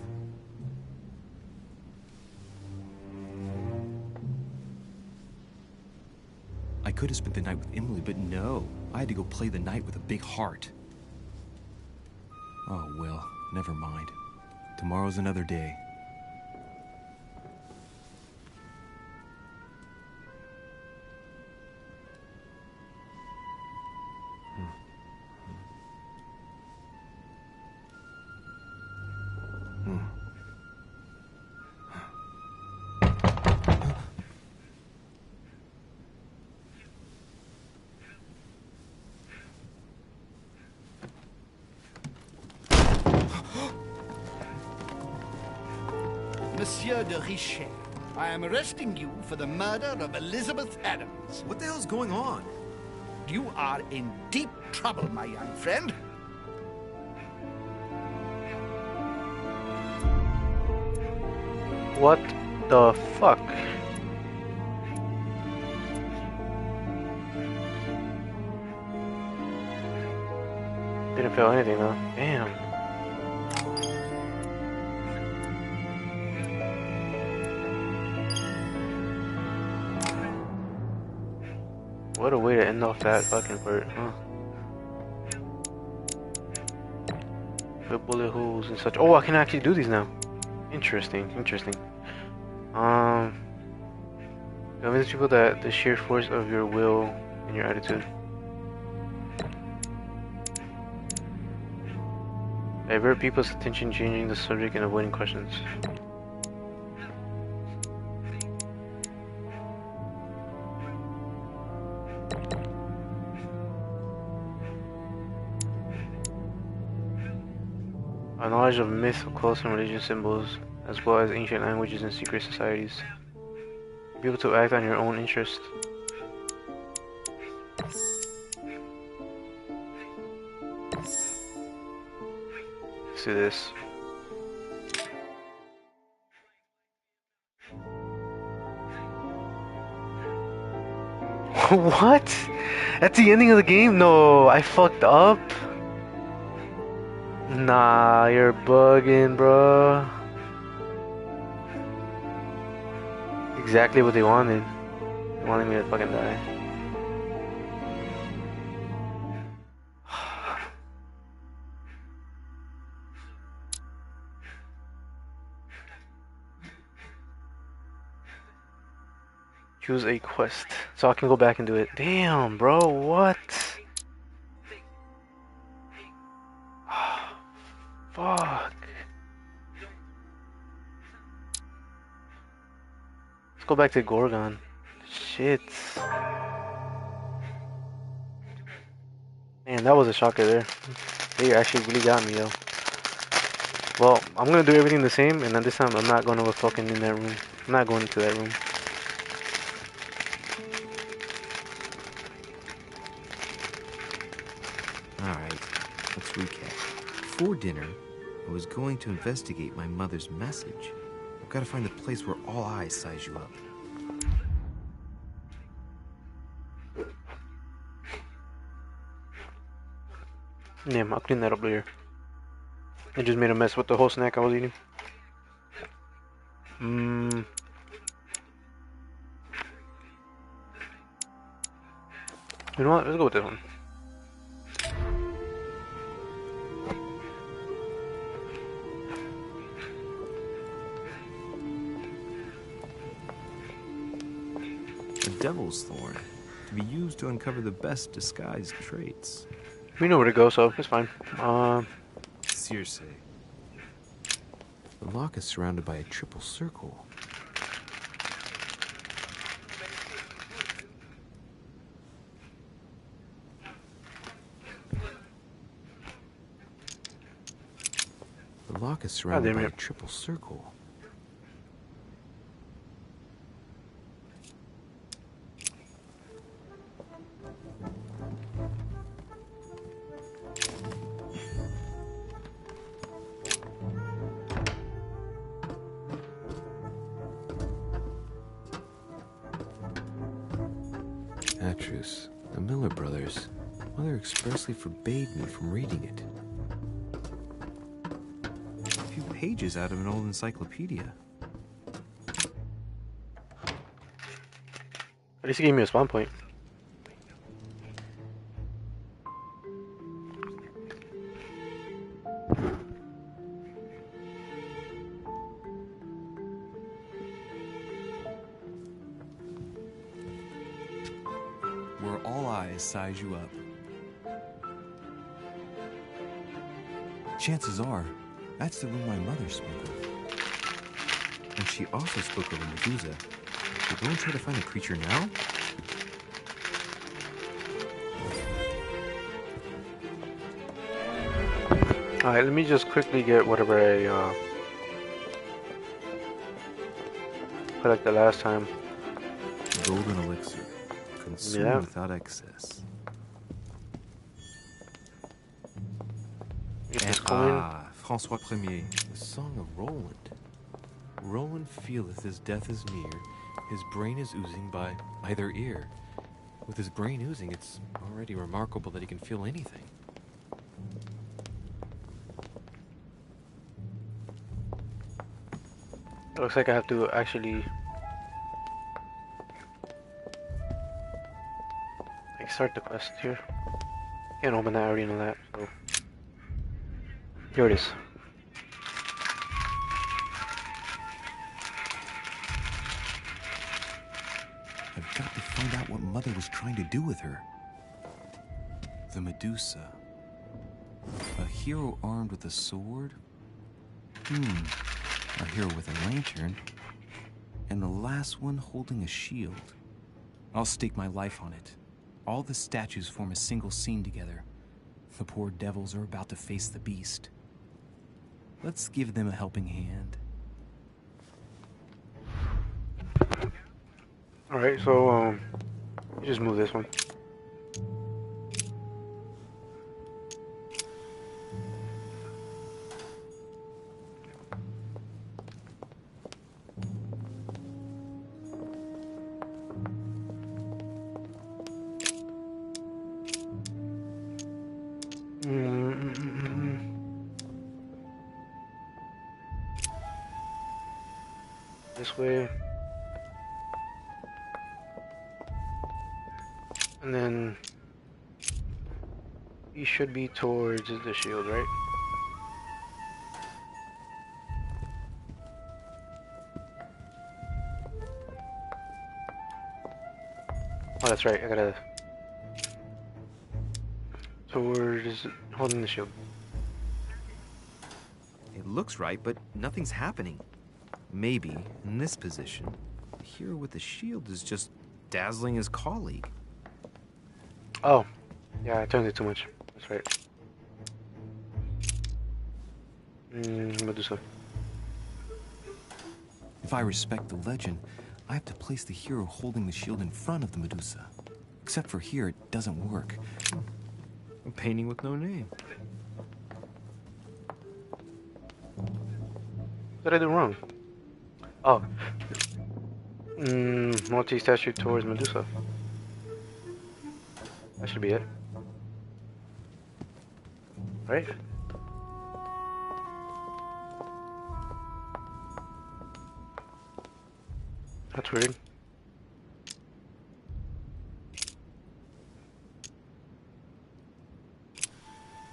I could have spent the night with Emily, but no. I had to go play the night with a big heart. Oh, well, never mind. Tomorrow's another day. Monsieur de Richet, I am arresting you for the murder of Elizabeth Adams. What the hell's going on? You are in deep trouble, my young friend. What the fuck? Didn't feel anything though. Damn. What a way to end off that fucking part, huh? The bullet holes and such. Oh, I can actually do these now. Interesting, interesting. Convince people that the sheer force of your will and your attitude. Divert people's attention, changing the subject and avoiding questions. A knowledge of myth, occult, and religious symbols, as well as ancient languages and secret societies. Be able to act on your own interest. Let's do this. What? At the ending of the game? No, I fucked up. Nah, you're bugging, bro. Exactly what they wanted. They wanted me to fucking die. Choose a quest, so I can go back and do it. Damn, bro, what? Fuck. Let's go back to Gorgon. Shit. Man, that was a shocker there. They actually really got me, yo. Well, I'm gonna do everything the same, and then this time I'm not going to fucking in that room. I'm not going into that room. Alright, let's recap. Before dinner, I was going to investigate my mother's message. I've got to find the place where all eyes size you up. Yeah, I'll clean that up later. I just made a mess with the whole snack I was eating. You know what? Let's go with this one. A devil's thorn, to be used to uncover the best disguised traits. We know where to go, so it's fine. Circe. The lock is surrounded by a triple circle. The lock is surrounded by a triple circle. Atrus, the Miller brothers. Mother expressly forbade me from reading it. A few pages out of an old encyclopedia. At least he gave me a spawn point. Where all eyes size you up. Chances are, that's the room my mother spoke of. And she also spoke of a Medusa. We're going to try to find a creature now? Alright, let me just quickly get whatever exactly like the last time. Golden elixir. Consume Yeah. without excess. Get this coin. François Premier. The Song of Roland. Roland feeleth his death is near. His brain is oozing by either ear. With his brain oozing, it's already remarkable that he can feel anything. It looks like I have to actually like start the quest here. Can't open that, I already know that, so here it is. I've got to find out what Mother was trying to do with her. The Medusa. A hero armed with a sword? A hero with a lantern. And the last one holding a shield. I'll stake my life on it. All the statues form a single scene together. The poor devils are about to face the beast. Let's give them a helping hand. Alright, so just move this one. This way. And then he should be towards the shield, right? Oh, that's right. I gotta towards holding the shield. It looks right, but nothing's happening. Maybe, in this position, the hero with the shield is just dazzling his colleague. Oh, yeah, I turned it too much. That's right. Medusa. If I respect the legend, I have to place the hero holding the shield in front of the Medusa. Except for here, it doesn't work. A painting with no name. What did I do wrong? Oh. Multi-statue towards Medusa. That should be it. Right? That's weird.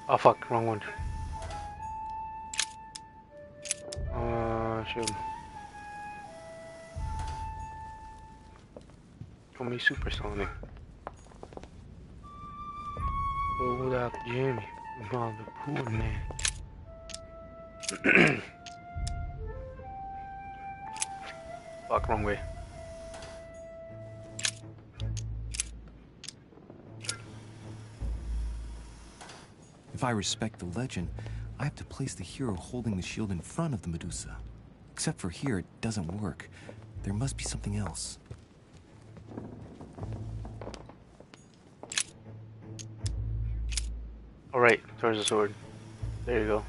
Oh fuck, wrong one. Shoot. Call me supersonic. Oh, that Jamie. Oh, the poor man. Fuck, wrong way. If I respect the legend, I have to place the hero holding the shield in front of the Medusa. Except for here, it doesn't work. There must be something else. Alright, towards the sword. There you go.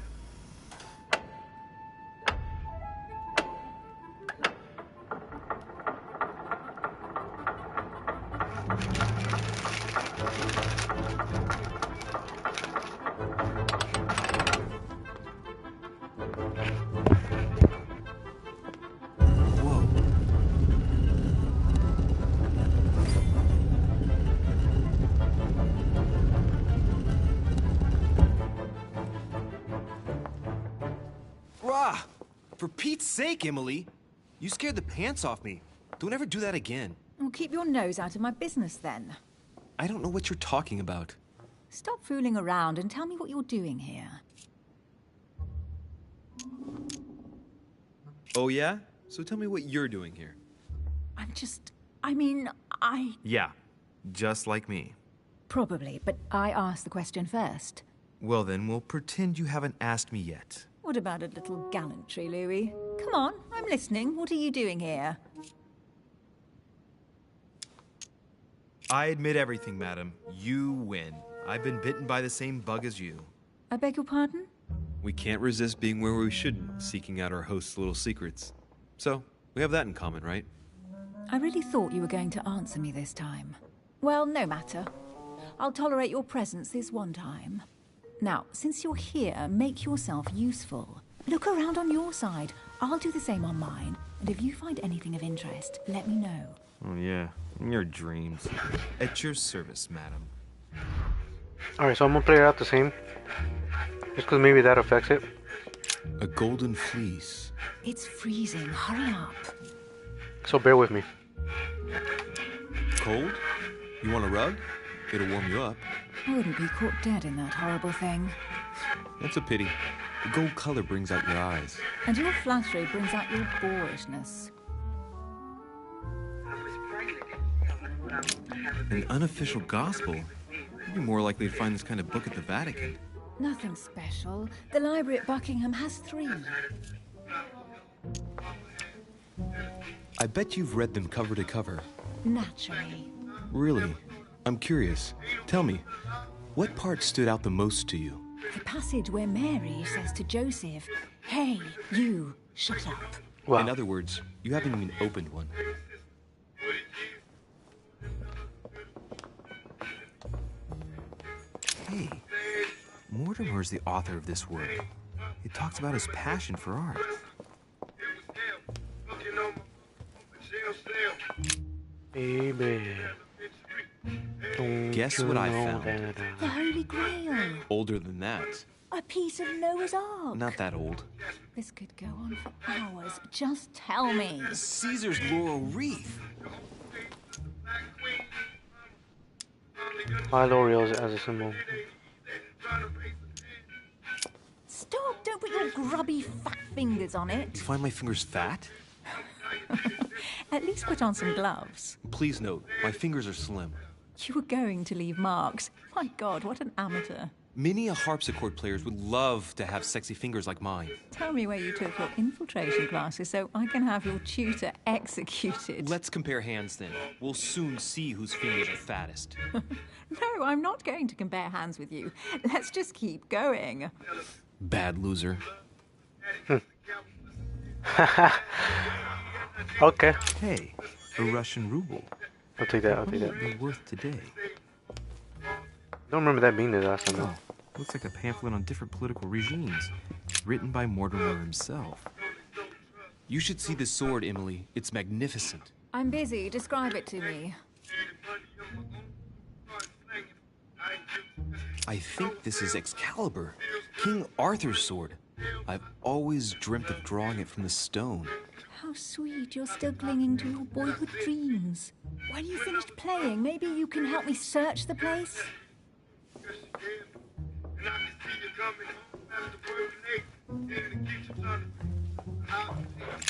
For Pete's sake, Emily! You scared the pants off me. Don't ever do that again. Well, keep your nose out of my business then. I don't know what you're talking about. Stop fooling around and tell me what you're doing here. Oh yeah? So tell me what you're doing here. Yeah, just like me. Probably, but I asked the question first. Well then, we'll pretend you haven't asked me yet. What about a little gallantry, Louis? Come on, I'm listening. What are you doing here? I admit everything, madam. You win. I've been bitten by the same bug as you. I beg your pardon? We can't resist being where we shouldn't, seeking out our host's little secrets. So, we have that in common, right? I really thought you were going to answer me this time. Well, no matter. I'll tolerate your presence this one time. Now, since you're here, make yourself useful. Look around on your side. I'll do the same on mine. And if you find anything of interest, let me know. Oh yeah, in your dreams. At your service, madam. Alright, so I'm gonna play it out the same. Just because maybe that affects it. A golden fleece. It's freezing. Hurry up. So bear with me. Cold? You want a rug? It'll warm you up. I wouldn't be caught dead in that horrible thing. That's a pity. The gold color brings out your eyes. And your flattery brings out your boorishness. An unofficial gospel? You'd be more likely to find this kind of book at the Vatican. Nothing special. The library at Buckingham has 3. I bet you've read them cover to cover. Naturally. Really? I'm curious. Tell me, what part stood out the most to you? The passage where Mary says to Joseph, "Hey, you, shut up." Wow. In other words, you haven't even opened one. Hey, Mortimer's the author of this work. It talks about his passion for art. Baby. Guess what I found? The Holy Grail. Older than that. A piece of Noah's Ark. Not that old. This could go on for hours. Just tell me. Caesar's laurel wreath. Why L'Oreal as a symbol? Stop! Don't put your grubby fat fingers on it. You find my fingers fat? At least put on some gloves. Please note, my fingers are slim. You were going to leave marks. My God, what an amateur. Many a harpsichord players would love to have sexy fingers like mine. Tell me where you took your infiltration classes so I can have your tutor executed. Let's compare hands then. We'll soon see whose fingers are fattest. No, I'm not going to compare hands with you. Let's just keep going. Bad loser. Okay. Hey, a Russian ruble. I'll take that. I'll take What that. would it be worth today? Don't remember that being the last time though. Oh, looks like a pamphlet on different political regimes, written by Mortimer himself. You should see this sword, Emily. It's magnificent. I'm busy. Describe it to me. I think this is Excalibur, King Arthur's sword. I've always dreamt of drawing it from the stone. How sweet. You're still clinging to your boyhood dreams. When you finished playing, maybe you can help me search the place?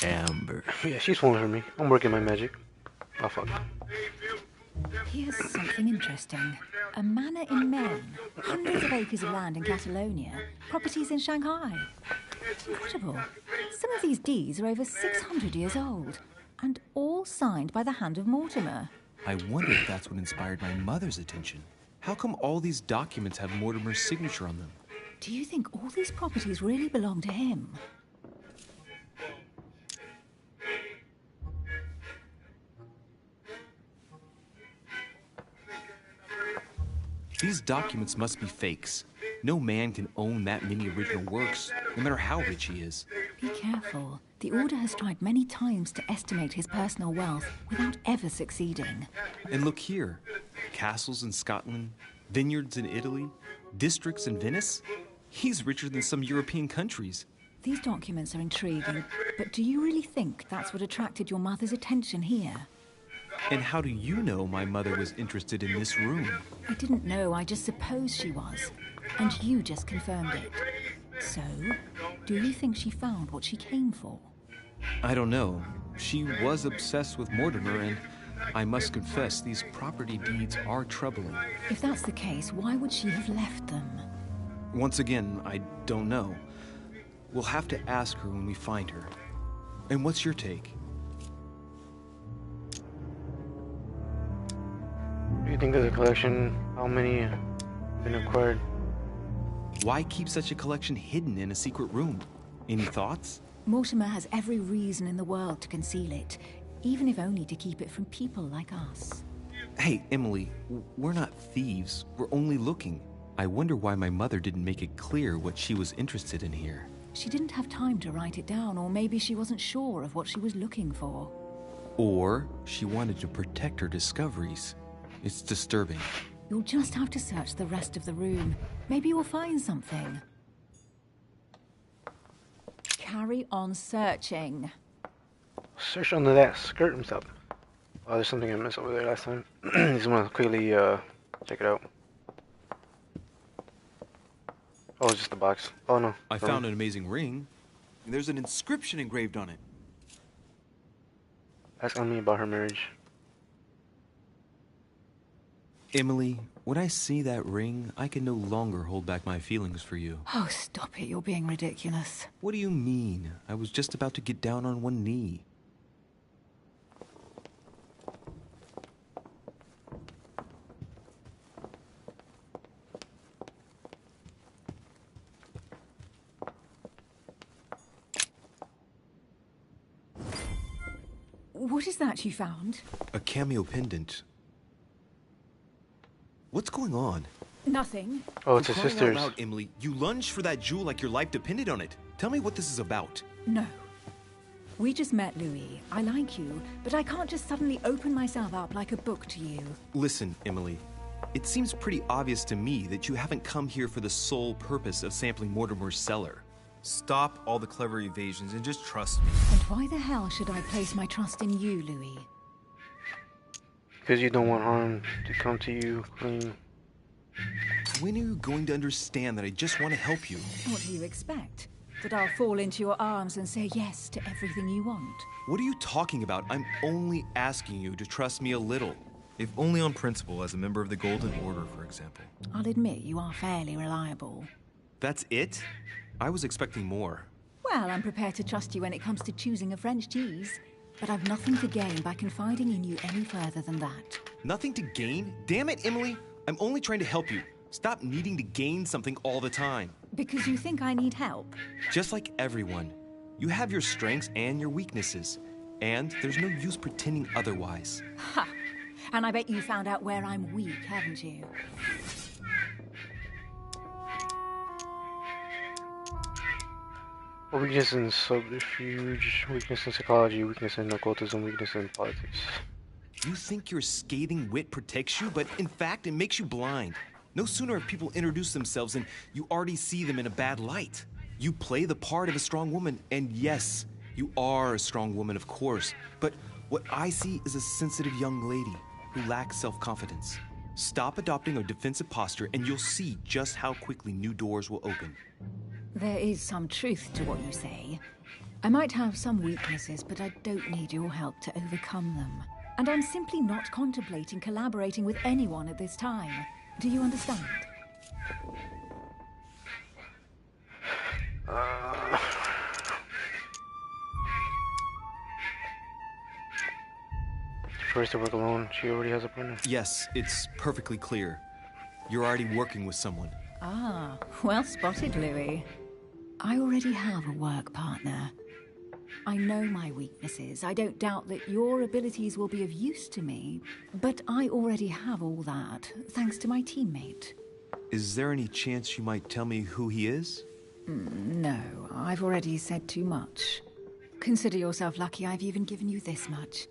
Amber. Yeah, she's falling for me. I'm working my magic. Oh fuck. Here's something interesting. A manor in Maine, hundreds of acres of land in Catalonia, properties in Shanghai. Incredible. Some of these deeds are over 600 years old, and all signed by the hand of Mortimer. I wonder if that's what inspired my mother's attention. How come all these documents have Mortimer's signature on them? Do you think all these properties really belong to him? These documents must be fakes. No man can own that many original works, no matter how rich he is. Be careful. The Order has tried many times to estimate his personal wealth without ever succeeding. And look here. Castles in Scotland, vineyards in Italy, districts in Venice. He's richer than some European countries. These documents are intriguing, but do you really think that's what attracted your mother's attention here? And how do you know my mother was interested in this room? I didn't know, I just supposed she was. And you just confirmed it. So, do you think she found what she came for? I don't know. She was obsessed with Mortimer, and I must confess, these property deeds are troubling. If that's the case, why would she have left them? Once again, I don't know. We'll have to ask her when we find her. And what's your take? What are you you think of the collection? How many have been acquired? Why keep such a collection hidden in a secret room? Any thoughts? Mortimer has every reason in the world to conceal it, even if only to keep it from people like us. Hey, Emily, we're not thieves. We're only looking. I wonder why my mother didn't make it clear what she was interested in here. She didn't have time to write it down, or maybe she wasn't sure of what she was looking for. Or she wanted to protect her discoveries. It's disturbing. You'll just have to search the rest of the room. Maybe you'll find something. Carry on searching. Search under that skirt himself. Oh, there's something I missed over there last time. Just want to quickly check it out. Oh, it's just a box. Oh no. I found an amazing ring. There's an inscription engraved on it. Ask Emily about her marriage. Emily, when I see that ring, I can no longer hold back my feelings for you. Oh, stop it. You're being ridiculous. What do you mean? I was just about to get down on one knee. What is that you found? A cameo pendant. What's going on? Nothing. Oh, it's her Crying out sister's. loud, Emily, you lunged for that jewel like your life depended on it. Tell me what this is about. No. We just met, Louis. I like you, but I can't just suddenly open myself up like a book to you. Listen, Emily. It seems pretty obvious to me that you haven't come here for the sole purpose of sampling Mortimer's cellar. Stop all the clever evasions and just trust me. And why the hell should I place my trust in you, Louis? Because you don't want harm to come to you clean. When are you going to understand that I just want to help you? What do you expect? That I'll fall into your arms and say yes to everything you want? What are you talking about? I'm only asking you to trust me a little. If only on principle, as a member of the Golden Order, for example. I'll admit you are fairly reliable. That's it? I was expecting more. Well, I'm prepared to trust you when it comes to choosing a French cheese. But I've nothing to gain by confiding in you any further than that. Nothing to gain? Damn it, Emily! I'm only trying to help you. Stop needing to gain something all the time. Because you think I need help? Just like everyone. You have your strengths and your weaknesses. And there's no use pretending otherwise. Ha! And I bet you found out where I'm weak, haven't you? Weakness in subterfuge, weakness in psychology, weakness in occultism, weakness in politics. You think your scathing wit protects you, but in fact, it makes you blind. No sooner have people introduced themselves than you already see them in a bad light. You play the part of a strong woman, and yes, you are a strong woman, of course. But what I see is a sensitive young lady who lacks self-confidence. Stop adopting a defensive posture, and you'll see just how quickly new doors will open. There is some truth to what you say. I might have some weaknesses, but I don't need your help to overcome them. And I'm simply not contemplating collaborating with anyone at this time. Do you understand? First to work alone, she already has a partner. Yes, it's perfectly clear. You're already working with someone. Ah, well spotted, Louis. I already have a work partner. I know my weaknesses. I don't doubt that your abilities will be of use to me, but I already have all that, thanks to my teammate. Is there any chance you might tell me who he is? No, I've already said too much. Consider yourself lucky I've even given you this much.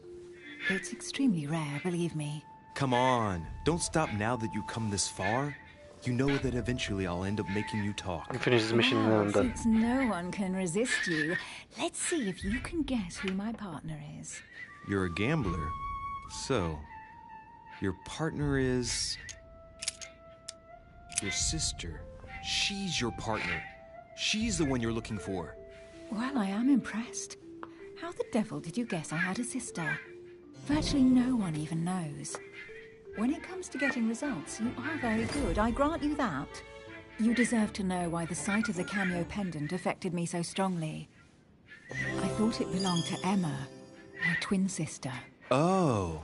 It's extremely rare, believe me. Come on, don't stop now that you've come this far. You know that eventually I'll end up making you talk. I finish this mission and then I'm done. Since no one can resist you, let's see if you can guess who my partner is. You're a gambler. So, your partner is... your sister. She's your partner. She's the one you're looking for. Well, I am impressed. How the devil did you guess I had a sister? Virtually no one even knows. When it comes to getting results, you are very good, I grant you that. You deserve to know why the sight of the cameo pendant affected me so strongly. I thought it belonged to Emma, my twin sister. Oh.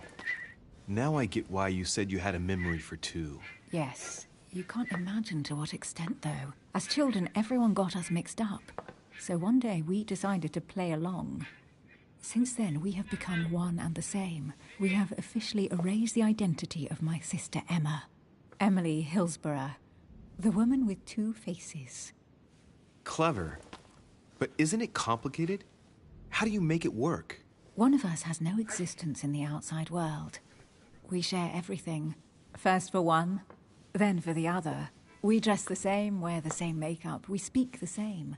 Now I get why you said you had a memory for two. Yes. You can't imagine to what extent, though. As children, everyone got us mixed up. So one day we decided to play along. Since then, we have become one and the same. We have officially erased the identity of my sister Emma. Emily Hillsborough. The woman with two faces. Clever. But isn't it complicated? How do you make it work? One of us has no existence in the outside world. We share everything. First for one, then for the other. We dress the same, wear the same makeup, we speak the same.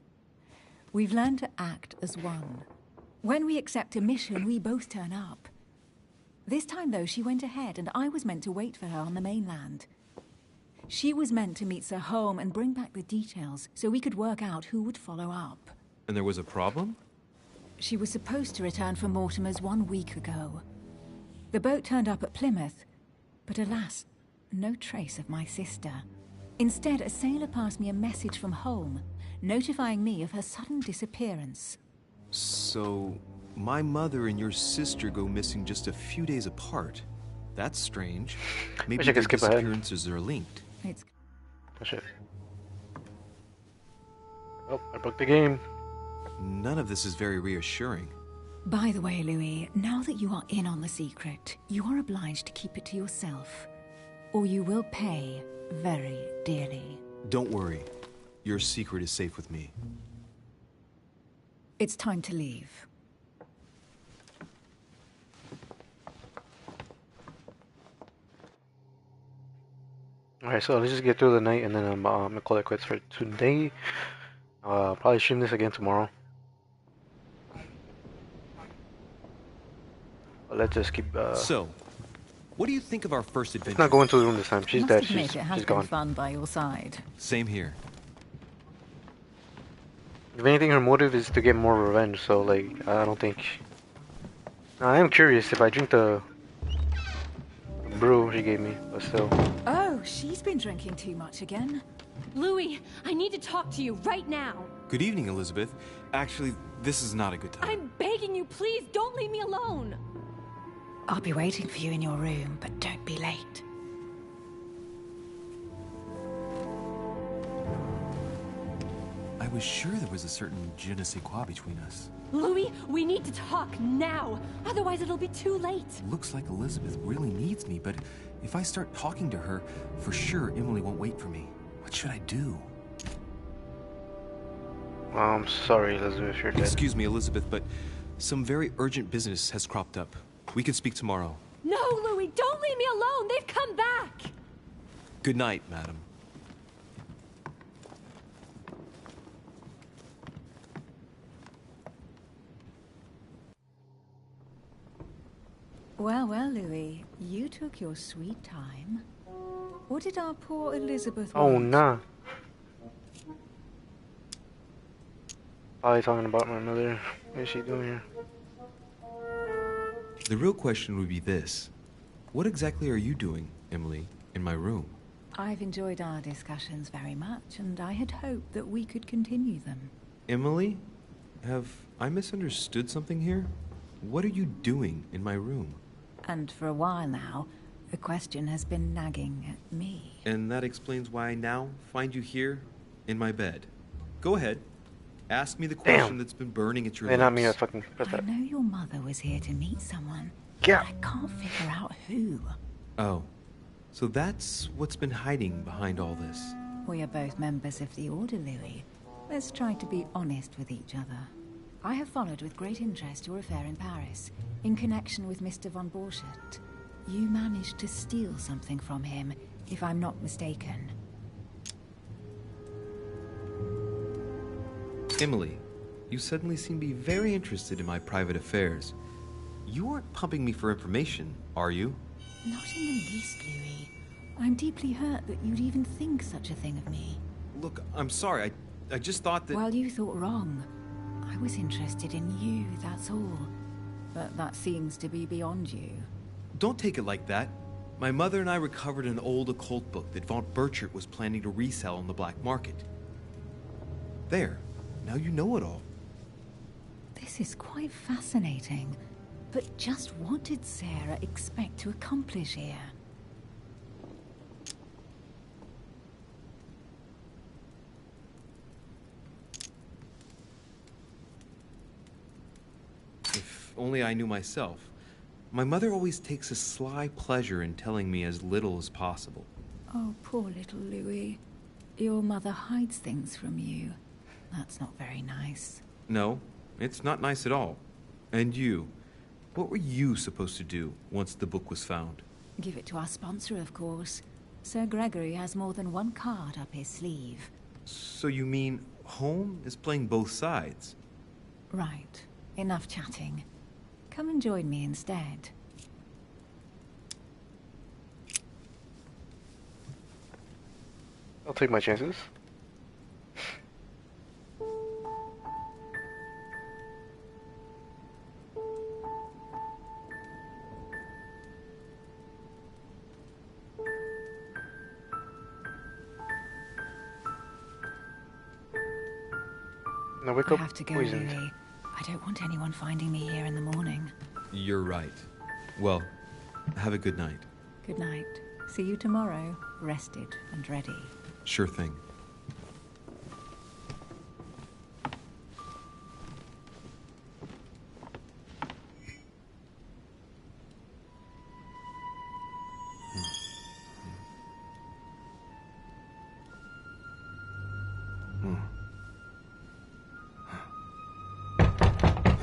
We've learned to act as one. When we accept a mission, we both turn up. This time, though, she went ahead, and I was meant to wait for her on the mainland. She was meant to meet Sir Home and bring back the details so we could work out who would follow up. And there was a problem? She was supposed to return from Mortimer's 1 week ago. The boat turned up at Plymouth, but alas, no trace of my sister. Instead, a sailor passed me a message from home, notifying me of her sudden disappearance. So, my mother and your sister go missing just a few days apart. That's strange. Maybe Wish I their could skip ahead. disappearances are linked. It's... Oh shit. Oh, I broke the game. None of this is very reassuring. By the way, Louis, now that you are in on the secret, you are obliged to keep it to yourself, or you will pay very dearly. Don't worry. Your secret is safe with me. It's time to leave. Alright, so let's just get through the night and then I'm gonna call it quits for today. Probably stream this again tomorrow. But let's just keep. So, what do you think of our first adventure? Let's not go into the room this time. She's Must dead. admit, it has She's been gone. fun by your side. Same here. If anything, her motive is to get more revenge. So, like, I don't think. I am curious if I drink the brew she gave me, but still. Oh, she's been drinking too much again. Louis, I need to talk to you right now. Good evening, Elizabeth. Actually, this is not a good time. I'm begging you, please don't leave me alone. I'll be waiting for you in your room, but don't be late. I was sure there was a certain je ne sais quoi between us. Louis, we need to talk now. Otherwise it'll be too late. Looks like Elizabeth really needs me, but if I start talking to her, for sure Emily won't wait for me. What should I do? I'm sorry, Elizabeth, you're dead. Excuse me, Elizabeth, but some very urgent business has cropped up. We can speak tomorrow. No, Louis, don't leave me alone. They've come back. Good night, madam. Well, well, Louis, you took your sweet time. What did our poor Elizabeth want? Oh, nah. Probably talking about my mother. What is she doing here? The real question would be this. What exactly are you doing, Emily, in my room? I've enjoyed our discussions very much, and I had hoped that we could continue them. Emily? Have I misunderstood something here? What are you doing in my room? And for a while now, the question has been nagging at me. And that explains why I now find you here, in my bed. Go ahead. Ask me the question that's been burning at your lips. Not me, I fucking press I that. know your mother was here to meet someone, Yeah. but I can't figure out who. Oh. So that's what's been hiding behind all this. We are both members of the Order, Louis. Let's try to be honest with each other. I have followed with great interest your affair in Paris, in connection with Mr. von Borchardt. You managed to steal something from him, if I'm not mistaken. Emily, you suddenly seem to be very interested in my private affairs. You aren't pumping me for information, are you? Not in the least, Louis. I'm deeply hurt that you'd even think such a thing of me. Look, I'm sorry. I just thought that... Well, you thought wrong. I was interested in you, that's all. But that seems to be beyond you. Don't take it like that. My mother and I recovered an old occult book that von Borchardt was planning to resell on the black market. There. Now you know it all. This is quite fascinating. But just what did Sarah expect to accomplish here? If only I knew myself. My mother always takes a sly pleasure in telling me as little as possible. Oh, poor little Louis. Your mother hides things from you. That's not very nice. No, it's not nice at all. And you? What were you supposed to do once the book was found? Give it to our sponsor, of course. Sir Gregory has more than one card up his sleeve. So you mean Home is playing both sides? Right. Enough chatting. Come and join me instead. I'll take my chances. Now wake I up have to go, poisoned. Louis. I don't want anyone finding me here in the morning. You're right. Well, have a good night. Good night. See you tomorrow, rested and ready. Sure thing.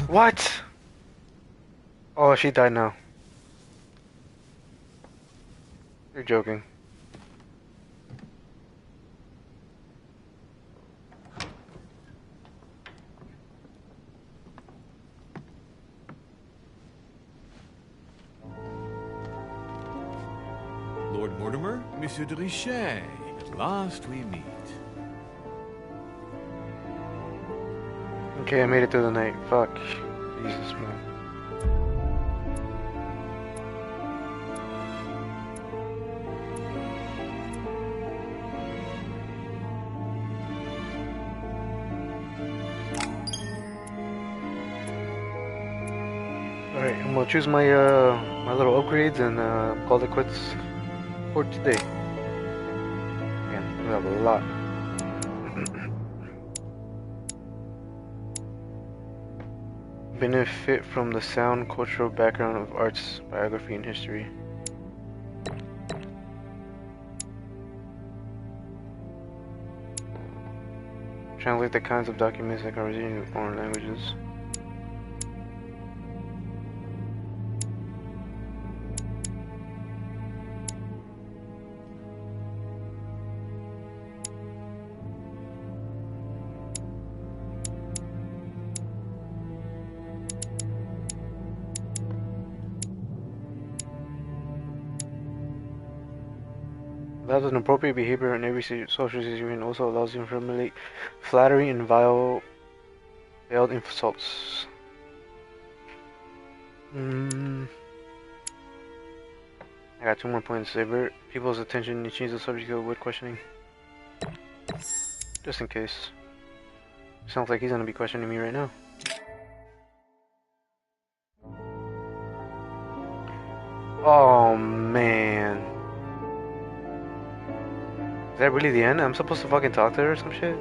What? Oh, she died now. You're joking. Lord Mortimer? Monsieur de Richet, at last we meet. Okay, I made it through the night. Fuck. Jesus, man. Alright, I'm gonna choose my my little upgrades and call it quits for today. Man, we have a lot. Benefit from the sound cultural background of arts, biography, and history. Translate the kinds of documents that can reside in foreign languages. Allows an appropriate behavior in every social situation, also allows you to formulate flattery and veiled insults. I got 2 more points. Divert people's attention and change the subject to avoid questioning. Just in case. Sounds like he's gonna be questioning me right now. Oh man. Is that really the end? I'm supposed to fucking talk to her or some shit?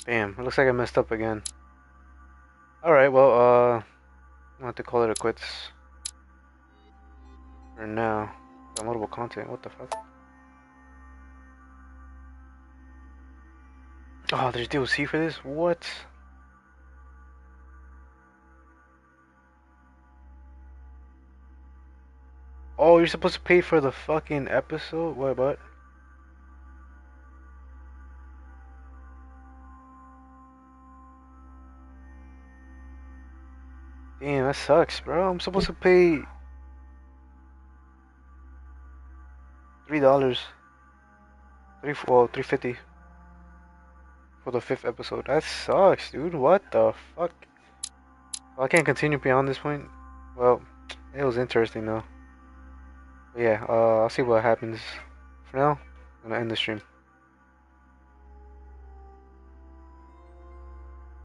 Damn, it looks like I messed up again. Alright, well, I'll have to call it a quits. For now. Downloadable content, what the fuck? Oh, there's DLC for this? What? Oh, you're supposed to pay for the fucking episode? What? Damn, that sucks, bro. I'm supposed to pay $3. $3.50 for the 5th episode. That sucks, dude. What the fuck? Well, I can't continue beyond this point. Well, it was interesting though. But yeah, I'll see what happens. For now, I'm gonna end the stream.